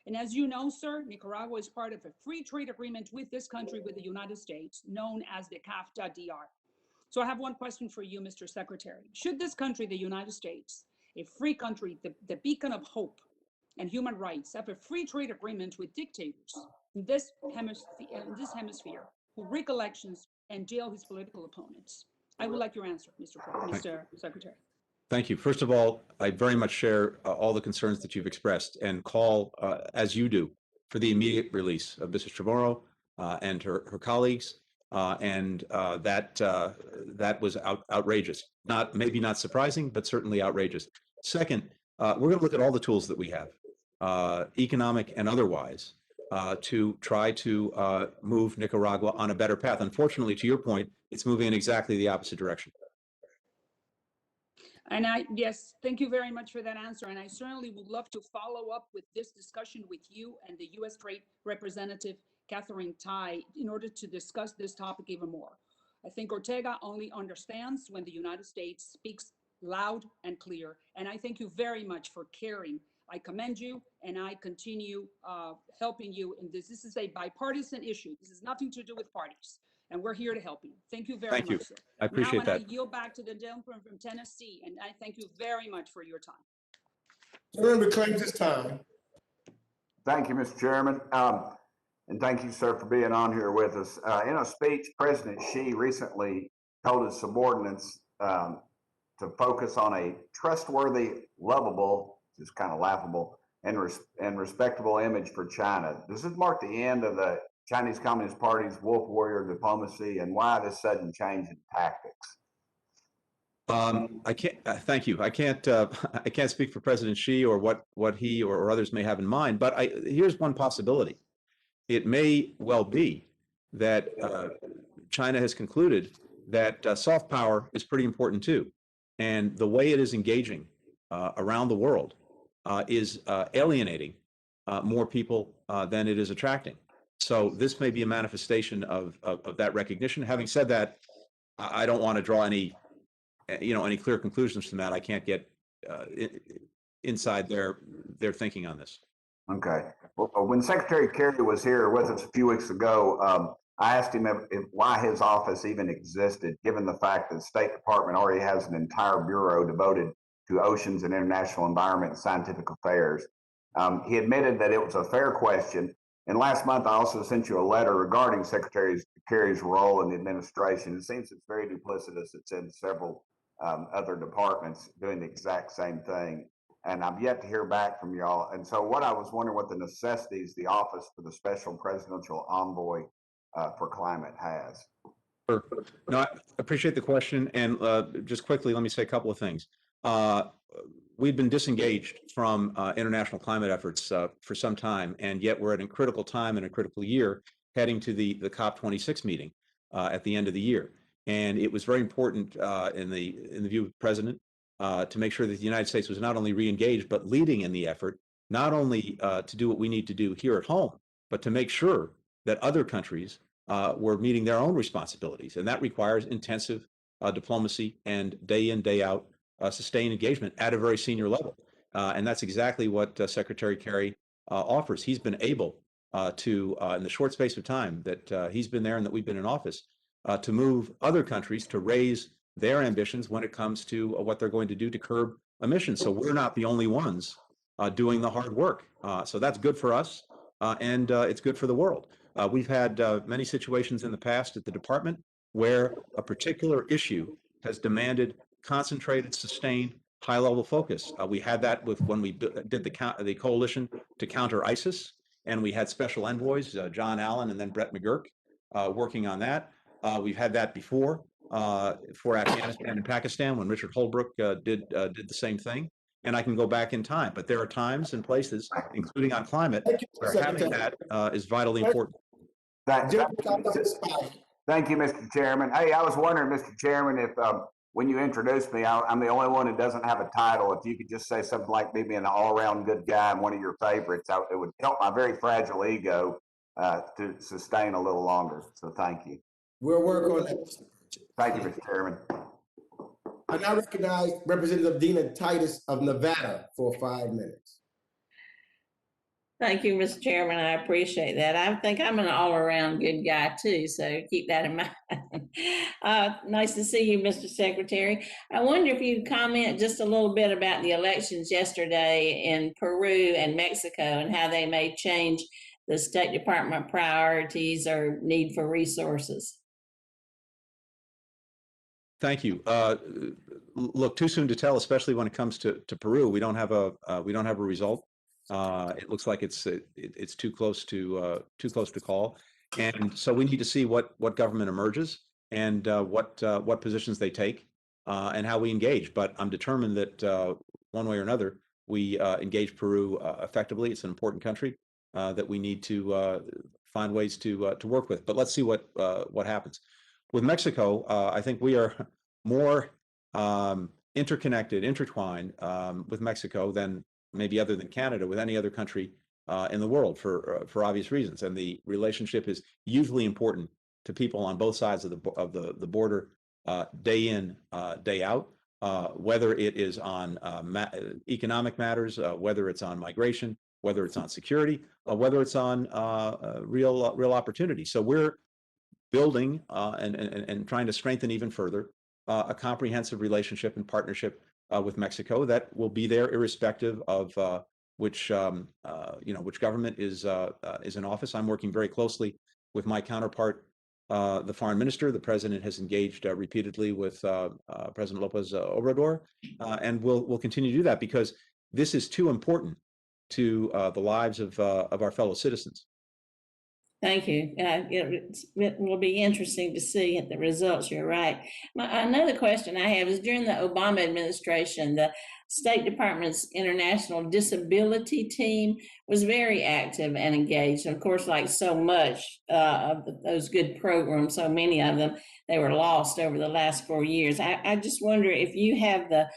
And as you know, sir, Nicaragua is part of a free trade agreement with this country, with the United States, known as the CAFTA-DR. So I have one question for you, Mr. Secretary. Should this country, the United States, a free country, the beacon of hope and human rights, have a free trade agreement with dictators in this hemisphere who rig elections and jail his political opponents? I would like your answer, Mr. Secretary. Thank you. First of all, I very much share all the concerns that you've expressed and call, as you do, for the immediate release of Mrs. Chamorro and her colleagues. That was outrageous. Maybe not surprising, but certainly outrageous. Second, we're going to look at all the tools that we have, economic and otherwise, to try to move Nicaragua on a better path. Unfortunately, to your point, it's moving in exactly the opposite direction. And yes, thank you very much for that answer. And I certainly would love to follow up with this discussion with you and the U.S. Trade Representative, Catherine Tai, in order to discuss this topic even more. I think Ortega only understands when the United States speaks loud and clear. And I thank you very much for caring. I commend you, and I continue helping you in this. This is a bipartisan issue. This has nothing to do with parties. And we're here to help you. Thank you very much, sir. I appreciate that. Now I yield back to the gentleman from Tennessee, and I thank you very much for your time. Gentleman reclaims his time. Thank you, Mr. Chairman. And thank you, sir, for being on here with us. In a speech, President Xi recently told his subordinates to focus on a trustworthy, lovable, just kind of laughable, and respectable image for China. Does this mark the end of the Chinese Communist Party's wolf warrior diplomacy, and why this sudden change in tactics? I can't. Thank you. I can't speak for President Xi or what he or others may have in mind. But here's one possibility. It may well be that China has concluded that soft power is pretty important too, and the way it is engaging around the world is alienating more people than it is attracting. So this may be a manifestation of that recognition. Having said that, I don't want to draw any clear conclusions from that. I can't get inside their thinking on this. Okay. Well, when Secretary Kerry was here with us a few weeks ago, I asked him why his office even existed, given the fact that the State Department already has an entire bureau devoted to oceans and international environment and scientific affairs. He admitted that it was a fair question. And last month, I also sent you a letter regarding Secretary Kerry's role in the administration. It seems it's very duplicitous. It's in several other departments doing the exact same thing. And I've yet to hear back from y'all. And so what I was wondering what the necessities the Office for the Special Presidential Envoy for Climate has. Sure. No, I appreciate the question. And just quickly, let me say a couple of things. We've been disengaged from international climate efforts for some time, and yet we're at a critical time and a critical year heading to the COP26 meeting at the end of the year. And it was very important in the view of the president to make sure that the United States was not only re-engaged, but leading in the effort, not only to do what we need to do here at home, but to make sure that other countries were meeting their own responsibilities. And that requires intensive diplomacy and day in, day out sustained engagement at a very senior level. And that's exactly what Secretary Kerry offers. He's been able to, in the short space of time that he's been there and that we've been in office, to move other countries to raise their ambitions when it comes to what they're going to do to curb emissions. So we're not the only ones doing the hard work. So that's good for us, and it's good for the world. We've had many situations in the past at the department where a particular issue has demanded concentrated, sustained, high-level focus. We had that with when we did the coalition to counter ISIS, and we had special envoys, John Allen and then Brett McGurk, working on that. We've had that before for Afghanistan and Pakistan when Richard Holbrooke did the same thing. And I can go back in time, but there are times and places, including on climate, where having that is vitally important. Thank you, Mr. Chairman. Hey, I was wondering, Mr. Chairman, if when you introduced me, I'm the only one who doesn't have a title. If you could just say something like me being an all-around good guy and one of your favorites, it would help my very fragile ego to sustain a little longer. So thank you. We'll work on that. Thank you, Mr. Chairman. I now recognize Representative Dina Titus of Nevada for 5 minutes. Thank you, Mr. Chairman. I appreciate that. I think I'm an all-around good guy too, so keep that in mind. Nice to see you, Mr. Secretary. I wonder if you'd comment just a little bit about the elections yesterday in Peru and Mexico and how they may change the State Department priorities or need for resources. Thank you. Look, too soon to tell, especially when it comes to Peru. We don't have a result. It looks like it's too close to call. And so we need to see what government emerges and what positions they take and how we engage. But I'm determined that one way or another, we engage Peru effectively. It's an important country that we need to find ways to work with. But let's see what happens. With Mexico, I think we are more interconnected, intertwined with Mexico than maybe other than Canada, with any other country in the world for obvious reasons. And the relationship is hugely important to people on both sides of the border, day in, day out. Whether it is on economic matters, whether it's on migration, whether it's on security, whether it's on real opportunity. So we're building and trying to strengthen even further a comprehensive relationship and partnership with Mexico that will be there irrespective of which government is in office. I'm working very closely with my counterpart, the foreign minister. The president has engaged repeatedly with President Lopez Obrador, and we'll continue to do that because this is too important to the lives of our fellow citizens. Thank you. It will be interesting to see the results. You're right. Another question I have is during the Obama administration, the State Department's International Disability Team was very active and engaged. And of course, like so much of those good programs, so many of them, they were lost over the last 4 years. I just wonder if you have the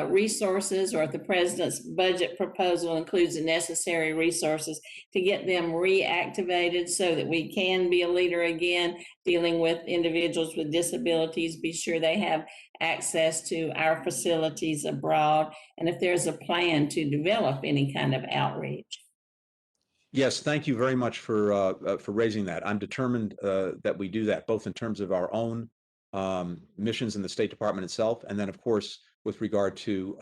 resources or if the president's budget proposal includes the necessary resources to get them reactivated so that we can be a leader again, dealing with individuals with disabilities, be sure they have access to our facilities abroad, and if there's a plan to develop any kind of outreach. Yes, thank you very much for raising that. I'm determined that we do that, both in terms of our own missions in the State Department itself, and then, of course, with regard to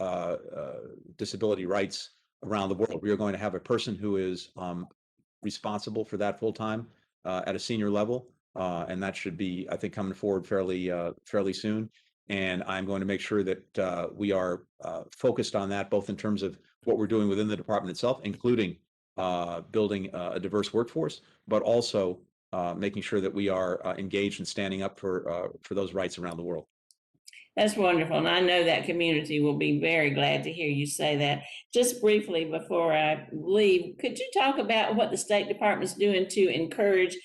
disability rights around the world. We are going to have a person who is responsible for that full time at a senior level, and that should be, I think, coming forward fairly soon. And I'm going to make sure that we are focused on that, both in terms of what we're doing within the department itself, including building a diverse workforce, but also making sure that we are engaged in standing up for those rights around the world. That's wonderful. And I know that community will be very glad to hear you say that. Just briefly before I leave, could you talk about what the State Department's doing to encourage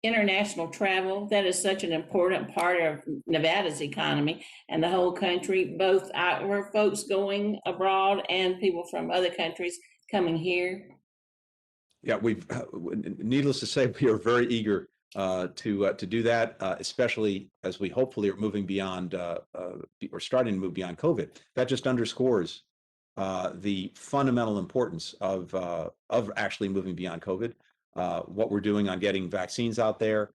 international travel? That is such an important part of Nevada's economy and the whole country, both our folks going abroad and people from other countries coming here. Yeah, needless to say, we are very eager to do that, especially as we hopefully are moving beyond or starting to move beyond COVID. That just underscores the fundamental importance of actually moving beyond COVID. What we're doing on getting vaccines out there,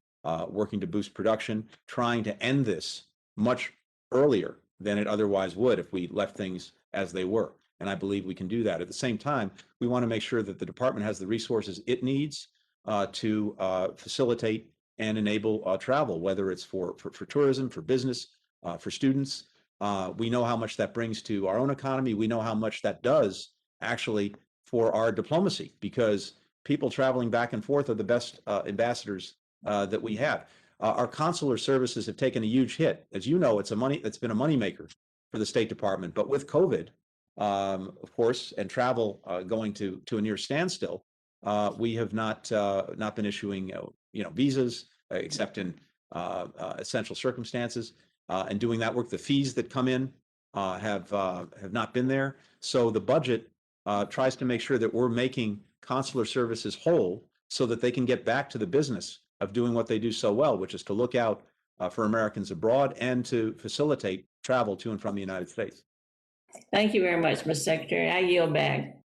working to boost production, trying to end this much earlier than it otherwise would if we left things as they were. And I believe we can do that. At the same time, we want to make sure that the department has the resources it needs to facilitate and enable travel, whether it's for tourism, for business, for students. We know how much that brings to our own economy. We know how much that does actually for our diplomacy, because people traveling back and forth are the best ambassadors that we have. Our consular services have taken a huge hit. As you know, it's been a moneymaker for the State Department. But with COVID, of course, and travel going to a near standstill, we have not been issuing visas except in essential circumstances, and doing that work. The fees that come in have not been there. So the budget tries to make sure that we're making consular services whole so that they can get back to the business of doing what they do so well, which is to look out for Americans abroad and to facilitate travel to and from the United States. Thank you very much, Mr. Secretary. I yield back.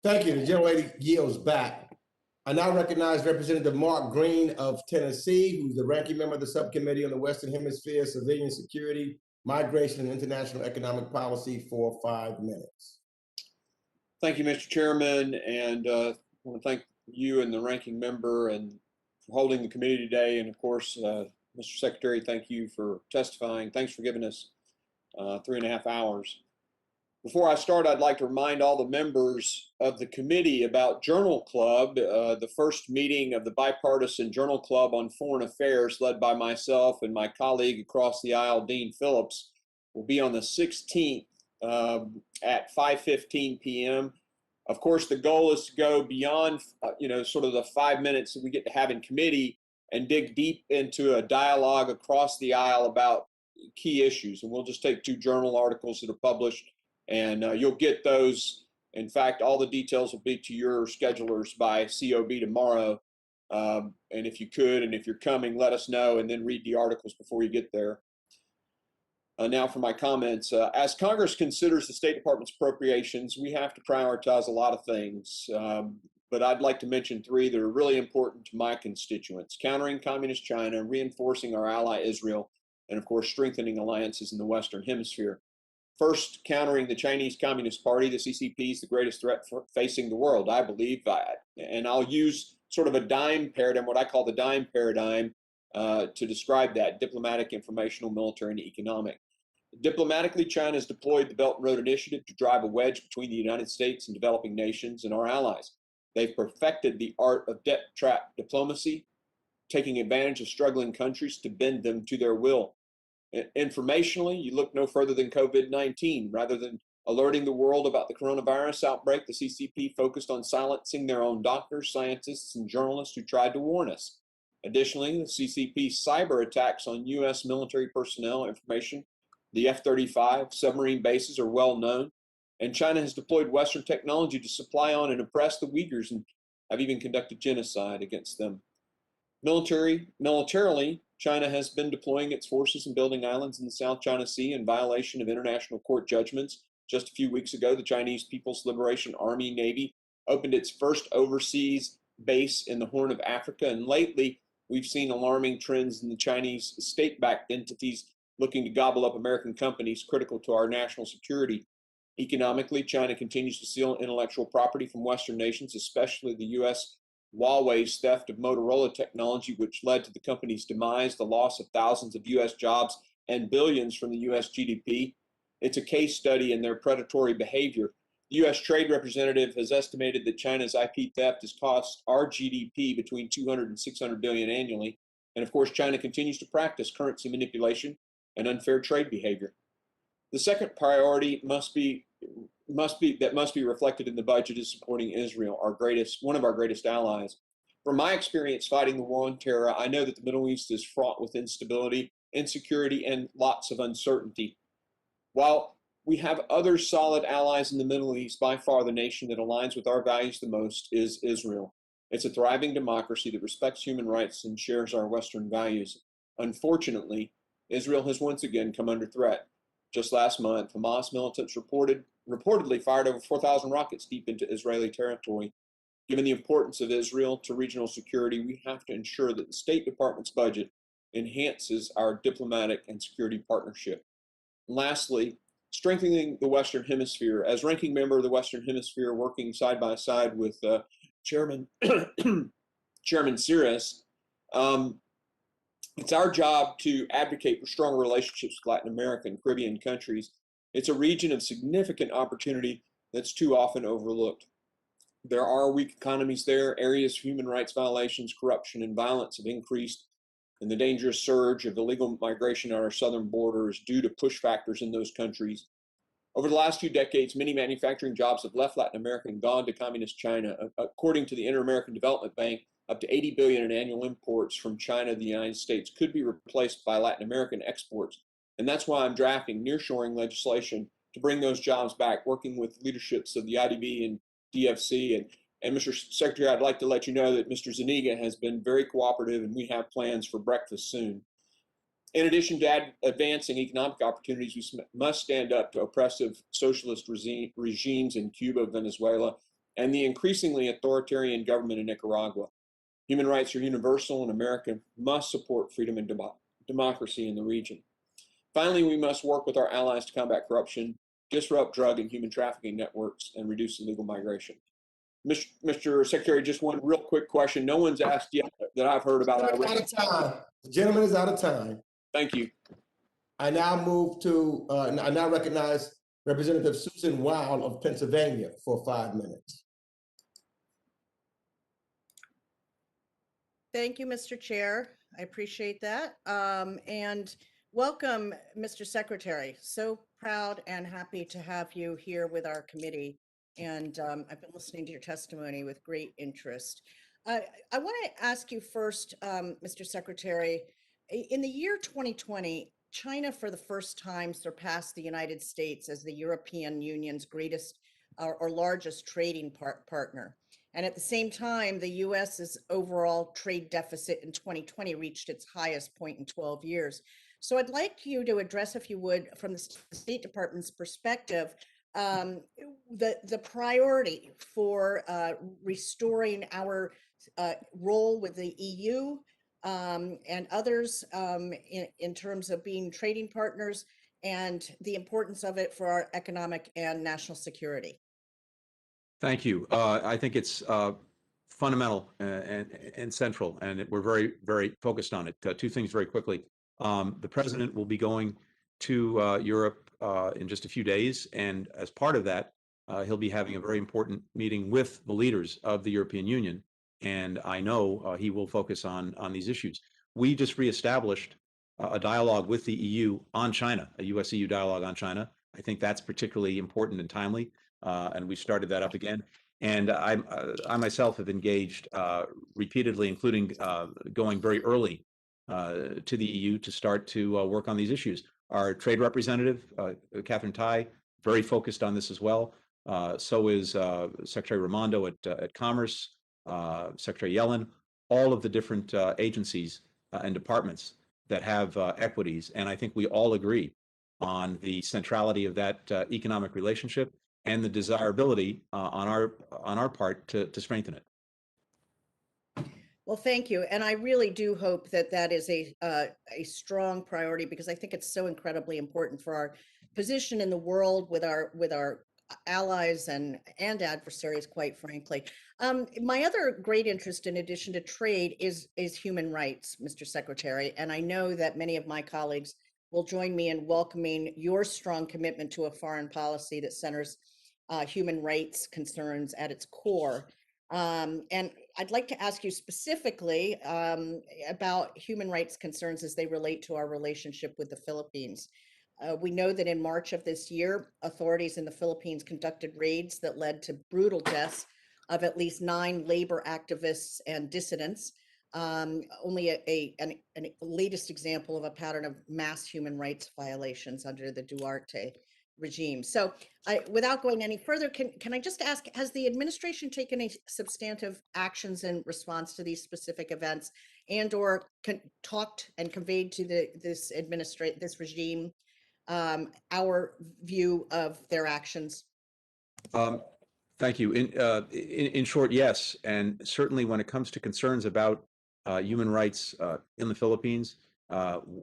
Thank you. The gentlelady yields back. I now recognize Representative Mark Green of Tennessee, who's the ranking member of the Subcommittee on the Western Hemisphere, Civilian Security, Migration, and International Economic Policy for 5 minutes. Thank you, Mr. Chairman, and I want to thank you and the ranking member and for holding the committee today. And of course, Mr. Secretary, thank you for testifying. Thanks for giving us 3.5 hours. Before I start, I'd like to remind all the members of the committee about Journal Club, the first meeting of the bipartisan Journal Club on Foreign Affairs, led by myself and my colleague across the aisle, Dean Phillips, will be on the 16th at 5:15 p.m. Of course, the goal is to go beyond, sort of the 5 minutes that we get to have in committee and dig deep into a dialogue across the aisle about key issues. And we'll just take 2 journal articles that are published, and you'll get those. In fact, all the details will be to your schedulers by COB tomorrow. And if you could, and if you're coming, let us know, and then read the articles before you get there. Now for my comments. As Congress considers the State Department's appropriations, we have to prioritize a lot of things, but I'd like to mention 3 that are really important to my constituents: countering communist China, reinforcing our ally Israel, and of course, strengthening alliances in the Western Hemisphere. First, countering the Chinese Communist Party. The CCP is the greatest threat facing the world, I believe, and I'll use sort of a DIME paradigm, what I call the DIME paradigm, to describe that: diplomatic, informational, military, and economic. Diplomatically, China has deployed the Belt and Road Initiative to drive a wedge between the United States and developing nations and our allies. They've perfected the art of debt trap diplomacy, taking advantage of struggling countries to bend them to their will. Informationally, you look no further than COVID-19. Rather than alerting the world about the coronavirus outbreak, the CCP focused on silencing their own doctors, scientists, and journalists who tried to warn us. Additionally, the CCP's cyber attacks on U.S. military personnel information, the F-35 submarine bases, are well known, and China has deployed Western technology to supply on and oppress the Uyghurs, and have even conducted genocide against them. Militarily, China has been deploying its forces and building islands in the South China Sea in violation of international court judgments. Just a few weeks ago, the Chinese People's Liberation Army Navy opened its first overseas base in the Horn of Africa, and lately we've seen alarming trends in the Chinese state-backed entities looking to gobble up American companies critical to our national security. Economically, China continues to steal intellectual property from Western nations, especially the U.S. Huawei's theft of Motorola technology, which led to the company's demise, the loss of thousands of U.S. jobs, and billions from the U.S. GDP. It's a case study in their predatory behavior. The U.S. Trade Representative has estimated that China's IP theft has cost our GDP between 200 and 600 billion annually. And of course, China continues to practice currency manipulation and unfair trade behavior. The second priority must be reflected in the budget is supporting Israel, one of our greatest allies. From my experience fighting the war on terror, I know that the Middle East is fraught with instability, insecurity, and lots of uncertainty. While we have other solid allies in the Middle East, by far the nation that aligns with our values the most is Israel. It's a thriving democracy that respects human rights and shares our Western values. Unfortunately, Israel has once again come under threat. Just last month, Hamas militants reportedly fired over 4,000 rockets deep into Israeli territory. Given the importance of Israel to regional security, we have to ensure that the State Department's budget enhances our diplomatic and security partnership. And lastly, strengthening the Western Hemisphere. As ranking member of the Western Hemisphere, working side by side with Chairman Cirrus, it's our job to advocate for stronger relationships with Latin America and Caribbean countries. It's a region of significant opportunity that's too often overlooked. There are weak economies there, areas of human rights violations, corruption, and violence have increased, and the dangerous surge of illegal migration at our southern border is due to push factors in those countries. Over the last few decades, many manufacturing jobs have left Latin America and gone to communist China. According to the Inter-American Development Bank, up to 80 billion in annual imports from China to the United States could be replaced by Latin American exports. And that's why I'm drafting nearshoring legislation to bring those jobs back, working with leaderships of the IDB and DFC. And Mr. Secretary, I'd like to let you know that Mr. Zuniga has been very cooperative, and we have plans for breakfast soon. In addition to advancing economic opportunities, we must stand up to oppressive socialist regimes in Cuba, Venezuela, and the increasingly authoritarian government in Nicaragua. Human rights are universal, and America must support freedom and democracy in the region. Finally, we must work with our allies to combat corruption, disrupt drug and human trafficking networks, and reduce illegal migration. Mr. Secretary, just one real quick question. No one's asked yet that I've heard about. The gentleman is out of time. Thank you. I now move to, I now recognize Representative Susan Wild of Pennsylvania for 5 minutes. Thank you, Mr. Chair. I appreciate that. And welcome, Mr. Secretary. So proud and happy to have you here with our committee. And I've been listening to your testimony with great interest. I want to ask you first, Mr. Secretary, in the year 2020, China for the first time surpassed the United States as the European Union's greatest or largest trading partner. And at the same time, the US's overall trade deficit in 2020 reached its highest point in 12 years. So I'd like you to address, if you would, from the State Department's perspective, the priority for restoring our role with the EU and others in terms of being trading partners and the importance of it for our economic and national security. Thank you. I think it's fundamental and central, and we're very, very focused on it. Two things very quickly. The president will be going to Europe in just a few days, and as part of that, he'll be having a very important meeting with the leaders of the European Union, and I know he will focus on these issues. We just reestablished a dialogue with the EU on China, a US-EU dialogue on China. I think that's particularly important and timely. And we started that up again. And I myself have engaged repeatedly, including going very early to the EU to start to work on these issues. Our trade representative, Catherine Tai, very focused on this as well. So is Secretary Raimondo at Commerce, Secretary Yellen, all of the different agencies and departments that have equities. And I think we all agree on the centrality of that economic relationship and the desirability on our part to strengthen it. Well, thank you, and I really do hope that that is a strong priority, because I think it's so incredibly important for our position in the world with our allies and adversaries, quite frankly. My other great interest, in addition to trade, is human rights, Mr. Secretary, and I know that many of my colleagues will join me in welcoming your strong commitment to a foreign policy that centers human rights concerns at its core. And I'd like to ask you specifically about human rights concerns as they relate to our relationship with the Philippines. We know that in March of this year, authorities in the Philippines conducted raids that led to brutal deaths of at least 9 labor activists and dissidents. Only a latest example of a pattern of mass human rights violations under the Duterte regime. So without going any further, can I just ask, has the administration taken any substantive actions in response to these specific events, and or talked and conveyed to this regime our view of their actions? Thank you. In short, yes. And certainly when it comes to concerns about human rights in the Philippines,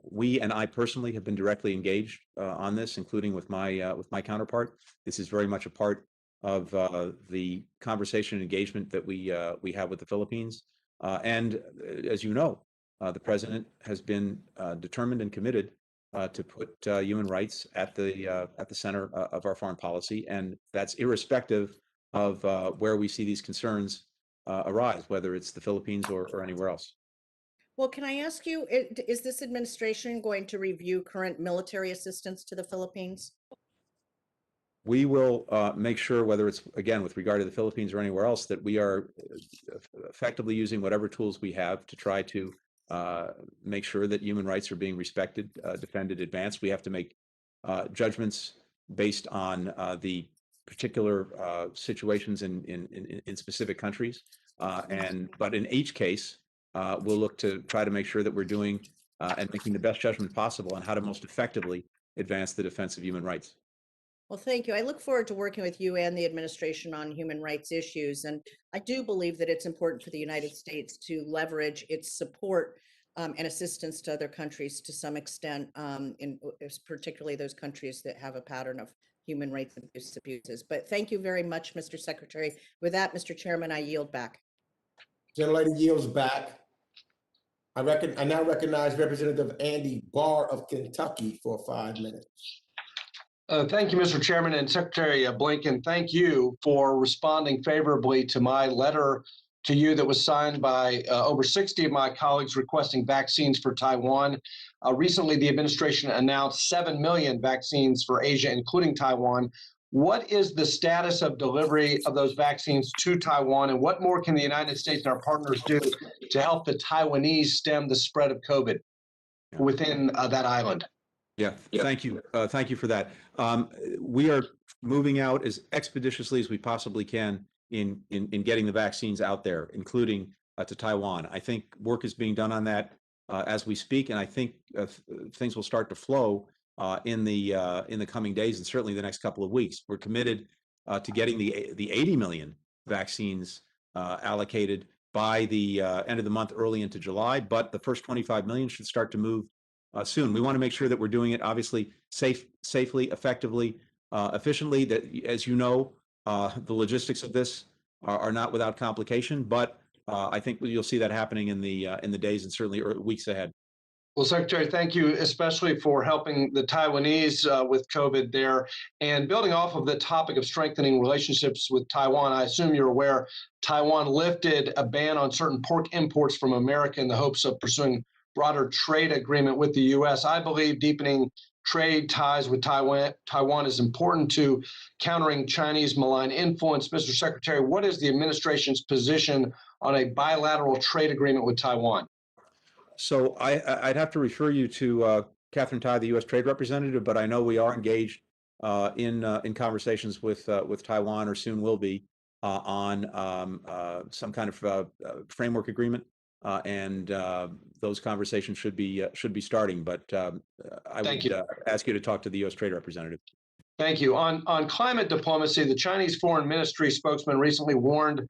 we and I personally have been directly engaged on this, including with my counterpart. This is very much a part of the conversation and engagement that we have with the Philippines. And as you know, the president has been determined and committed to put human rights at the center of our foreign policy, and that's irrespective of where we see these concerns arise, whether it's the Philippines or anywhere else. Well, can I ask you, is this administration going to review current military assistance to the Philippines? We will make sure, whether it's, again, with regard to the Philippines or anywhere else, that we are effectively using whatever tools we have to try to make sure that human rights are being respected, defended, advanced. We have to make judgments based on the particular situations in specific countries. But in each case, we'll look to try to make sure that we're doing and making the best judgment possible on how to most effectively advance the defense of human rights. Well, thank you. I look forward to working with you and the administration on human rights issues. And I do believe that it's important for the United States to leverage its support and assistance to other countries to some extent, particularly those countries that have a pattern of human rights abuses. But thank you very much, Mr. Secretary. With that, Mr. Chairman, I yield back. Gentlelady yields back. I now recognize Representative Andy Barr of Kentucky for 5 minutes. Thank you, Mr. Chairman, and Secretary Blinken. Thank you for responding favorably to my letter to you that was signed by over 60 of my colleagues requesting vaccines for Taiwan. Recently, the administration announced 7 million vaccines for Asia, including Taiwan. What is the status of delivery of those vaccines to Taiwan, and what more can the United States and our partners do to help the Taiwanese stem the spread of COVID within that island? Yeah, thank you. Thank you for that. We are moving out as expeditiously as we possibly can in getting the vaccines out there, including to Taiwan. I think work is being done on that as we speak, and I think things will start to flow in the coming days and certainly the next couple of weeks. We're committed to getting the 80 million vaccines allocated by the end of the month, early into July, but the first 25 million should start to move soon. We want to make sure that we're doing it obviously safely, effectively, efficiently. That, as you know, the logistics of this are not without complication, but I think you'll see that happening in the days and certainly weeks ahead. Well, Secretary, thank you especially for helping the Taiwanese with COVID there. And building off of the topic of strengthening relationships with Taiwan, I assume you're aware Taiwan lifted a ban on certain pork imports from America in the hopes of pursuing broader trade agreement with the U.S. I believe deepening trade ties with Taiwan is important to countering Chinese malign influence. Mr. Secretary, what is the administration's position on a bilateral trade agreement with Taiwan? So I'd have to refer you to Catherine Tai, the U.S. Trade Representative, but I know we are engaged in conversations with Taiwan, or soon will be, on some kind of framework agreement. And those conversations should be starting, but I would ask you to talk to the U.S. Trade Representative. Thank you. On climate diplomacy, the Chinese Foreign Ministry spokesman recently warned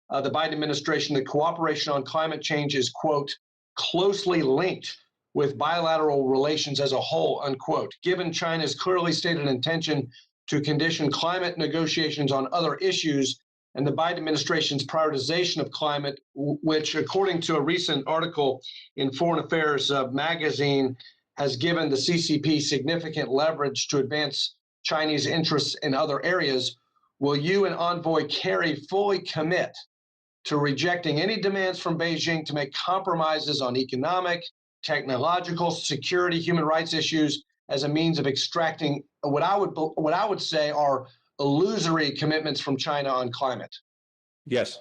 the Biden administration that cooperation on climate change is, quote, closely linked with bilateral relations as a whole, unquote. Given China's clearly stated intention to condition climate negotiations on other issues, and the Biden administration's prioritization of climate, which, according to a recent article in Foreign Affairs magazine, has given the CCP significant leverage to advance Chinese interests in other areas, will you and Envoy Kerry fully commit to rejecting any demands from Beijing to make compromises on economic, technological, security, human rights issues as a means of extracting what I would say are illusory commitments from China on climate? Yes.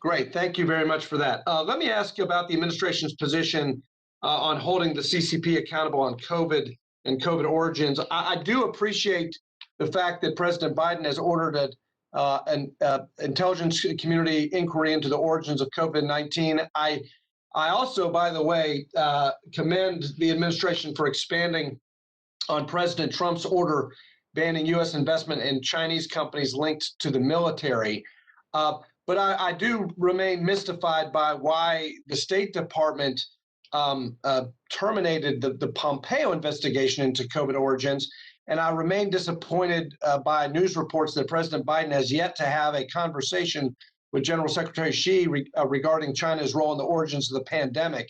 Great. Thank you very much for that. Let me ask you about the administration's position on holding the CCP accountable on COVID and COVID origins. I do appreciate the fact that President Biden has ordered an intelligence community inquiry into the origins of COVID-19. I also, by the way, commend the administration for expanding on President Trump's order banning U.S. investment in Chinese companies linked to the military. But I do remain mystified by why the State Department terminated the Pompeo investigation into COVID origins. And I remain disappointed by news reports that President Biden has yet to have a conversation with General Secretary Xi regarding China's role in the origins of the pandemic.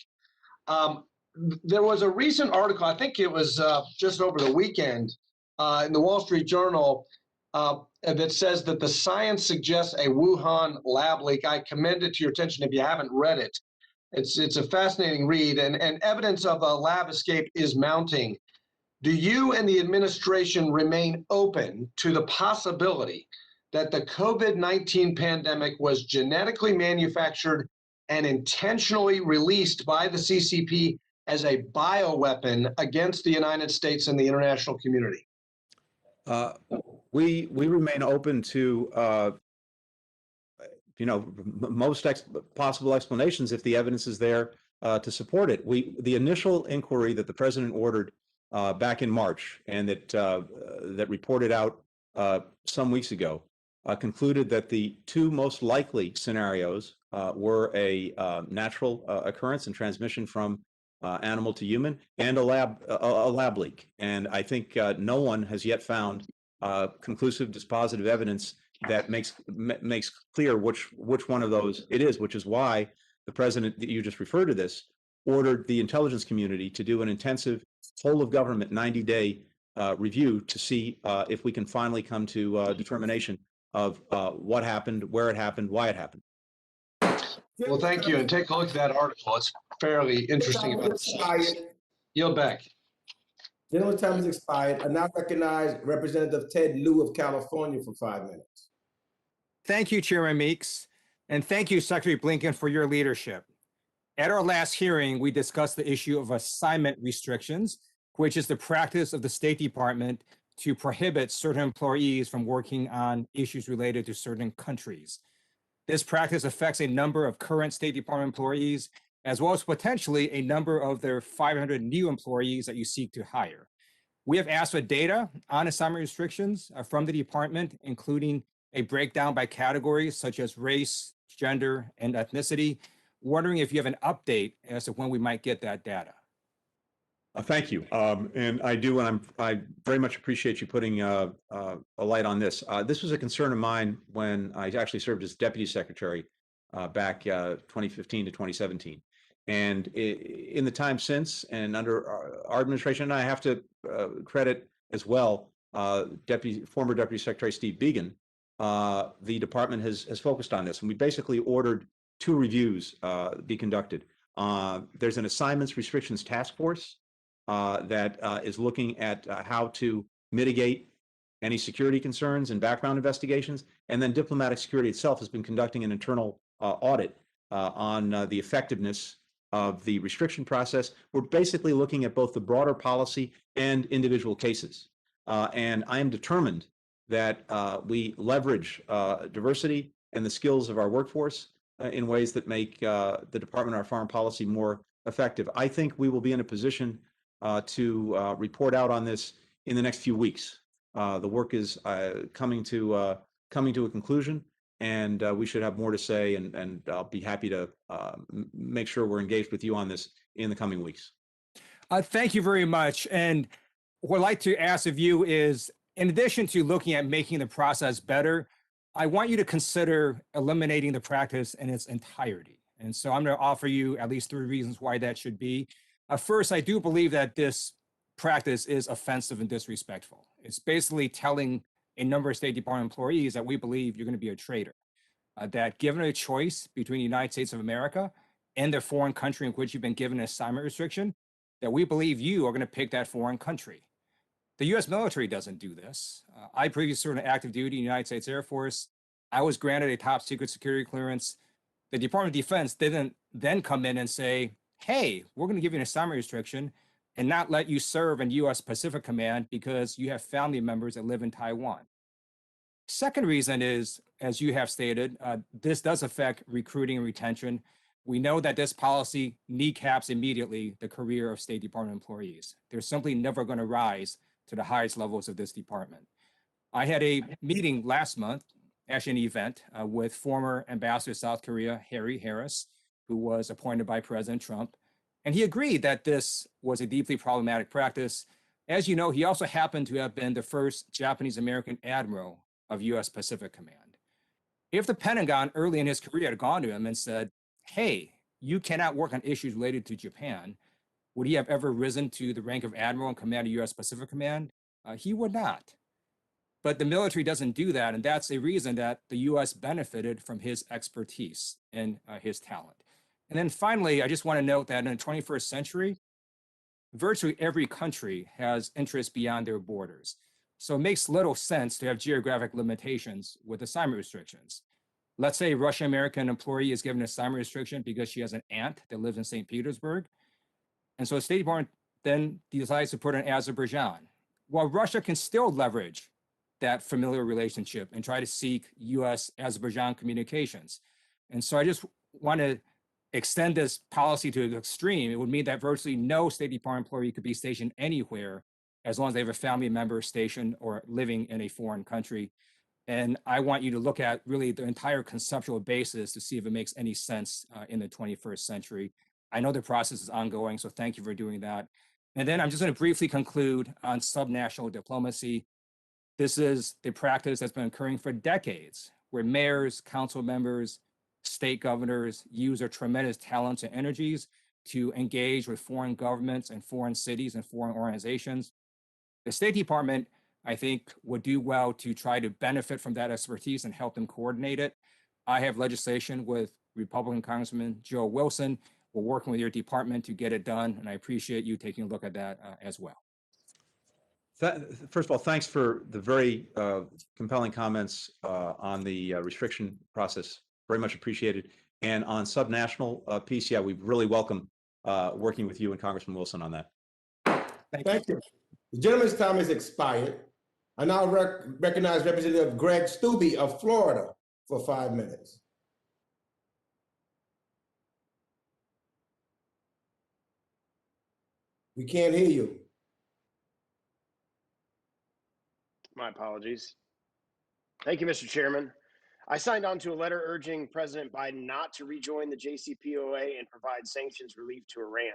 There was a recent article, I think it was just over the weekend, in the Wall Street Journal that says that the science suggests a Wuhan lab leak. I commend it to your attention if you haven't read it. It's a fascinating read, and evidence of a lab escape is mounting. Do you and the administration remain open to the possibility that the COVID-19 pandemic was genetically manufactured and intentionally released by the CCP as a bioweapon against the United States and the international community? We remain open to most possible explanations if the evidence is there to support it. The initial inquiry that the president ordered back in March and that reported out some weeks ago concluded that the two most likely scenarios were a natural occurrence and transmission from animal to human and a lab leak. And I think no one has yet found conclusive dispositive evidence that makes clear which one of those it is, which is why the president that you just referred to this ordered the intelligence community to do an intensive whole of government 90-day review to see if we can finally come to a determination of what happened, where it happened, why it happened. Well, thank you. And take a look at that article. It's fairly interesting about the science. Yield back. Gentleman's time has expired. I now recognize Representative Ted Lieu of California for 5 minutes. Thank you, Chairman Meeks, and thank you, Secretary Blinken, for your leadership. At our last hearing, we discussed the issue of assignment restrictions, which is the practice of the State Department to prohibit certain employees from working on issues related to certain countries. This practice affects a number of current State Department employees, as well as potentially a number of their 500 new employees that you seek to hire. We have asked for data on assignment restrictions from the department, including a breakdown by categories such as race, gender, and ethnicity. Wondering if you have an update as to when we might get that data. Thank you. And I do, and I very much appreciate you putting a light on this. This was a concern of mine when I actually served as Deputy Secretary back 2015 to 2017. And in the time since, and under our administration, and I have to credit as well former Deputy Secretary Steve Biegun, the department has focused on this. And we basically ordered 2 reviews be conducted. There's an assignments restrictions task force that is looking at how to mitigate any security concerns and background investigations. And then diplomatic security itself has been conducting an internal audit on the effectiveness of the restriction process. We're basically looking at both the broader policy and individual cases. And I am determined that we leverage diversity and the skills of our workforce in ways that make the Department of our foreign policy more effective. I think we will be in a position to report out on this in the next few weeks. The work is coming to a conclusion, and we should have more to say, and I'll be happy to make sure we're engaged with you on this in the coming weeks. Thank you very much. And what I'd like to ask of you is, in addition to looking at making the process better, I want you to consider eliminating the practice in its entirety. And so I'm going to offer you at least 3 reasons why that should be. First, I do believe that this practice is offensive and disrespectful. It's basically telling a number of State Department employees that we believe you're going to be a traitor, that given a choice between the United States of America and the foreign country in which you've been given an assignment restriction, that we believe you are going to pick that foreign country. The U.S. military doesn't do this. I previously served in active duty in the United States Air Force. I was granted a top secret security clearance. The Department of Defense didn't then come in and say, hey, we're going to give you an assignment restriction and not let you serve in U.S. Pacific Command because you have family members that live in Taiwan. Second reason is, as you have stated, this does affect recruiting and retention. We know that this policy kneecaps immediately the career of State Department employees. They're simply never going to rise to the highest levels of this department. I had a meeting last month, actually an event, with former Ambassador to South Korea, Harry Harris, who was appointed by President Trump. And he agreed that this was a deeply problematic practice. As you know, he also happened to have been the first Japanese-American admiral of U.S. Pacific Command. If the Pentagon early in his career had gone to him and said, hey, you cannot work on issues related to Japan, would he have ever risen to the rank of admiral and commander of U.S. Pacific Command? He would not. But the military doesn't do that, and that's a reason that the U.S. benefited from his expertise and his talent. And then finally, I just want to note that in the 21st century, virtually every country has interests beyond their borders. So it makes little sense to have geographic limitations with assignment restrictions. Let's say a Russian-American employee is given an assignment restriction because she has an aunt that lives in St. Petersburg. And so the State Department then decides to put her in Azerbaijan. Well, Russia can still leverage that familiar relationship and try to seek U.S.-Azerbaijan communications. And so I just want to extend this policy to the extreme. It would mean that virtually no State Department employee could be stationed anywhere as long as they have a family member stationed or living in a foreign country. And I want you to look at really the entire conceptual basis to see if it makes any sense in the 21st century. I know the process is ongoing, so thank you for doing that. And then I'm just going to briefly conclude on subnational diplomacy. This is the practice that's been occurring for decades, where mayors, council members, state governors use their tremendous talents and energies to engage with foreign governments and foreign cities and foreign organizations. The State Department, I think, would do well to try to benefit from that expertise and help them coordinate it. I have legislation with Republican Congressman Joe Wilson. We're working with your department to get it done, and I appreciate you taking a look at that as well. First of all, thanks for the very compelling comments on the restriction process. Very much appreciated. And on subnational piece, yeah, we really welcome working with you and Congressman Wilson on that. Thank you. The gentleman's time has expired. I now recognize Representative Greg Stubbe of Florida for 5 minutes. We can't hear you. My apologies. Thank you, Mr. Chairman. I signed on to a letter urging President Biden not to rejoin the JCPOA and provide sanctions relief to Iran.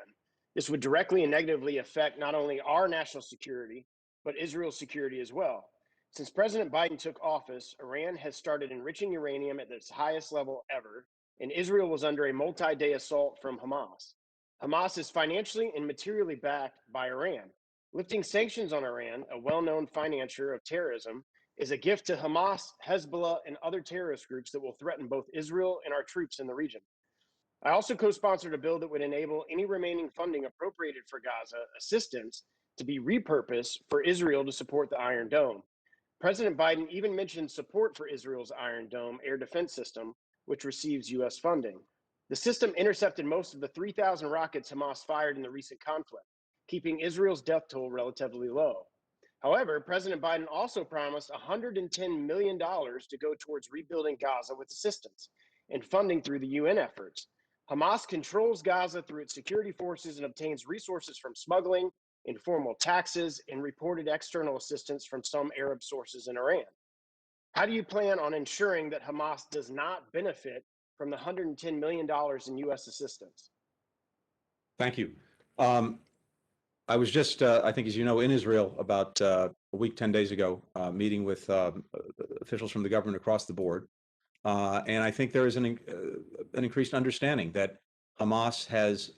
This would directly and negatively affect not only our national security, but Israel's security as well. Since President Biden took office, Iran has started enriching uranium at its highest level ever, and Israel was under a multi-day assault from Hamas. Hamas is financially and materially backed by Iran. Lifting sanctions on Iran, a well-known financier of terrorism, is a gift to Hamas, Hezbollah, and other terrorist groups that will threaten both Israel and our troops in the region. I also co-sponsored a bill that would enable any remaining funding appropriated for Gaza assistance to be repurposed for Israel to support the Iron Dome. President Biden even mentioned support for Israel's Iron Dome air defense system, which receives U.S. funding. The system intercepted most of the 3,000 rockets Hamas fired in the recent conflict, keeping Israel's death toll relatively low. However, President Biden also promised $110 million to go towards rebuilding Gaza with assistance and funding through the UN efforts. Hamas controls Gaza through its security forces and obtains resources from smuggling, informal taxes, and reported external assistance from some Arab sources in Iran. How do you plan on ensuring that Hamas does not benefit from the $110 million in U.S. assistance? Thank you. I was just, I think, as you know, in Israel about a week, 10 days ago, meeting with officials from the government across the board. And I think there is an increased understanding that Hamas has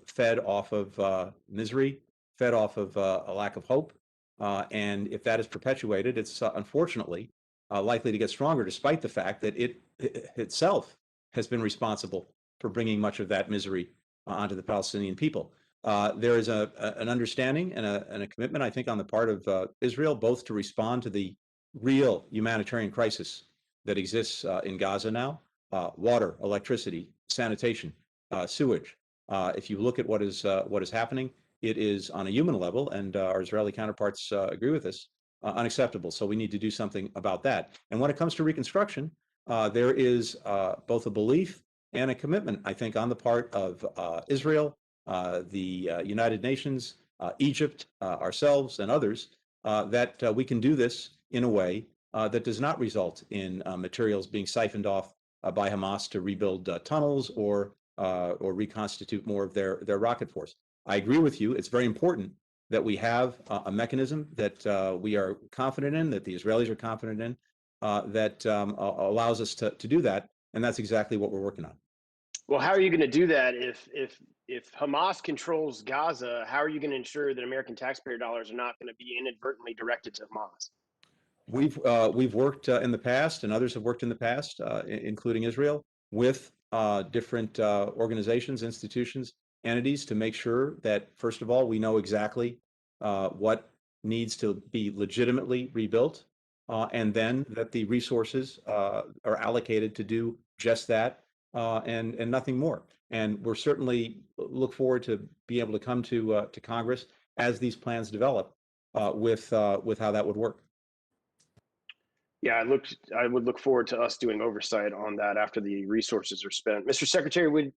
fed off of misery, fed off of a lack of hope. And if that is perpetuated, it's unfortunately likely to get stronger, despite the fact that it itself has been responsible for bringing much of that misery onto the Palestinian people. There is an understanding and a commitment, I think, on the part of Israel, both to respond to the real humanitarian crisis that exists in Gaza now: water, electricity, sanitation, sewage. If you look at what is happening, it is on a human level, and our Israeli counterparts agree with this, unacceptable. So we need to do something about that. And when it comes to reconstruction, there is both a belief and a commitment, I think, on the part of Israel, the United Nations, Egypt, ourselves, and others, that we can do this in a way that does not result in materials being siphoned off by Hamas to rebuild tunnels or reconstitute more of their rocket force. I agree with you. It's very important that we have a mechanism that we are confident in, that the Israelis are confident in, that allows us to do that. And that's exactly what we're working on. Well, how are you going to do that if Hamas controls Gaza? How are you going to ensure that American taxpayer dollars are not going to be inadvertently directed to Hamas? We've worked in the past, and others have worked in the past, including Israel, with different organizations, institutions, entities, to make sure that, first of all, we know exactly what needs to be legitimately rebuilt, and then that the resources are allocated to do just that, and nothing more. And we're certainly look forward to be able to come to Congress as these plans develop with how that would work. Yeah, I would look forward to us doing oversight on that after the resources are spent. Mr. Secretary,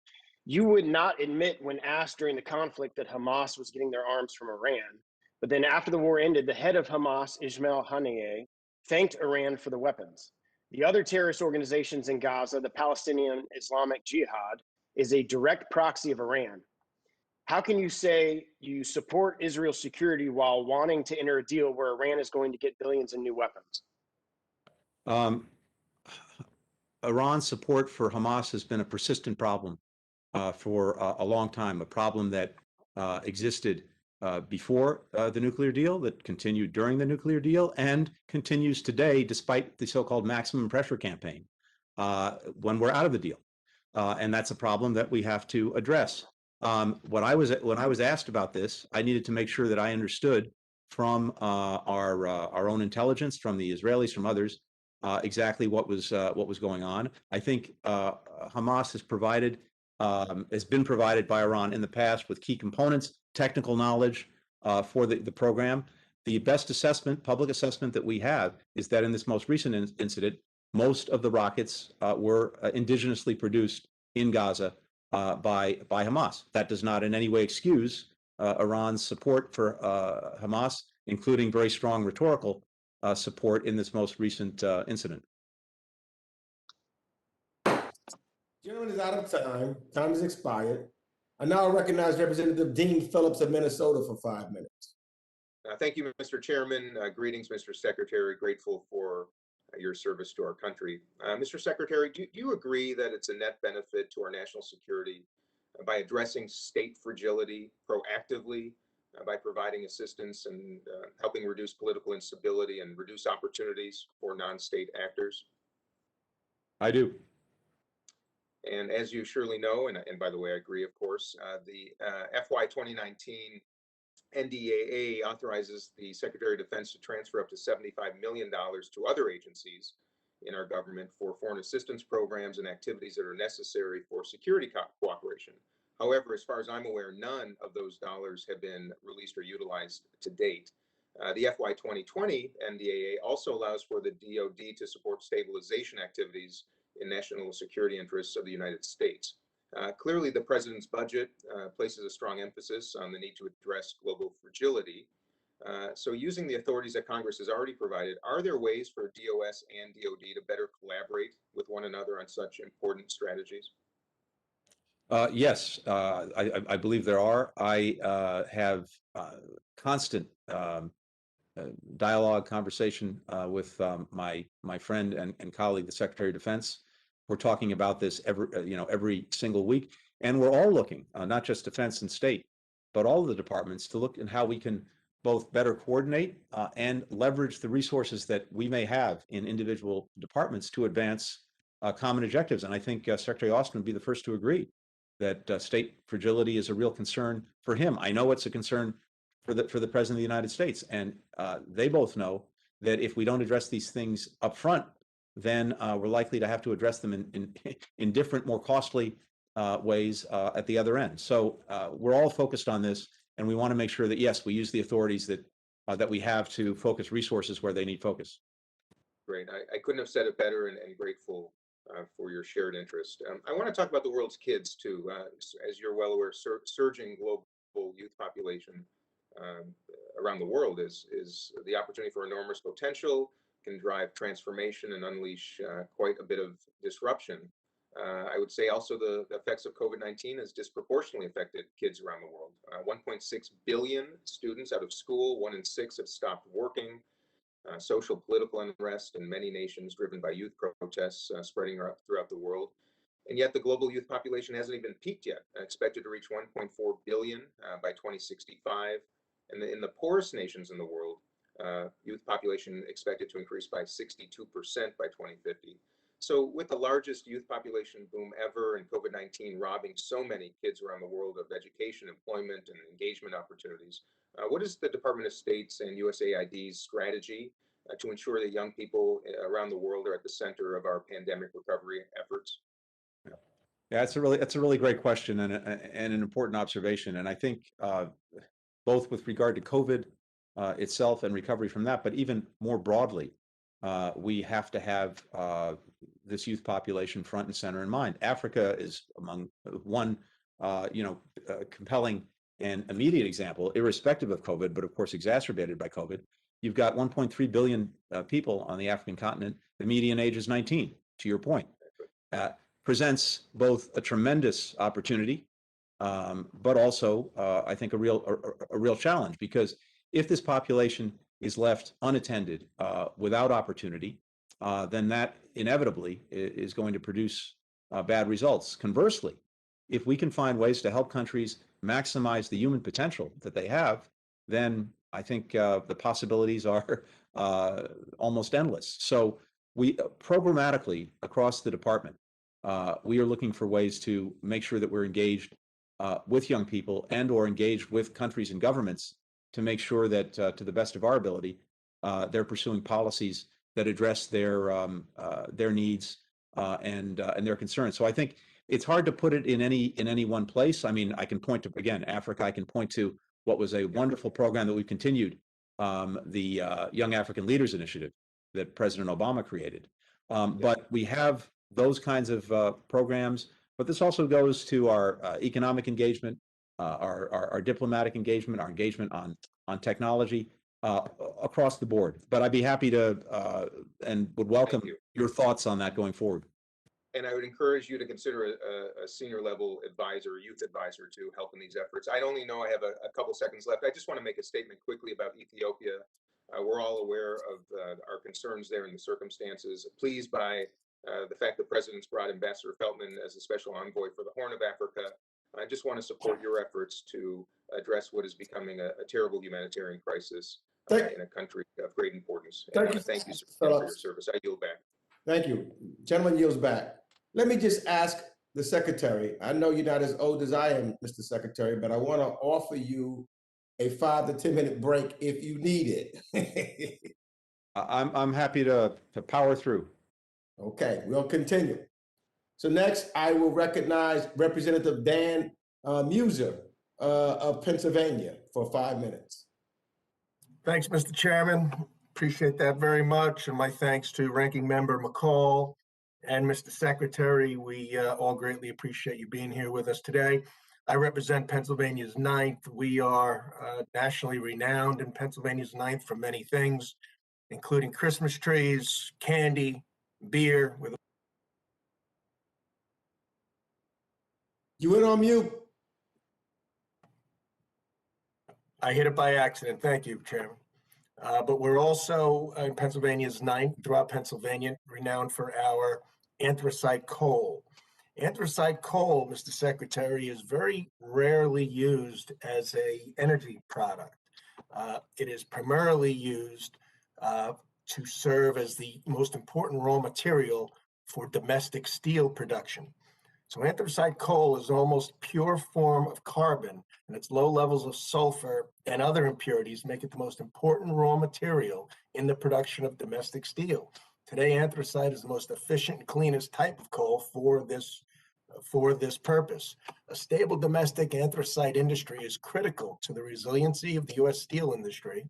you would not admit when asked during the conflict that Hamas was getting their arms from Iran, but then after the war ended, the head of Hamas, Ismail Haniyeh, thanked Iran for the weapons. The other terrorist organizations in Gaza, the Palestinian Islamic Jihad, is a direct proxy of Iran. How can you say you support Israel's security while wanting to enter a deal where Iran is going to get billions in new weapons? Iran's support for Hamas has been a persistent problem for a long time, a problem that existed before the nuclear deal, that continued during the nuclear deal, and continues today despite the so-called maximum pressure campaign when we're out of the deal. And that's a problem that we have to address. When I was asked about this, I needed to make sure that I understood from our own intelligence, from the Israelis, from others, exactly what was going on. I think Hamas has been provided by Iran in the past with key components, technical knowledge for the program. The best assessment, public assessment that we have is that in this most recent incident, most of the rockets were indigenously produced in Gaza by Hamas. That does not in any way excuse Iran's support for Hamas, including very strong rhetorical support in this most recent incident. Gentleman is out of time. Time has expired. I now recognize Representative Dean Phillips of Minnesota for 5 minutes. Thank you, Mr. Chairman. Greetings, Mr. Secretary. Grateful for your service to our country. Mr. Secretary, do you agree that it's a net benefit to our national security by addressing state fragility proactively, by providing assistance and helping reduce political instability and reduce opportunities for non-state actors? I do. And as you surely know, and by the way, I agree, of course, the FY 2019 NDAA authorizes the Secretary of Defense to transfer up to $75 million to other agencies in our government for foreign assistance programs and activities that are necessary for security cooperation. However, as far as I'm aware, none of those dollars have been released or utilized to date. The FY 2020 NDAA also allows for the DoD to support stabilization activities in national security interests of the United States. Clearly, the president's budget places a strong emphasis on the need to address global fragility. So using the authorities that Congress has already provided, are there ways for DOS and DoD to better collaborate with one another on such important strategies? Yes, I believe there are. I have constant dialogue, conversation with my friend and colleague, the Secretary of Defense. We're talking about this every single week, and we're all looking, not just Defense and State, but all of the departments to look at how we can both better coordinate and leverage the resources that we may have in individual departments to advance common objectives. And I think Secretary Austin would be the first to agree that state fragility is a real concern for him. I know it's a concern for the President of the United States, and they both know that if we don't address these things up front, then we're likely to have to address them in different, more costly ways at the other end. So we're all focused on this, and we want to make sure that, yes, we use the authorities that we have to focus resources where they need focus. Great. I couldn't have said it better, and grateful for your shared interest. I want to talk about the world's kids, too. As you're well aware, surging global youth population around the world is the opportunity for enormous potential, can drive transformation and unleash quite a bit of disruption. I would say also the effects of COVID-19 has disproportionately affected kids around the world. 1.6 billion students out of school, 1 in 6 have stopped working. Social political unrest in many nations driven by youth protests spreading throughout the world. And yet the global youth population hasn't even peaked yet, expected to reach 1.4 billion by 2065. And in the poorest nations in the world, youth population expected to increase by 62% by 2050. So with the largest youth population boom ever and COVID-19 robbing so many kids around the world of education, employment, and engagement opportunities, what is the Department of State's and USAID's strategy to ensure that young people around the world are at the center of our pandemic recovery efforts? Yeah, that's a really great question and an important observation. And I think both with regard to COVID itself and recovery from that, but even more broadly, we have to have this youth population front and center in mind. Africa is among one, compelling and immediate example, irrespective of COVID, but of course exacerbated by COVID. You've got 1.3 billion people on the African continent. The median age is 19, to your point. Presents both a tremendous opportunity, but also, I think, a real challenge, because if this population is left unattended without opportunity, then that inevitably is going to produce bad results. Conversely, if we can find ways to help countries maximize the human potential that they have, then I think the possibilities are almost endless. So we programmatically across the department, we are looking for ways to make sure that we're engaged with young people and or engaged with countries and governments to make sure that to the best of our ability, they're pursuing policies that address their needs and their concerns. So I think it's hard to put it in any one place. I mean, I can point to, again, Africa. I can point to what was a wonderful program that we've continued, the Young African Leaders Initiative that President Obama created. But we have those kinds of programs. But this also goes to our economic engagement, our diplomatic engagement, our engagement on technology across the board. But I'd be happy to and would welcome your thoughts on that going forward. And I would encourage you to consider a senior level advisor, youth advisor to help in these efforts. I only know I have a couple seconds left. I just want to make a statement quickly about Ethiopia. We're all aware of our concerns there and the circumstances. Pleased by the fact that President's brought Ambassador Feltman as a special envoy for the Horn of Africa. I just want to support your efforts to address what is becoming a terrible humanitarian crisis in a country of great importance. And I want to thank you for your service. I yield back. Thank you. Gentleman yields back. Let me just ask the Secretary, I know you're not as old as I am, Mr. Secretary, but I want to offer you a 5 to 10 minute break if you need it. I'm happy to power through. Okay, we'll continue. So next, I will recognize Representative Dan Muser of Pennsylvania for 5 minutes. Thanks, Mr. Chairman. Appreciate that very much. And my thanks to Ranking Member McCall and Mr. Secretary. We all greatly appreciate you being here with us today. I represent Pennsylvania's 9th. We are nationally renowned in Pennsylvania's 9th for many things, including Christmas trees, candy, beer. You went on mute. I hit it by accident. Thank you, Chairman. But we're also in Pennsylvania's 9th, throughout Pennsylvania, renowned for our anthracite coal. Anthracite coal, Mr. Secretary, is very rarely used as an energy product. It is primarily used to serve as the most important raw material for domestic steel production. So anthracite coal is almost pure form of carbon, and its low levels of sulfur and other impurities make it the most important raw material in the production of domestic steel. Today, anthracite is the most efficient and cleanest type of coal for this purpose. A stable domestic anthracite industry is critical to the resiliency of the U.S. steel industry.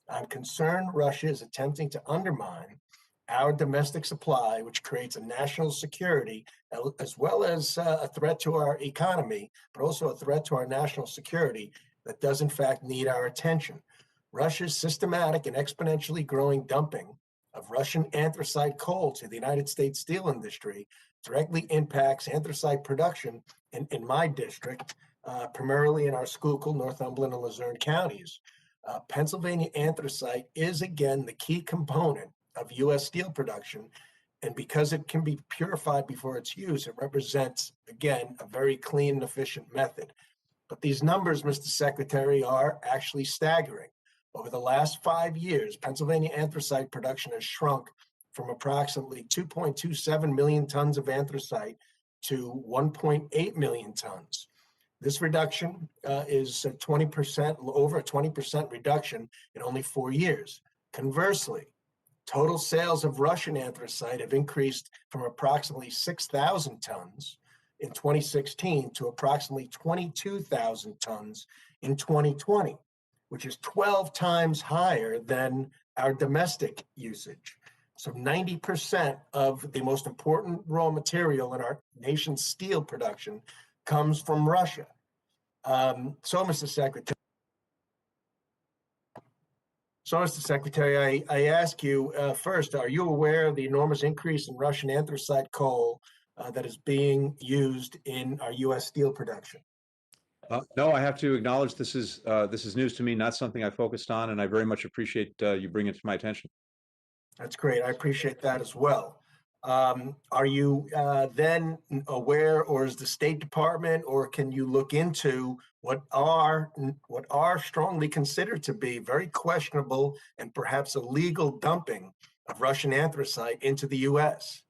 I'm concerned Russia is attempting to undermine our domestic supply, which creates a national security, as well as a threat to our economy, but also a threat to our national security that does in fact need our attention. Russia's systematic and exponentially growing dumping of Russian anthracite coal to the United States steel industry directly impacts anthracite production in my district, primarily in our Schuylkill, Northumberland, and Luzerne counties. Pennsylvania anthracite is again the key component of U.S. steel production, and because it can be purified before its use, it represents, again, a very clean and efficient method. But these numbers, Mr. Secretary, are actually staggering. Over the last 5 years, Pennsylvania anthracite production has shrunk from approximately 2.27 million tons of anthracite to 1.8 million tons. This reduction is 20%, over a 20% reduction in only 4 years. Conversely, total sales of Russian anthracite have increased from approximately 6,000 tons in 2016 to approximately 22,000 tons in 2020, which is 12 times higher than our domestic usage. So 90% of the most important raw material in our nation's steel production comes from Russia. Mr. Secretary, I ask you first, are you aware of the enormous increase in Russian anthracite coal that is being used in our U.S. steel production? No, I have to acknowledge this is news to me, not something I focused on, and I very much appreciate you bringing it to my attention. That's great. I appreciate that as well. Are you then aware, or is the State Department, or can you look into what are strongly considered to be very questionable and perhaps illegal dumping of Russian anthracite into the U.S.?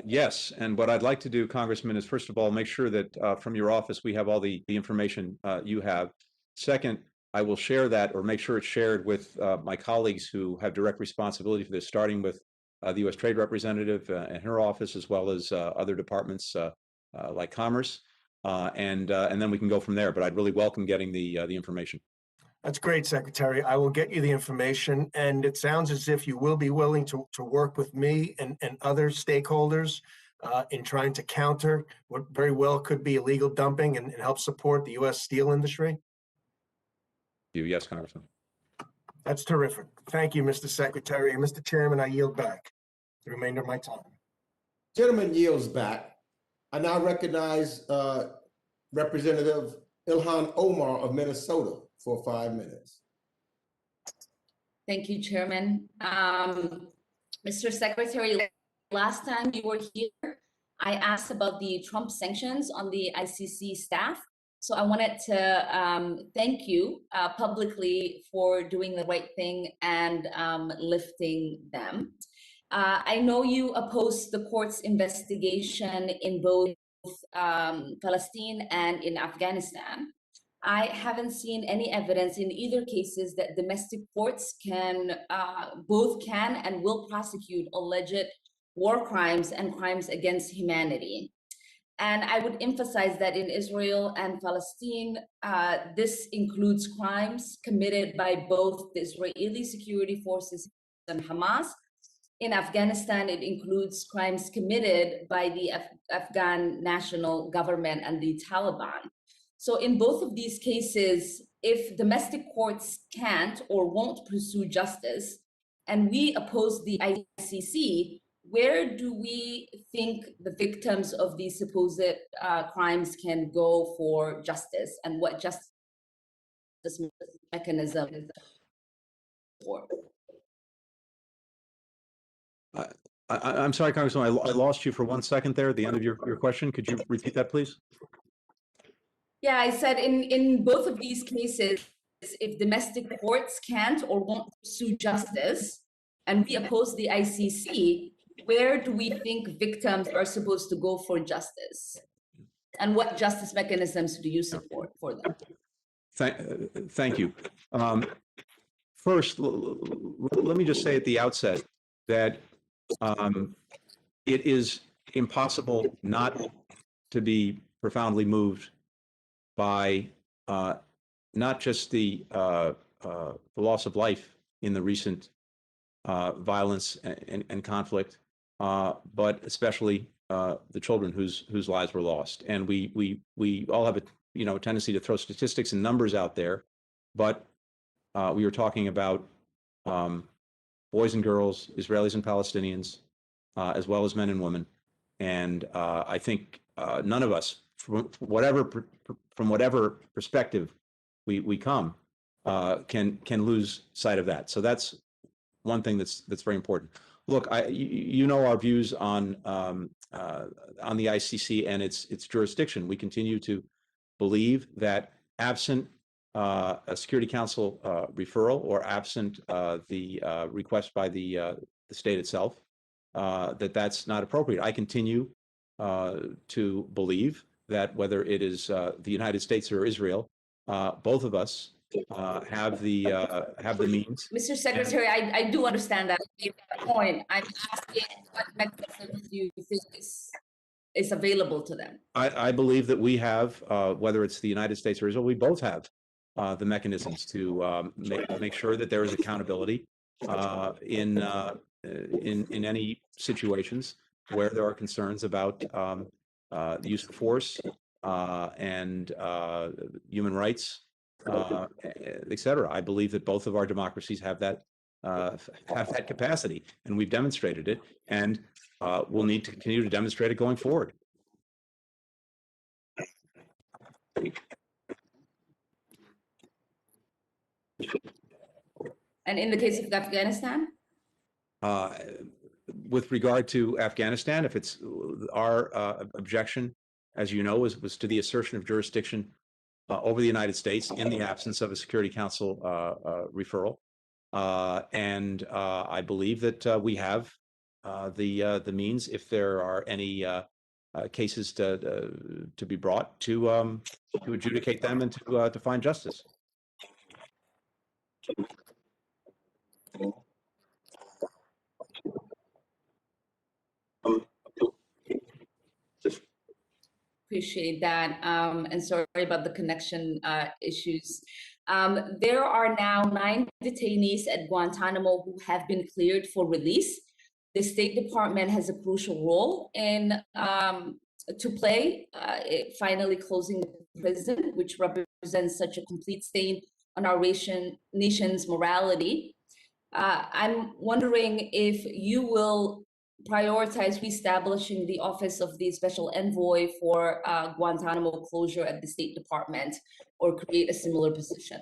Yes, and what I'd like to do, Congressman, is first of all, make sure that from your office, we have all the information you have. Second, I will share that or make sure it's shared with my colleagues who have direct responsibility for this, starting with the U.S. Trade Representative in her office, as well as other departments like Commerce, and then we can go from there. But I'd really welcome getting the information. That's great, Secretary. I will get you the information, and it sounds as if you will be willing to work with me and other stakeholders in trying to counter what very well could be illegal dumping and help support the U.S. steel industry. Yes, Congressman. That's terrific. Thank you, Mr. Secretary. And Mr. Chairman, I yield back the remainder of my time. Gentleman yields back. I now recognize Representative Ilhan Omar of Minnesota for 5 minutes. Thank you, Chairman. Mr. Secretary, last time you were here, I asked about the Trump sanctions on the ICC staff. So I wanted to thank you publicly for doing the right thing and lifting them. I know you opposed the court's investigation in both Palestine and in Afghanistan. I haven't seen any evidence in either cases that domestic courts both can and will prosecute alleged war crimes and crimes against humanity. And I would emphasize that in Israel and Palestine, this includes crimes committed by both the Israeli security forces and Hamas. In Afghanistan, it includes crimes committed by the Afghan national government and the Taliban. So in both of these cases, if domestic courts can't or won't pursue justice, and we oppose the ICC, where do we think the victims of these supposed crimes can go for justice, and what justice mechanism is for? I'm sorry, Congressman, I lost you for 1 second there at the end of your question. Could you repeat that, please? Yeah, I said in both of these cases, if domestic courts can't or won't pursue justice, and we oppose the ICC, where do we think victims are supposed to go for justice? And what justice mechanisms do you support for them? Thank you. First, let me just say at the outset that it is impossible not to be profoundly moved by not just the loss of life in the recent violence and conflict, but especially the children whose lives were lost. And we all have a tendency to throw statistics and numbers out there, but we were talking about boys and girls, Israelis and Palestinians, as well as men and women. And I think none of us, from whatever perspective we come, can lose sight of that. So that's one thing that's very important. Look, you know our views on the ICC and its jurisdiction. We continue to believe that absent a Security Council referral or absent the request by the state itself, that's not appropriate. I continue to believe that whether it is the United States or Israel, both of us have the means. Mr. Secretary, I do understand that point. I'm asking what mechanisms do you think is available to them? I believe that we have, whether it's the United States or Israel, we both have the mechanisms to make sure that there is accountability in any situations where there are concerns about the use of force and human rights, et cetera. I believe that both of our democracies have that capacity, and we've demonstrated it, and we'll need to continue to demonstrate it going forward. And in the case of Afghanistan? With regard to Afghanistan, if it's our objection, as you know, was to the assertion of jurisdiction over the United States in the absence of a Security Council referral. And I believe that we have the means, if there are any cases to be brought, to adjudicate them and to find justice. Appreciate that. And sorry about the connection issues. There are now 9 detainees at Guantanamo who have been cleared for release. The State Department has a crucial role in to play, finally closing the prison, which represents such a complete stain on our nation's morality. I'm wondering if you will prioritize reestablishing the office of the Special Envoy for Guantanamo closure at the State Department, or create a similar position.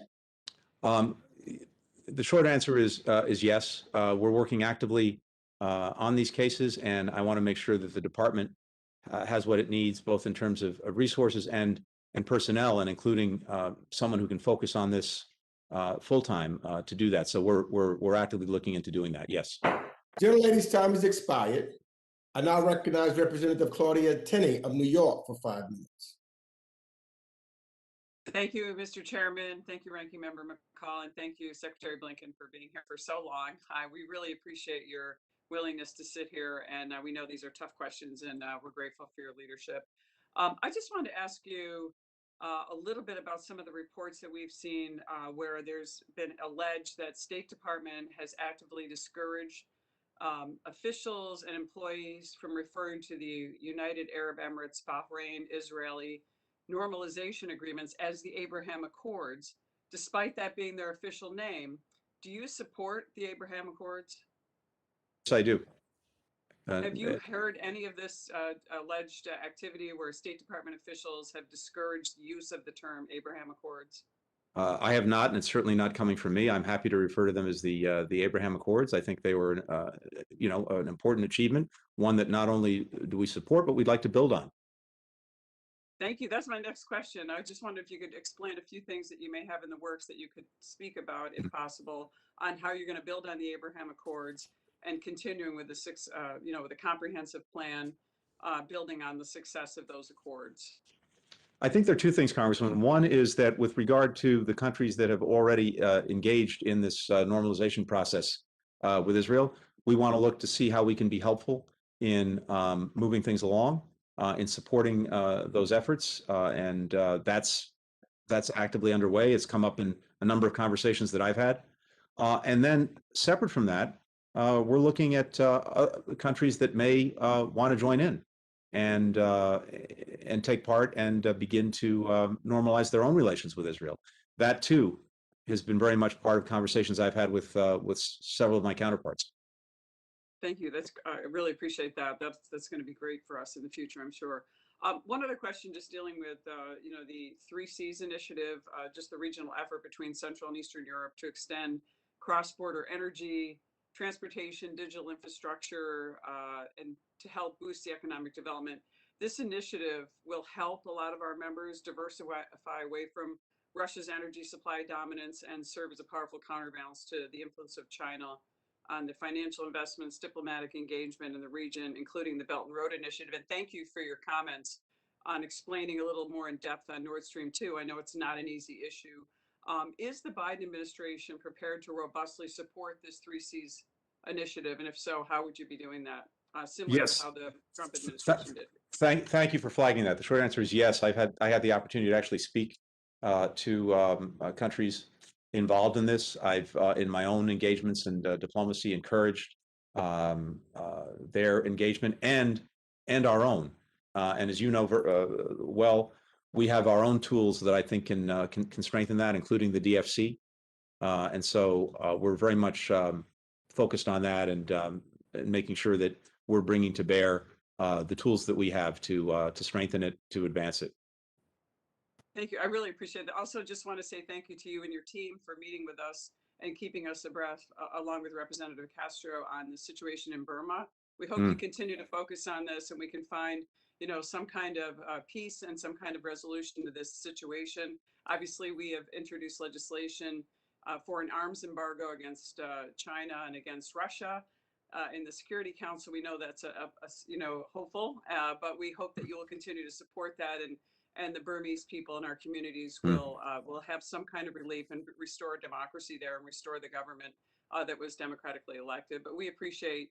The short answer is yes. We're working actively on these cases, and I want to make sure that the department has what it needs, both in terms of resources and personnel, and including someone who can focus on this full-time to do that. So we're actively looking into doing that, yes. Gentlelady's time has expired. I now recognize Representative Claudia Tenney of New York for 5 minutes. Thank you, Mr. Chairman. Thank you, Ranking Member McCall, and thank you, Secretary Blinken, for being here for so long. We really appreciate your willingness to sit here, and we know these are tough questions, and we're grateful for your leadership. I just wanted to ask you a little bit about some of the reports that we've seen where there's been alleged that State Department has actively discouraged officials and employees from referring to the United Arab Emirates, Bahrain, Israeli normalization agreements as the Abraham Accords, despite that being their official name. Do you support the Abraham Accords? Yes, I do. Have you heard any of this alleged activity where State Department officials have discouraged the use of the term Abraham Accords? I have not, and it's certainly not coming from me. I'm happy to refer to them as the Abraham Accords. I think they were, an important achievement, one that not only do we support, but we'd like to build on. Thank you. That's my next question. I just wondered if you could explain a few things that you may have in the works that you could speak about, if possible, on how you're going to build on the Abraham Accords and continuing with with a comprehensive plan, building on the success of those accords. I think there are two things, Congressman. One is that with regard to the countries that have already engaged in this normalization process with Israel, we want to look to see how we can be helpful in moving things along, in supporting those efforts, and that's actively underway. It's come up in a number of conversations that I've had. And then separate from that, we're looking at countries that may want to join in and take part and begin to normalize their own relations with Israel. That too has been very much part of conversations I've had with several of my counterparts. Thank you. I really appreciate that. That's going to be great for us in the future, I'm sure. One other question, just dealing with the 3 Cs initiative, just the regional effort between Central and Eastern Europe to extend cross-border energy, transportation, digital infrastructure, and to help boost the economic development. This initiative will help a lot of our members diversify away from Russia's energy supply dominance and serve as a powerful counterbalance to the influence of China on the financial investments, diplomatic engagement in the region, including the Belt and Road Initiative. And thank you for your comments on explaining a little more in depth on Nord Stream 2. I know it's not an easy issue. Is the Biden administration prepared to robustly support this 3 Cs initiative? And if so, how would you be doing that? Similar Yes. to how the Trump administration did. Thank you for flagging that. The short answer is yes. I had the opportunity to actually speak to countries involved in this. I've in my own engagements and diplomacy encouraged their engagement and our own. And as you know well, we have our own tools that I think can strengthen that, including the DFC. And so we're very much focused on that and making sure that we're bringing to bear the tools that we have to strengthen it, to advance it. Thank you. I really appreciate that. Also, just want to say thank you to you and your team for meeting with us and keeping us abreast, along with Representative Castro, on the situation in Burma. we hope you continue to focus on this and we can find, you know, some kind of peace and some kind of resolution to this situation. Obviously, we have introduced legislation for an arms embargo against China and against Russia. In the Security Council, we know that's you know, hopeful, but we hope that you will continue to support that, and the Burmese people in our communities will have some kind of relief and restore democracy there and restore the government that was democratically elected. But we appreciate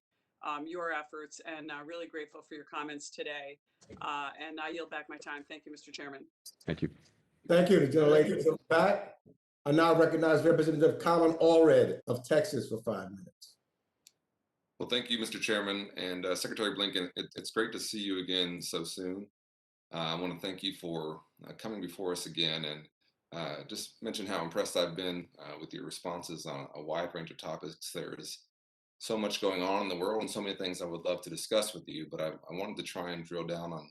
your efforts and really grateful for your comments today. And I yield back my time. Thank you, Mr. Chairman. Thank you. Thank you. The gentlelady is back. I now recognize Representative Colin Allred of Texas for 5 minutes. Well, thank you, Mr. Chairman, and Secretary Blinken. It's great to see you again so soon. I want to thank you for coming before us again, and just mention how impressed I've been with your responses on a wide range of topics. There is so much going on in the world and so many things I would love to discuss with you, but I wanted to try and drill down on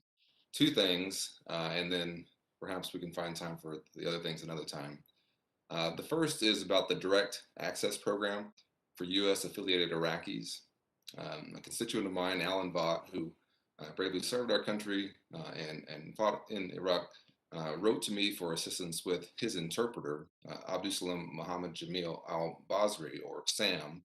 2 things, and then perhaps we can find time for the other things another time. The first is about the Direct Access Program for U.S. affiliated Iraqis. A constituent of mine, Alan Vaught, who bravely served our country and fought in Iraq, wrote to me for assistance with his interpreter, Abdusalam Muhammad Jamil al-Basri, or Sam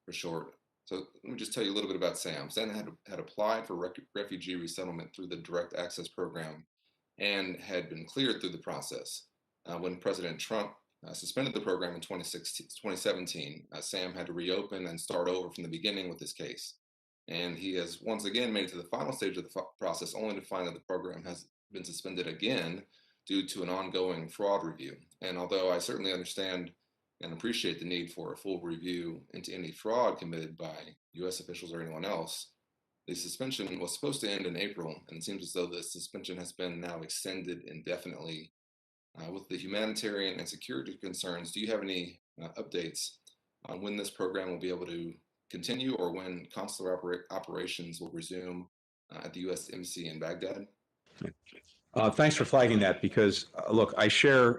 for short. So let me just tell you a little bit about Sam. Sam had applied for refugee resettlement through the Direct Access Program and had been cleared through the process. When President Trump suspended the program in 2017, Sam had to reopen and start over from the beginning with his case. And he has once again made it to the final stage of the process, only to find that the program has been suspended again due to an ongoing fraud review. And although I certainly understand and appreciate the need for a full review into any fraud committed by U.S. officials or anyone else, the suspension was supposed to end in April, and it seems as though the suspension has been now extended indefinitely. With the humanitarian and security concerns, do you have any updates on when this program will be able to continue, or when consular operations will resume at the U.S. Embassy in Baghdad? Thanks for flagging that, because look, I share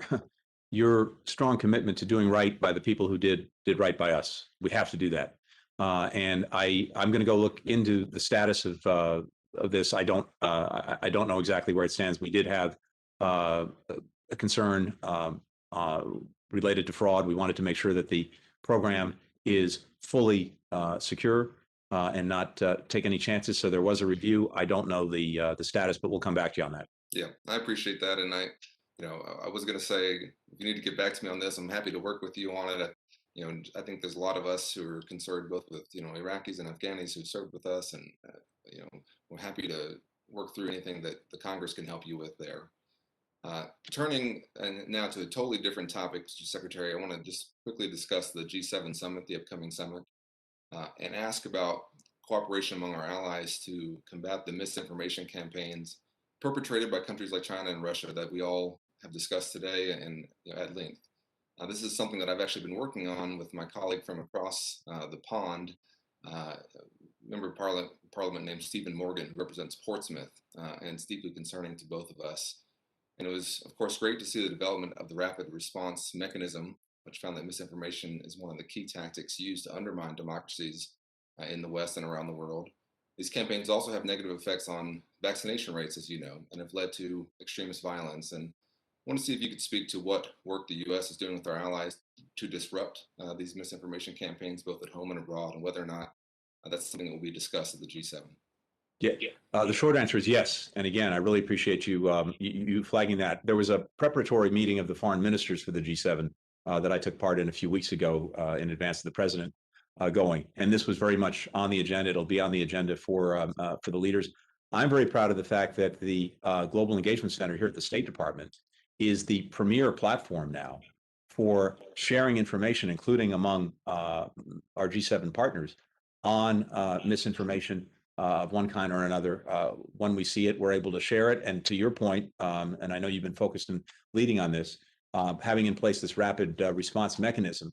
your strong commitment to doing right by the people who did right by us. We have to do that, and I'm going to go look into the status of this. I don't know exactly where it stands. We did have a concern related to fraud. We wanted to make sure that the program is fully secure and not take any chances. So there was a review. I don't know the status, but we'll come back to you on that. Yeah, I appreciate that. And I was going to say, if you need to get back to me on this, I'm happy to work with you on it. I think there's a lot of us who are concerned both with, Iraqis and Afghanis who served with us. And, we're happy to work through anything that the Congress can help you with there. Turning now to a totally different topic, Mr. Secretary, I want to just quickly discuss the G7 summit, the upcoming summit, and ask about cooperation among our allies to combat the misinformation campaigns perpetrated by countries like China and Russia that we all have discussed today and at length. This is something that I've actually been working on with my colleague from across the pond, member of Parliament named Stephen Morgan, who represents Portsmouth, and it's deeply concerning to both of us. And it was, of course, great to see the development of the rapid response mechanism, which found that misinformation is one of the key tactics used to undermine democracies in the West and around the world. These campaigns also have negative effects on vaccination rates, as you know, and have led to extremist violence. And I want to see if you could speak to what work the U.S. is doing with our allies to disrupt these misinformation campaigns, both at home and abroad, and whether or not that's something that will be discussed at the G7. Yeah, the short answer is yes. And again, I really appreciate you flagging that. There was a preparatory meeting of the foreign ministers for the G7 that I took part in a few weeks ago in advance of the president going. And this was very much on the agenda. It'll be on the agenda for the leaders. I'm very proud of the fact that the Global Engagement Center here at the State Department is the premier platform now for sharing information, including among our G7 partners, on misinformation of one kind or another. When we see it, we're able to share it. And to your point, and I know you've been focused and leading on this, having in place this rapid response mechanism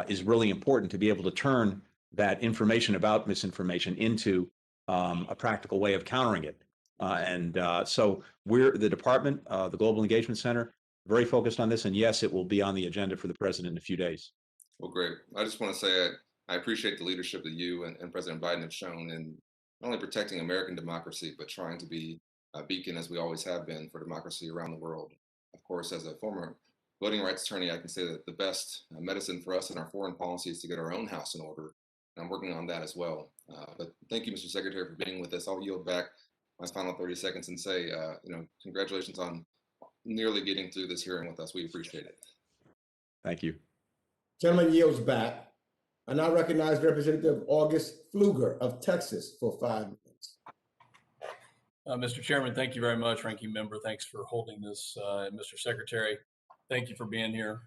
is really important to be able to turn that information about misinformation into a practical way of countering it. So we're the department, the Global Engagement Center, very focused on this. And yes, it will be on the agenda for the president in a few days. Well, great. I just want to say I appreciate the leadership that you and President Biden have shown in not only protecting American democracy, but trying to be a beacon, as we always have been, for democracy around the world. Of course, as a former voting rights attorney, I can say that the best medicine for us in our foreign policy is to get our own house in order. And I'm working on that as well. But thank you, Mr. Secretary, for being with us. I'll yield back my final 30 seconds and say, congratulations on nearly getting through this hearing with us. We appreciate it. Thank you. Gentleman yields back. I now recognize Representative August Pfluger of Texas for 5 minutes. Mr. Chairman, thank you very much. Ranking Member, thanks for holding this. Mr. Secretary, thank you for being here.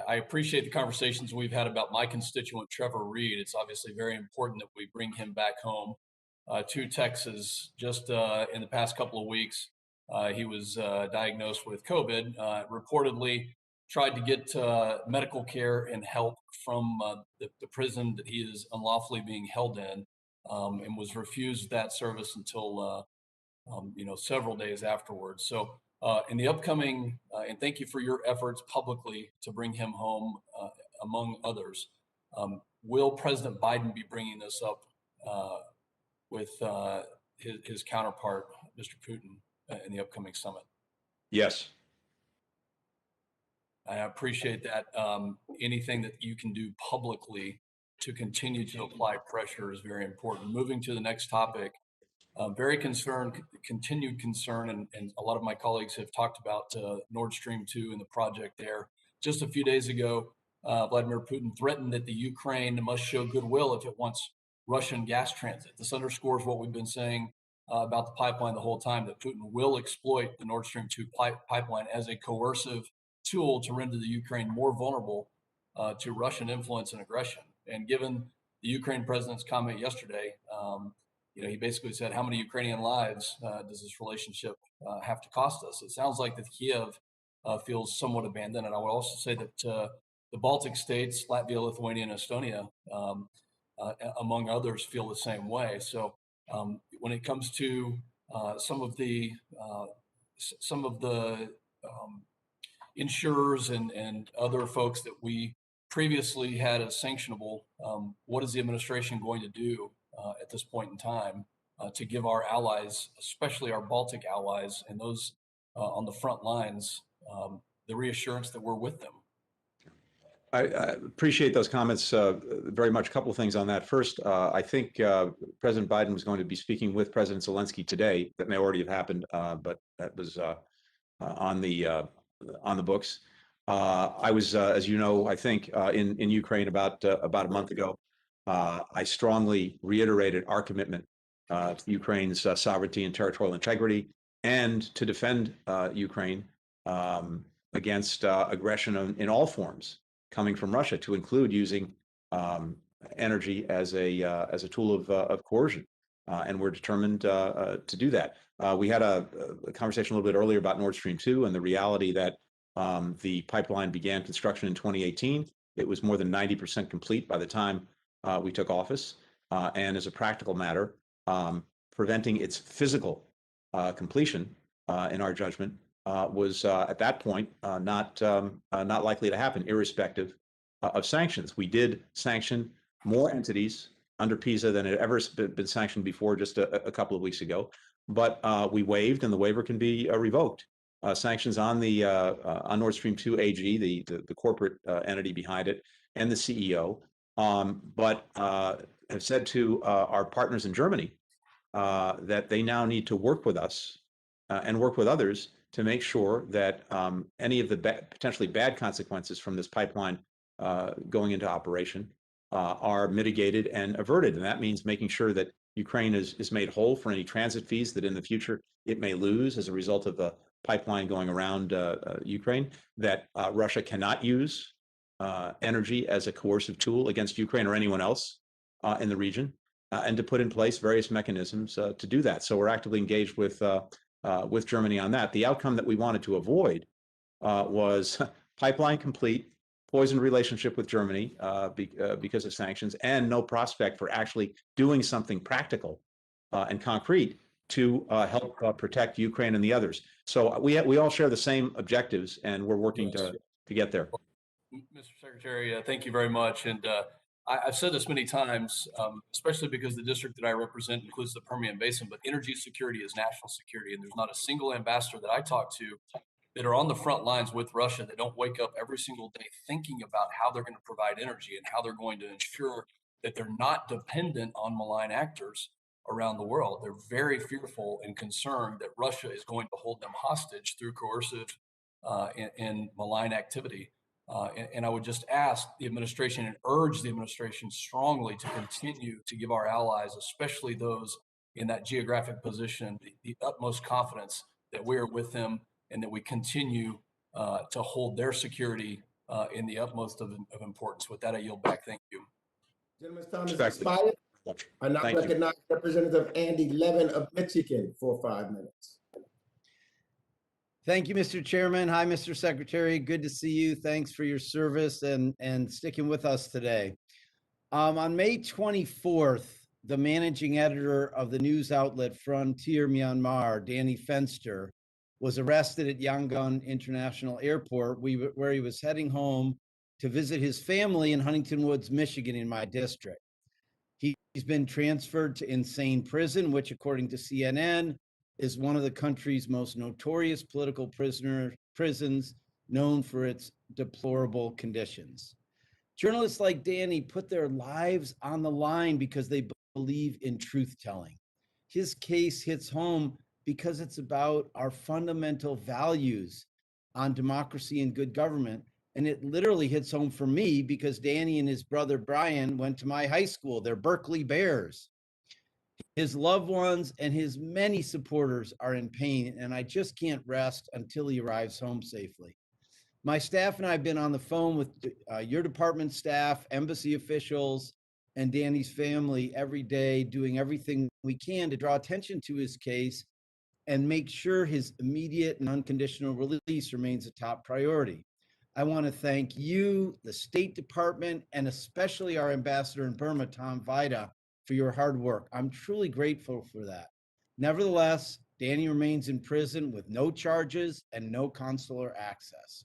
I appreciate the conversations we've had about my constituent, Trever Reed. It's obviously very important that we bring him back home to Texas. Just in the past couple of weeks, he was diagnosed with COVID, reportedly tried to get medical care and help from the prison that he is unlawfully being held in, and was refused that service until several days afterwards. So in the upcoming, and thank you for your efforts publicly to bring him home, among others, will President Biden be bringing this up with his counterpart, Mr. Putin, in the upcoming summit? Yes. I appreciate that. Anything that you can do publicly to continue to apply pressure is very important. Moving to the next topic, very concerned, continued concern, and a lot of my colleagues have talked about Nord Stream 2 and the project there. Just a few days ago, Vladimir Putin threatened that the Ukraine must show goodwill if it wants Russian gas transit. This underscores what we've been saying about the pipeline the whole time, that Putin will exploit the Nord Stream 2 pipeline as a coercive tool to render the Ukraine more vulnerable to Russian influence and aggression. And given the Ukraine president's comment yesterday, he basically said, how many Ukrainian lives does this relationship have to cost us? It sounds like that Kiev feels somewhat abandoned. And I would also say that the Baltic states, Latvia, Lithuania, and Estonia, among others, feel the same way. So when it comes to some of the insurers and other folks that we previously had as sanctionable, what is the administration going to do at this point in time to give our allies, especially our Baltic allies and those on the front lines, the reassurance that we're with them? I appreciate those comments very much. A couple of things on that. First, I think President Biden was going to be speaking with President Zelensky today. That may already have happened, but that was on the books. I was, as you know, I think in Ukraine about a month ago. I strongly reiterated our commitment to Ukraine's sovereignty and territorial integrity, and to defend Ukraine against aggression in all forms coming from Russia, to include using energy as a tool of coercion, and we're determined to do that. We had a conversation a little bit earlier about Nord Stream 2 and the reality that the pipeline began construction in 2018. It was more than 90% complete by the time we took office, and as a practical matter, preventing its physical completion, in our judgment, was at that point not likely to happen, irrespective of sanctions. We did sanction more entities under PISA than had ever been sanctioned before, just a couple of weeks ago. But we waived, and the waiver can be revoked. Sanctions on the on Nord Stream 2 AG, the corporate entity behind it, and the CEO, but have said to our partners in Germany that they now need to work with us and work with others to make sure that any of the potentially bad consequences from this pipeline going into operation are mitigated and averted. And that means making sure that Ukraine is made whole for any transit fees that in the future it may lose as a result of the pipeline going around Ukraine, that Russia cannot use energy as a coercive tool against Ukraine or anyone else in the region, and to put in place various mechanisms to do that. So we're actively engaged with Germany on that. The outcome that we wanted to avoid was pipeline complete, poisoned relationship with Germany because of sanctions, and no prospect for actually doing something practical and concrete to help protect Ukraine and the others. So we all share the same objectives, and we're working to get there. Mr. Secretary, thank you very much. And I've said this many times, especially because the district that I represent includes the Permian Basin, but energy security is national security. And there's not a single ambassador that I talk to that are on the front lines with Russia that don't wake up every single day thinking about how they're going to provide energy and how they're going to ensure that they're not dependent on malign actors around the world. They're very fearful and concerned that Russia is going to hold them hostage through coercive and malign activity. And I would just ask the administration and urge the administration strongly to continue to give our allies, especially those in that geographic position, the utmost confidence that we are with them and that we continue to hold their security in the utmost of importance. With that, I yield back. Thank you. Gentleman's time is expired. I now recognize Representative Andy Levin of Michigan for 5 minutes. Thank you, Mr. Chairman. Hi, Mr. Secretary. Good to see you. Thanks for your service and sticking with us today. On May 24th, the managing editor of the news outlet Frontier Myanmar, Danny Fenster, was arrested at Yangon International Airport, where he was heading home to visit his family in Huntington Woods, Michigan, in my district. He's been transferred to insane prison, which, according to CNN, is one of the country's most notorious political prisons, known for its deplorable conditions. Journalists like Danny put their lives on the line because they believe in truth-telling. His case hits home because it's about our fundamental values on democracy and good government. And it literally hits home for me because Danny and his brother Brian went to my high school. They're Berkeley Bears. His loved ones and his many supporters are in pain, and I just can't rest until he arrives home safely. My staff and I have been on the phone with your department staff, embassy officials, and Danny's family every day, doing everything we can to draw attention to his case and make sure his immediate and unconditional release remains a top priority. I want to thank you, the State Department, and especially our ambassador in Burma, Tom Vida, for your hard work. I'm truly grateful for that. Nevertheless, Danny remains in prison with no charges and no consular access.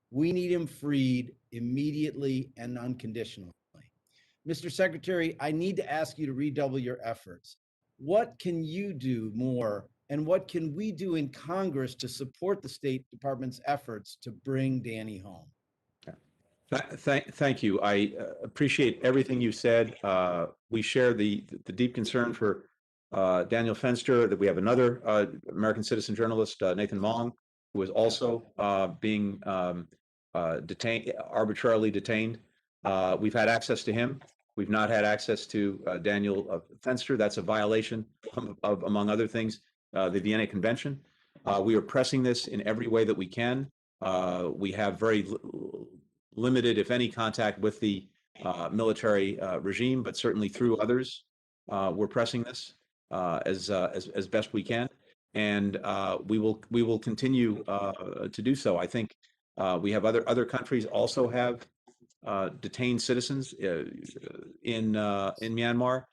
We need him freed immediately and unconditionally. Mr. Secretary, I need to ask you to redouble your efforts. What can you do more, and what can we do in Congress to support the State Department's efforts to bring Danny home? Thank you. I appreciate everything you said. We share the deep concern for Daniel Fenster, that we have another American citizen journalist, Nathan Mong, who is also being arbitrarily detained. We've had access to him. We've not had access to Daniel Fenster. That's a violation of, among other things, the Vienna Convention. We are pressing this in every way that we can. We have very limited, if any, contact with the military regime, but certainly through others, we're pressing this as best we can, and we will continue to do so. I think we have other countries also have detained citizens in Myanmar.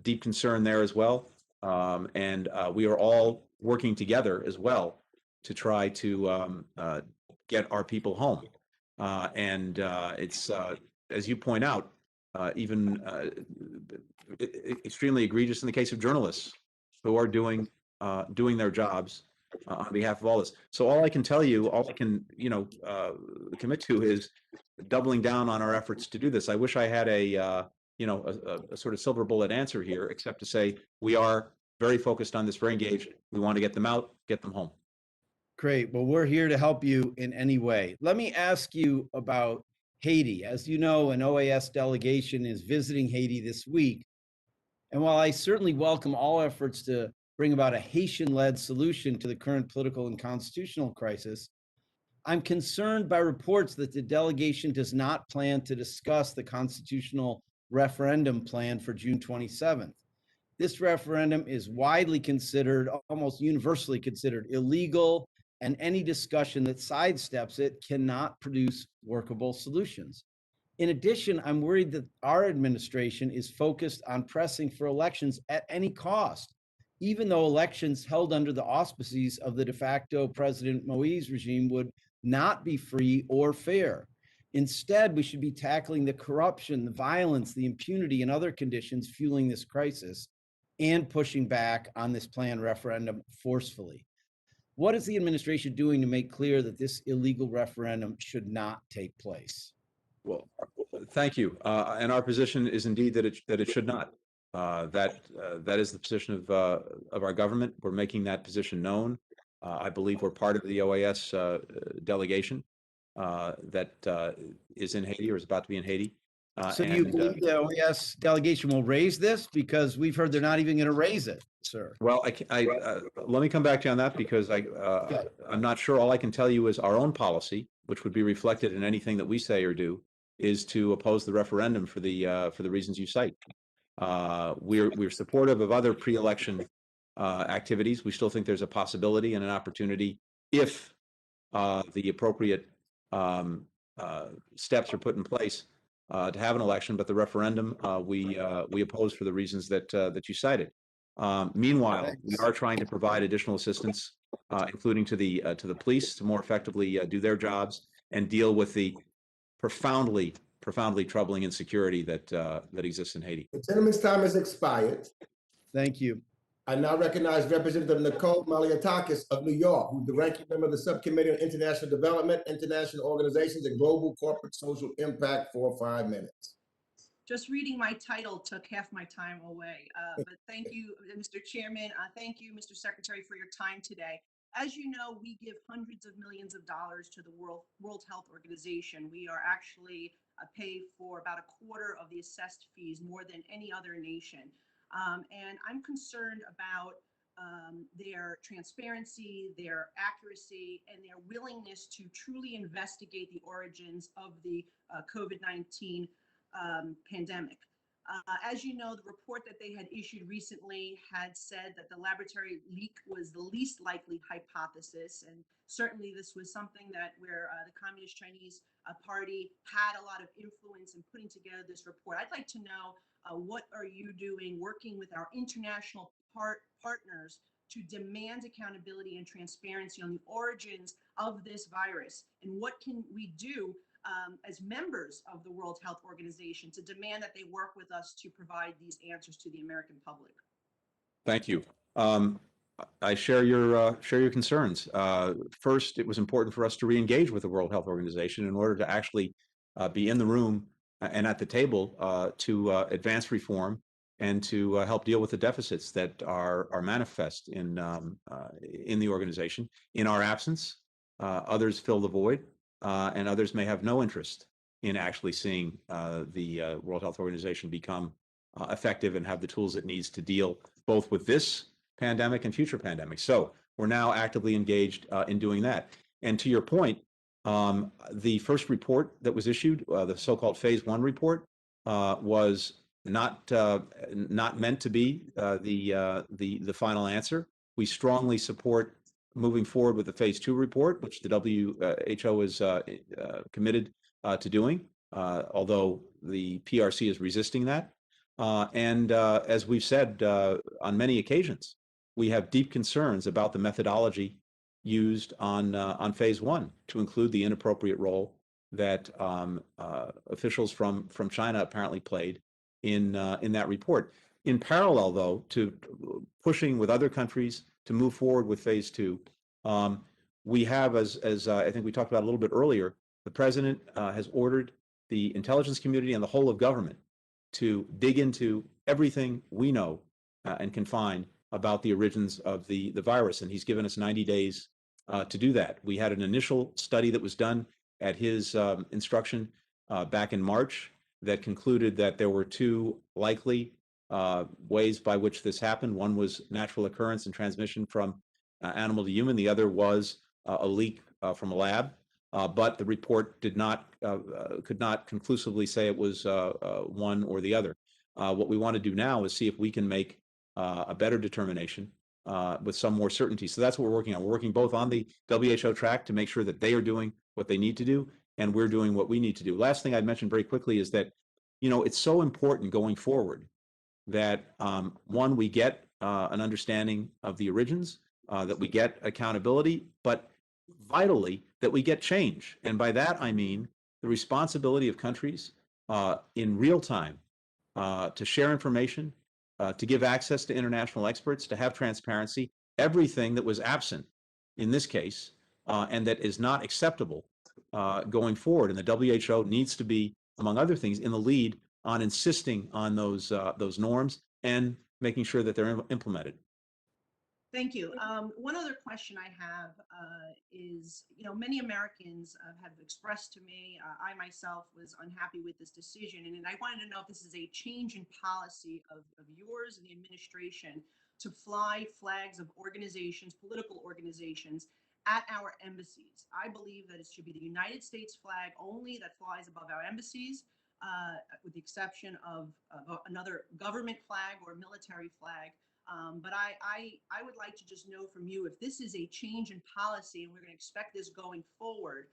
Deep concern there as well, and we are all working together as well to try to get our people home. And it's, as you point out, even extremely egregious in the case of journalists who are doing their jobs on behalf of all this. So all I can tell you, all I can commit to is doubling down on our efforts to do this. I wish I had a sort of silver bullet answer here, except to say we are very focused on this, very engaged. We want to get them out, get them home. Great. Well, we're here to help you in any way. Let me ask you about Haiti. As you know, an OAS delegation is visiting Haiti this week. And while I certainly welcome all efforts to bring about a Haitian-led solution to the current political and constitutional crisis, I'm concerned by reports that the delegation does not plan to discuss the constitutional referendum plan for June 27th. This referendum is widely considered, almost universally considered, illegal, and any discussion that sidesteps it cannot produce workable solutions. In addition, I'm worried that our administration is focused on pressing for elections at any cost, even though elections held under the auspices of the de facto President Moïse regime would not be free or fair. Instead, we should be tackling the corruption, the violence, the impunity, and other conditions fueling this crisis and pushing back on this planned referendum forcefully. What is the administration doing to make clear that this illegal referendum should not take place? Well, thank you. And our position is indeed that it should not. That is the position of our government. We're making that position known. I believe we're part of the OAS delegation that is in Haiti or is about to be in Haiti. So you believe the OAS delegation will raise this? Because we've heard they're not even going to raise it, sir. Well, let me come back to you on that because I'm not sure. All I can tell you is our own policy, which would be reflected in anything that we say or do, is to oppose the referendum for the reasons you cite. We're supportive of other pre-election activities. We still think there's a possibility and an opportunity if the appropriate steps are put in place to have an election. But the referendum we oppose for the reasons that you cited. Meanwhile, we are trying to provide additional assistance, including to the police, to more effectively do their jobs and deal with the profoundly troubling insecurity that exists in Haiti. The gentleman's time has expired. Thank you. I now recognize Representative Nicole Malliotakis of New York, who's the ranking member of the Subcommittee on International Development, International Organizations, and Global Corporate Social Impact for 5 minutes. Just reading my title took half my time away. But thank you, Mr. Chairman. Thank you, Mr. Secretary, for your time today. As you know, we give hundreds of millions of dollars to the World Health Organization. We are actually pay for about a quarter of the assessed fees, more than any other nation. And I'm concerned about their transparency, their accuracy, and their willingness to truly investigate the origins of the COVID-19 pandemic. As you know, the report that they had issued recently had said that the laboratory leak was the least likely hypothesis, and certainly this was something that where the Communist Chinese Party had a lot of influence in putting together this report. I'd like to know what are you doing working with our international partners to demand accountability and transparency on the origins of this virus, and what can we do as members of the World Health Organization to demand that they work with us to provide these answers to the American public? Thank you. I share your concerns. First, it was important for us to re-engage with the World Health Organization in order to actually be in the room and at the table to advance reform and to help deal with the deficits that are manifest in the organization. In our absence, others fill the void, and others may have no interest in actually seeing the World Health Organization become effective and have the tools it needs to deal both with this pandemic and future pandemics. So we're now actively engaged in doing that. And to your point, the first report that was issued, the so-called Phase 1 report, was not meant to be the final answer. We strongly support moving forward with the Phase 2 report, which the WHO is committed to doing, although the PRC is resisting that. And as we've said on many occasions, we have deep concerns about the methodology used on Phase 1 to include the inappropriate role that officials from China apparently played in that report. In parallel, though, to pushing with other countries to move forward with Phase 2, we have, as I think we talked about a little bit earlier, the president has ordered the intelligence community and the whole of government to dig into everything we know and can find about the origins of the virus, and he's given us 90 days to do that. We had an initial study that was done at his instruction back in March that concluded that there were two likely ways by which this happened. One was natural occurrence and transmission from animal to human. The other was a leak from a lab, but the report could not conclusively say it was one or the other. What we want to do now is see if we can make a better determination with some more certainty. So that's what we're working on. We're working both on the WHO track to make sure that they are doing what they need to do, and we're doing what we need to do. Last thing I'd mention very quickly is that, it's so important going forward that, one, we get an understanding of the origins, that we get accountability, but vitally, that we get change. And by that, I mean the responsibility of countries in real time to share information, to give access to international experts, to have transparency, everything that was absent in this case, and that is not acceptable going forward. And the WHO needs to be, among other things, in the lead on insisting on those norms and making sure that they're implemented. Thank you. One other question I have is, many Americans have expressed to me, I myself was unhappy with this decision, and I wanted to know if this is a change in policy of yours and the administration to fly flags of organizations, political organizations, at our embassies. I believe that it should be the United States flag only that flies above our embassies, with the exception of another government flag or military flag. But I would like to just know from you if this is a change in policy and we're going to expect this going forward.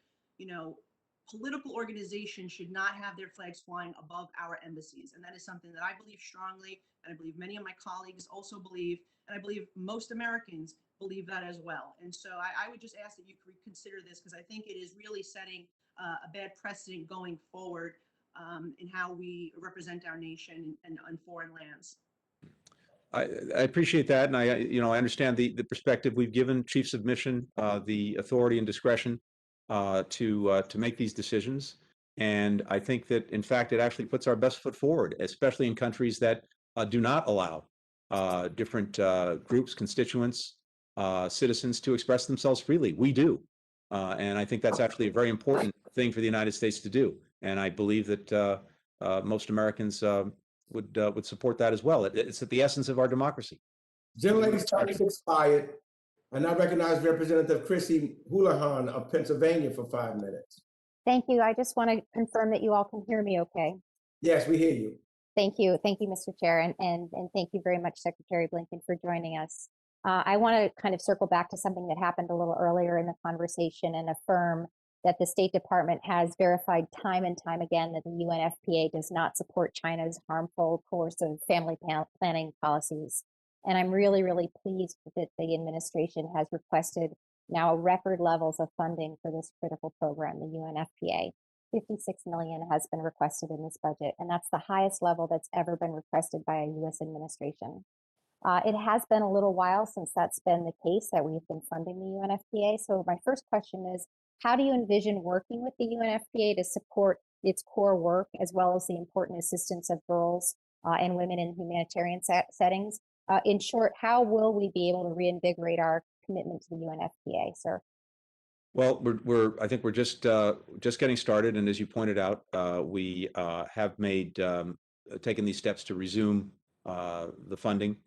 Political organizations should not have their flags flying above our embassies. And that is something that I believe strongly, and I believe many of my colleagues also believe, and I believe most Americans believe that as well. And so I would just ask that you reconsider this, because I think it is really setting a bad precedent going forward in how we represent our nation and on foreign lands. I appreciate that, and I understand the perspective. We've given Chief Submission the authority and discretion to make these decisions, and I think that in fact it actually puts our best foot forward, especially in countries that do not allow different groups, constituents, citizens to express themselves freely. We do, and I think that's actually a very important thing for the United States to do, and I believe that most Americans would support that as well. It's at the essence of our democracy. Gentlelady's time has expired. I now recognize Representative Chrissy Houlihan of Pennsylvania for 5 minutes. Thank you. I just want to confirm that you all can hear me okay. Yes, we hear you. Thank you. Thank you, Mr. Chair. And thank you very much, Secretary Blinken, for joining us. I want to kind of circle back to something that happened a little earlier in the conversation and affirm that the State Department has verified time and time again that the UNFPA does not support China's harmful, coercive family planning policies. And I'm really, really pleased that the administration has requested now record levels of funding for this critical program, the UNFPA. 56 million has been requested in this budget, and that's the highest level that's ever been requested by a U.S. administration. It has been a little while since that's been the case, that we've been funding the UNFPA. So my first question is, how do you envision working with the UNFPA to support its core work, as well as the important assistance of girls and women in humanitarian settings? In short, how will we be able to reinvigorate our commitment to the UNFPA, sir? Well, I think we're just getting started, and as you pointed out, we have taken these steps to resume the funding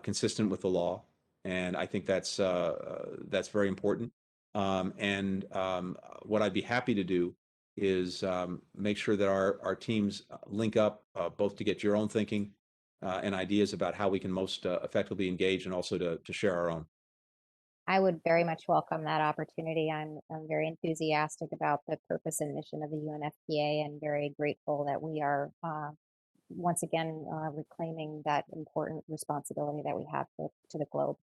consistent with the law, and I think that's very important. What I'd be happy to do is make sure that our teams link up both to get your own thinking and ideas about how we can most effectively engage, and also to share our own. I would very much welcome that opportunity. I'm very enthusiastic about the purpose and mission of the UNFPA, and very grateful that we are once again reclaiming that important responsibility that we have to the globe.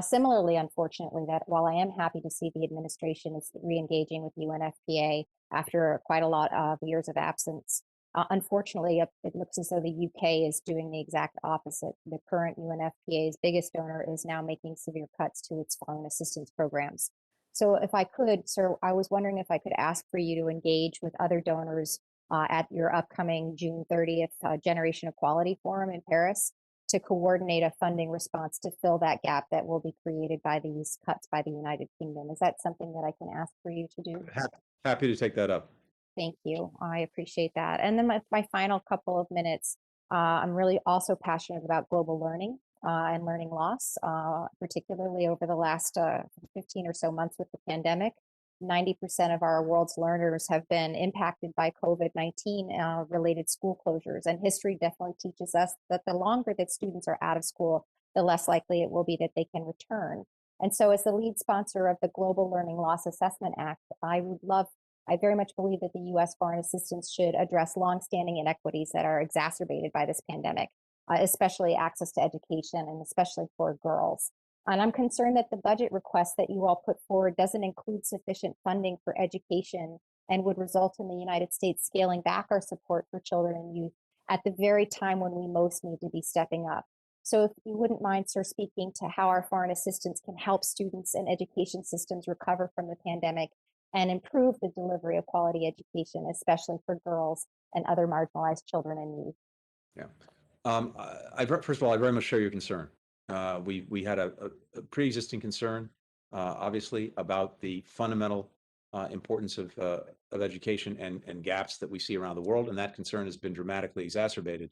Similarly, unfortunately, that while I am happy to see the administration is re-engaging with UNFPA after quite a lot of years of absence, unfortunately, it looks as though the UK is doing the exact opposite. The current UNFPA's biggest donor is now making severe cuts to its foreign assistance programs. So if I could, sir, I was wondering if I could ask for you to engage with other donors at your upcoming June 30th Generation Equality Forum in Paris to coordinate a funding response to fill that gap that will be created by these cuts by the United Kingdom. Is that something that I can ask for you to do? Happy to take that up. Thank you. I appreciate that. And then my final couple of minutes, I'm really also passionate about global learning and learning loss, particularly over the last 15 or so months with the pandemic. 90% of our world's learners have been impacted by COVID-19 related school closures. And history definitely teaches us that the longer that students are out of school, the less likely it will be that they can return. And so as the lead sponsor of the Global Learning Loss Assessment Act, I very much believe that the U.S. foreign assistance should address longstanding inequities that are exacerbated by this pandemic, especially access to education, and especially for girls. And I'm concerned that the budget request that you all put forward doesn't include sufficient funding for education and would result in the United States scaling back our support for children and youth at the very time when we most need to be stepping up. So if you wouldn't mind, sir, speaking to how our foreign assistance can help students and education systems recover from the pandemic and improve the delivery of quality education, especially for girls and other marginalized children and youth. Yeah. First of all, I very much share your concern. We had a pre-existing concern, obviously, about the fundamental importance of education and gaps that we see around the world, and that concern has been dramatically exacerbated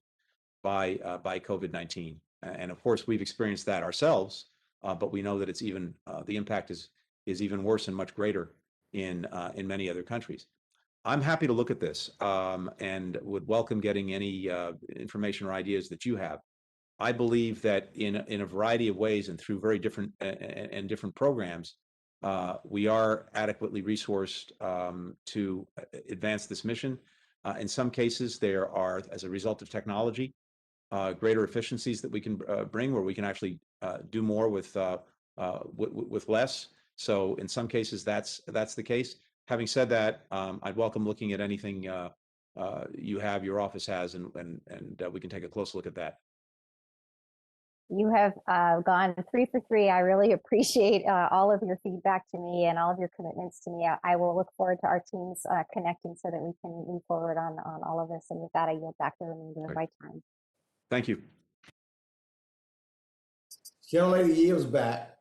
by COVID-19. And of course, we've experienced that ourselves, but we know that it's even the impact is even worse and much greater in many other countries. I'm happy to look at this and would welcome getting any information or ideas that you have. I believe that in a variety of ways and through very different and different programs, we are adequately resourced to advance this mission. In some cases, there are, as a result of technology, greater efficiencies that we can bring, where we can actually do more with less. So in some cases, that's the case. Having said that, I'd welcome looking at anything your office has, and we can take a close look at that. You have gone 3 for 3. I really appreciate all of your feedback to me and all of your commitments to me. I will look forward to our teams connecting so that we can move forward on all of this. And with that, I yield back the remainder of my time. Thank you. Gentlelady yields back.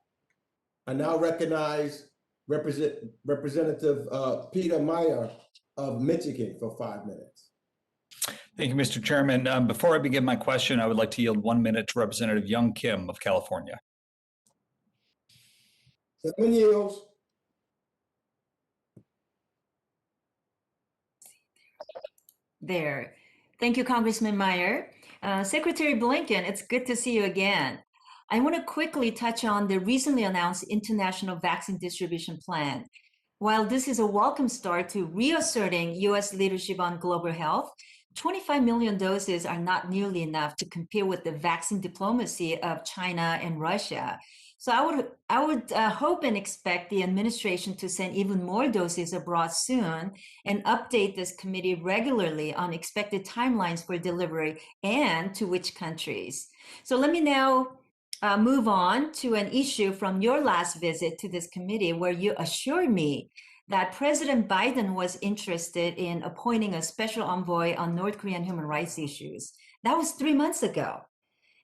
I now recognize Representative Peter Meyer of Michigan for 5 minutes. Thank you, Mr. Chairman. Before I begin my question, I would like to yield 1 minute to Representative Young Kim of California. 7 yields. There. Thank you, Congressman Meyer. Secretary Blinken, it's good to see you again. I want to quickly touch on the recently announced international vaccine distribution plan. While this is a welcome start to reasserting U.S. leadership on global health, 25 million doses are not nearly enough to compete with the vaccine diplomacy of China and Russia. So I would hope and expect the administration to send even more doses abroad soon and update this committee regularly on expected timelines for delivery and to which countries. So let me now move on to an issue from your last visit to this committee, where you assured me that President Biden was interested in appointing a special envoy on North Korean human rights issues. That was 3 months ago.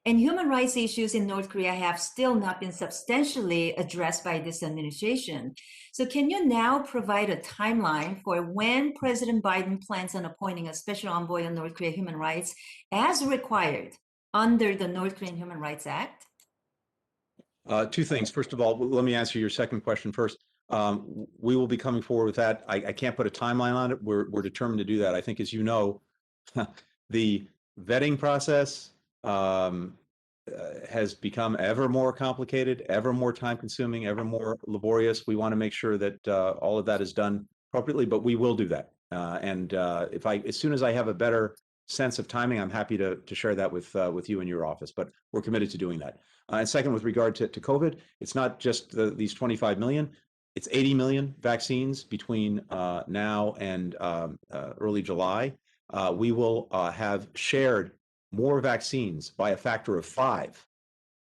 And human rights issues in North Korea have still not been substantially addressed by this administration. So can you now provide a timeline for when President Biden plans on appointing a special envoy on North Korea human rights as required under the North Korean Human Rights Act? 2 things. First of all, let me answer your second question first. We will be coming forward with that. I can't put a timeline on it. We're determined to do that. I think, as you know, the vetting process has become ever more complicated, ever more time-consuming, ever more laborious. We want to make sure that all of that is done appropriately, but we will do that. As soon as I have a better sense of timing, I'm happy to share that with you and your office. But we're committed to doing that. And second, with regard to COVID, it's not just these 25 million. It's 80 million vaccines between now and early July. We will have shared more vaccines by a factor of 5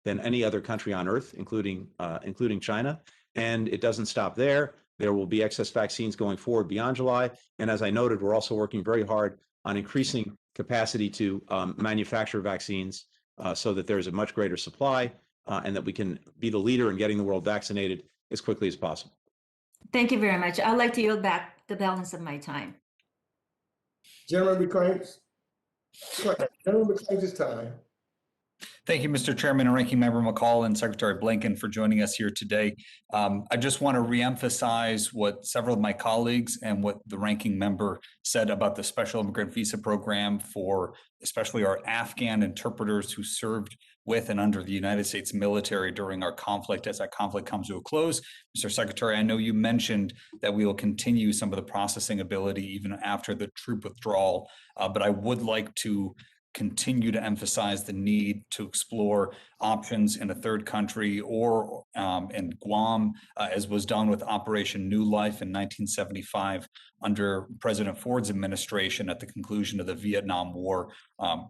than any other country on Earth, including China. And it doesn't stop there. There will be excess vaccines going forward beyond July. And as I noted, we're also working very hard on increasing capacity to manufacture vaccines so that there's a much greater supply and that we can be the leader in getting the world vaccinated as quickly as possible. Thank you very much. I'd like to yield back the balance of my time. Gentleman reclaims his time. Thank you, Mr. Chairman and Ranking Member McCall and Secretary Blinken for joining us here today. I just want to reemphasize what several of my colleagues and what the Ranking Member said about the Special Immigrant Visa Program for especially our Afghan interpreters who served with and under the United States military during our conflict as that conflict comes to a close. Mr. Secretary, I know you mentioned that we will continue some of the processing ability even after the troop withdrawal, but I would like to continue to emphasize the need to explore options in a third country or in Guam, as was done with Operation New Life in 1975 under President Ford's administration at the conclusion of the Vietnam War.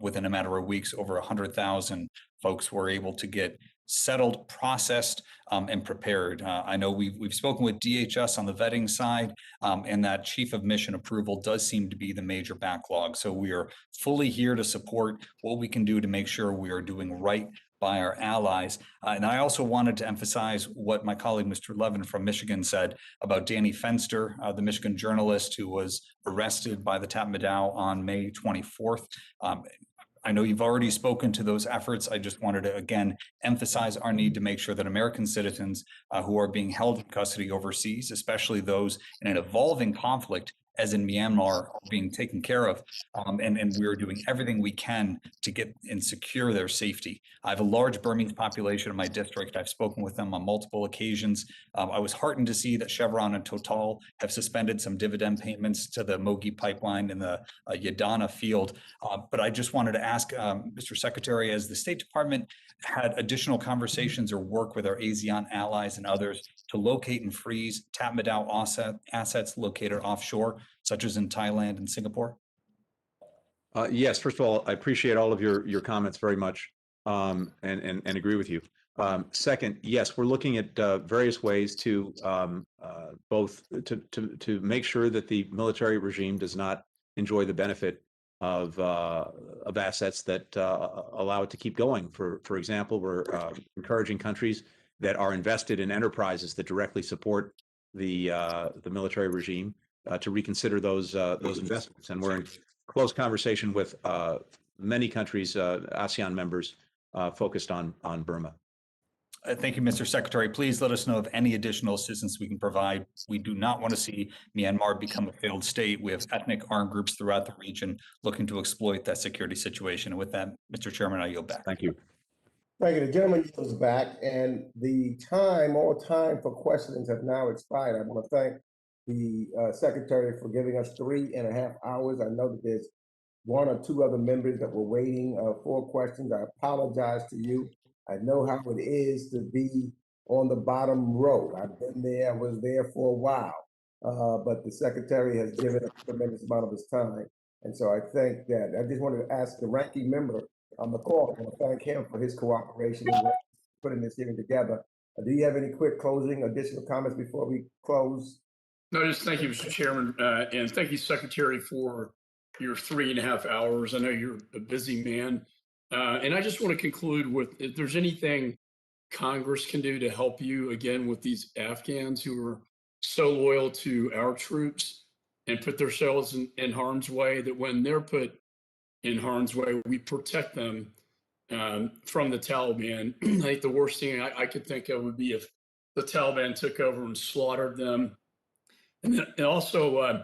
Within a matter of weeks, over 100,000 folks were able to get settled, processed, and prepared. I know we've spoken with DHS on the vetting side, and that chief of mission approval does seem to be the major backlog. So we are fully here to support what we can do to make sure we are doing right by our allies. And I also wanted to emphasize what my colleague, Mr. Levin from Michigan, said about Danny Fenster, the Michigan journalist who was arrested by the Tatmadaw on May 24th. I know you've already spoken to those efforts. I just wanted to, again, emphasize our need to make sure that American citizens who are being held in custody overseas, especially those in an evolving conflict, as in Myanmar, are being taken care of. And we're doing everything we can to get and secure their safety. I have a large Burmese population in my district. I've spoken with them on multiple occasions. I was heartened to see that Chevron and Total have suspended some dividend payments to the Mogi pipeline in the Yadana field. But I just wanted to ask, Mr. Secretary, as the State Department had additional conversations or work with our ASEAN allies and others to locate and freeze Tatmadaw assets located offshore, such as in Thailand and Singapore? Yes, first of all, I appreciate all of your comments very much, and agree with you. Second, yes, we're looking at various ways to both to make sure that the military regime does not enjoy the benefit of assets that allow it to keep going. For example, we're encouraging countries that are invested in enterprises that directly support the military regime to reconsider those investments. And we're in close conversation with many countries, ASEAN members, focused on Burma. Thank you, Mr. Secretary. Please let us know of any additional assistance we can provide. We do not want to see Myanmar become a failed state. We have ethnic armed groups throughout the region looking to exploit that security situation. And with that, Mr. Chairman, I yield back. Thank you. Thank you. The gentleman yields back, and the all time for questions have now expired. I want to thank the Secretary for giving us 3.5 hours. I know that there's one or two other members that were waiting for questions. I apologize to you. I know how it is to be on the bottom row. I've been there, I was there for a while, but the Secretary has given a tremendous amount of his time. And so I think that I just wanted to ask the ranking member on the call, I want to thank him for his cooperation in putting this hearing together. Do you have any quick closing additional comments before we close? No, just thank you, Mr. Chairman, and thank you, Secretary, for your 3.5 hours. I know you're a busy man. And I just want to conclude with, if there's anything Congress can do to help you, again, with these Afghans who are so loyal to our troops and put themselves in harm's way, that when they're put in harm's way, we protect them from the Taliban. I think the worst thing I could think of would be if the Taliban took over and slaughtered them. And then also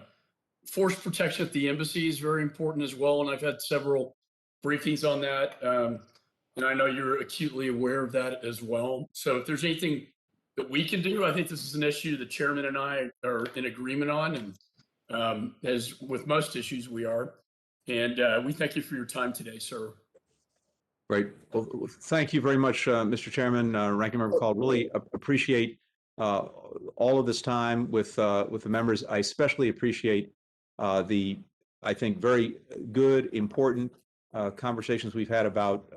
force protection at the embassy is very important as well. And I've had several briefings on that. And I know you're acutely aware of that as well. So if there's anything that we can do, I think this is an issue the chairman and I are in agreement on. And as with most issues, we are. And we thank you for your time today, sir. Great. Well, thank you very much, Mr. Chairman, Ranking Member Call. Really appreciate all of this time with the members. I especially appreciate the, I think, very good, important conversations we've had about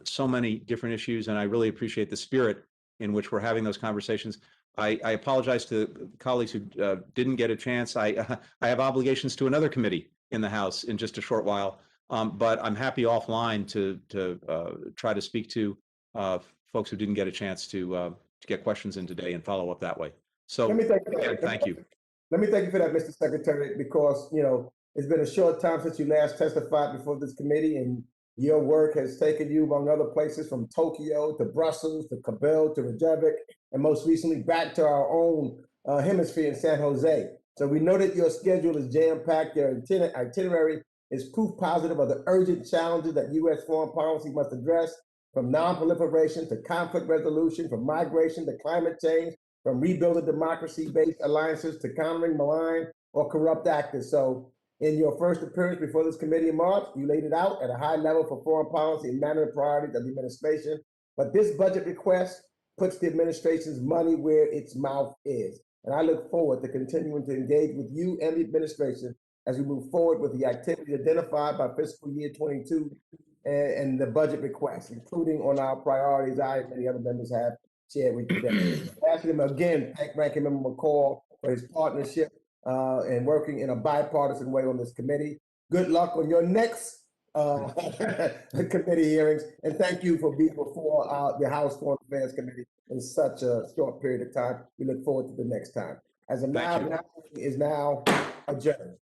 so many different issues, and I really appreciate the spirit in which we're having those conversations. I apologize to colleagues who didn't get a chance. I have obligations to another committee in the House in just a short while, but I'm happy offline to try to speak to folks who didn't get a chance to get questions in today and follow up that way. So Let me thank you. again, thank you. Let me thank you for that, Mr. Secretary, because, you know, it's been a short time since you last testified before this committee, and your work has taken you, among other places, from Tokyo to Brussels to Kabul to Reykjavik, and most recently back to our own hemisphere in San Jose. So we know that your schedule is jam-packed. Your itinerary is proof positive of the urgent challenges that U.S. foreign policy must address, from non-proliferation to conflict resolution, from migration to climate change, from rebuilding democracy-based alliances to countering malign or corrupt actors. So In your first appearance before this committee in March, you laid it out at a high level for foreign policy and management priorities of the administration. But this budget request puts the administration's money where its mouth is. And I look forward to continuing to engage with you and the administration as we move forward with the activities identified by fiscal year 22 and the budget requests, including on our priorities I and many other members have shared with you today. Asking him again, thank Ranking Member McCall for his partnership and working in a bipartisan way on this committee. Good luck on your next committee hearings, and thank you for being before the House Foreign Affairs Committee in such a short period of time. We look forward to the next time. As a now is now adjourned.